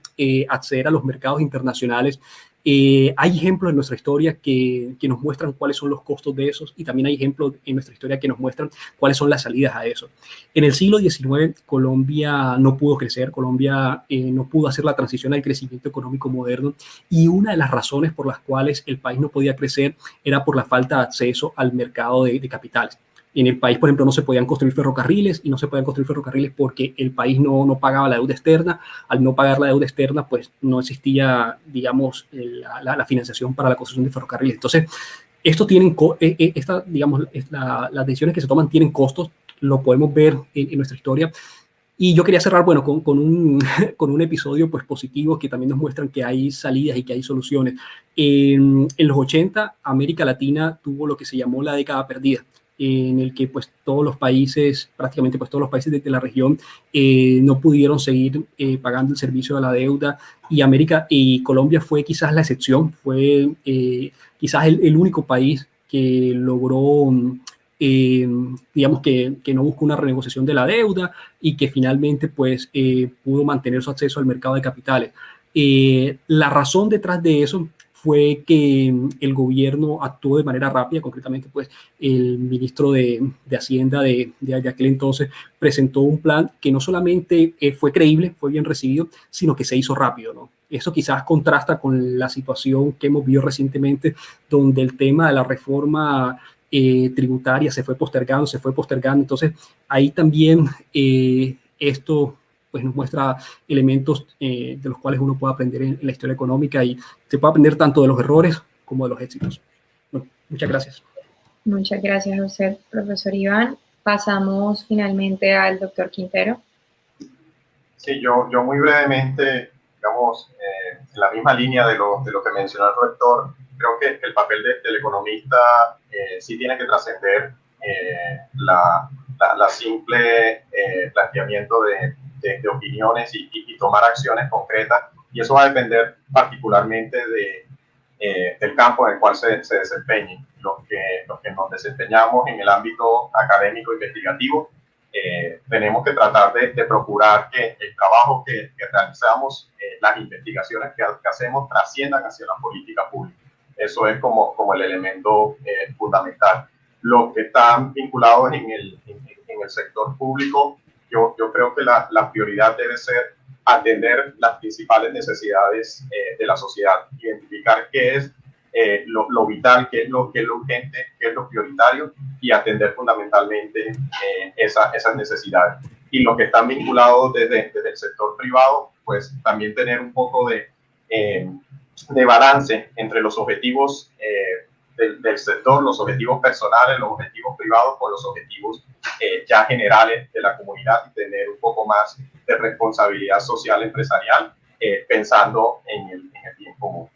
acceder a los mercados internacionales. Hay ejemplos en nuestra historia que nos muestran cuáles son los costos de esos, y también hay ejemplos en nuestra historia que nos muestran cuáles son las salidas a eso. En el siglo XIX, Colombia no pudo crecer, Colombia no pudo hacer la transición al crecimiento económico moderno, y una de las razones por las cuales el país no podía crecer era por la falta de acceso al mercado de capitales. En el país, por ejemplo, no se podían construir ferrocarriles, y no se podían construir ferrocarriles porque el país no pagaba la deuda externa. Al no pagar la deuda externa, pues no existía, digamos, la financiación para la construcción de ferrocarriles. Entonces, esto tienen, digamos, las decisiones que se toman tienen costos, lo podemos ver en nuestra historia. Y yo quería cerrar, bueno, con un episodio pues positivo, que también nos muestran que hay salidas y que hay soluciones. En los 80, América Latina tuvo lo que se llamó la década perdida, en el que pues todos los países, prácticamente pues todos los países de la región no pudieron seguir pagando el servicio de la deuda, y Colombia fue quizás la excepción, fue quizás el único país que logró, digamos, que no buscó una renegociación de la deuda, y que finalmente pues pudo mantener su acceso al mercado de capitales. La razón detrás de eso fue que el gobierno actuó de manera rápida. Concretamente, pues el ministro de Hacienda de aquel entonces presentó un plan que no solamente fue creíble, fue bien recibido, sino que se hizo rápido, ¿no? Eso quizás contrasta con la situación que hemos visto recientemente, donde el tema de la reforma tributaria se fue postergando. Entonces, ahí también esto pues nos muestra elementos de los cuales uno puede aprender en la historia económica, y se puede aprender tanto de los errores como de los éxitos. Bueno, muchas gracias. Muchas gracias a usted, profesor Iván. Pasamos finalmente al doctor Quintero. Sí, yo muy brevemente, digamos, en la misma línea de lo que mencionó el rector, creo que el papel del economista sí tiene que trascender la simple planteamiento de opiniones y tomar acciones concretas, y eso va a depender particularmente del campo en el cual se desempeñe. Los que nos desempeñamos en el ámbito académico investigativo, tenemos que tratar de procurar que el trabajo que realizamos, las investigaciones que hacemos, trasciendan hacia la política pública. Eso es como el elemento fundamental. Los que están vinculados en el sector público, yo creo que la prioridad debe ser atender las principales necesidades de la sociedad, identificar qué es lo vital, qué es lo urgente, qué es lo prioritario, y atender fundamentalmente esas necesidades. Y los que están vinculados desde el sector privado, pues también tener un poco de balance entre los objetivos del sector, los objetivos personales, los objetivos privados, con los objetivos ya generales de la comunidad, y tener un poco más de responsabilidad social empresarial, pensando en el bien común.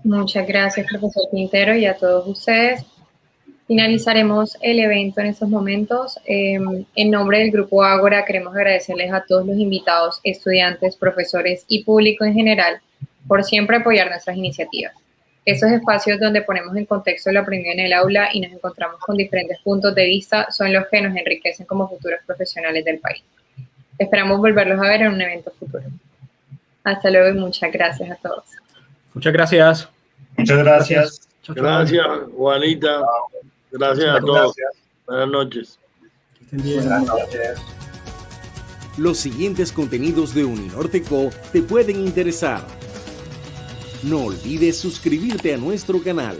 Muchas gracias, profesor Quintero, y a todos ustedes. Finalizaremos el evento en estos momentos. En nombre del Grupo Ágora, queremos agradecerles a todos los invitados, estudiantes, profesores y público en general por siempre apoyar nuestras iniciativas. Esos espacios donde ponemos en contexto lo aprendido en el aula y nos encontramos con diferentes puntos de vista son los que nos enriquecen como futuros profesionales del país. Esperamos volverlos a ver en un evento futuro. Hasta luego y muchas gracias a todos. Muchas gracias. Muchas gracias. Gracias, Juanita. Gracias a todos. Buenas noches. Buenas noches. Los siguientes contenidos de Uninorte Co. te pueden interesar. No olvides suscribirte a nuestro canal.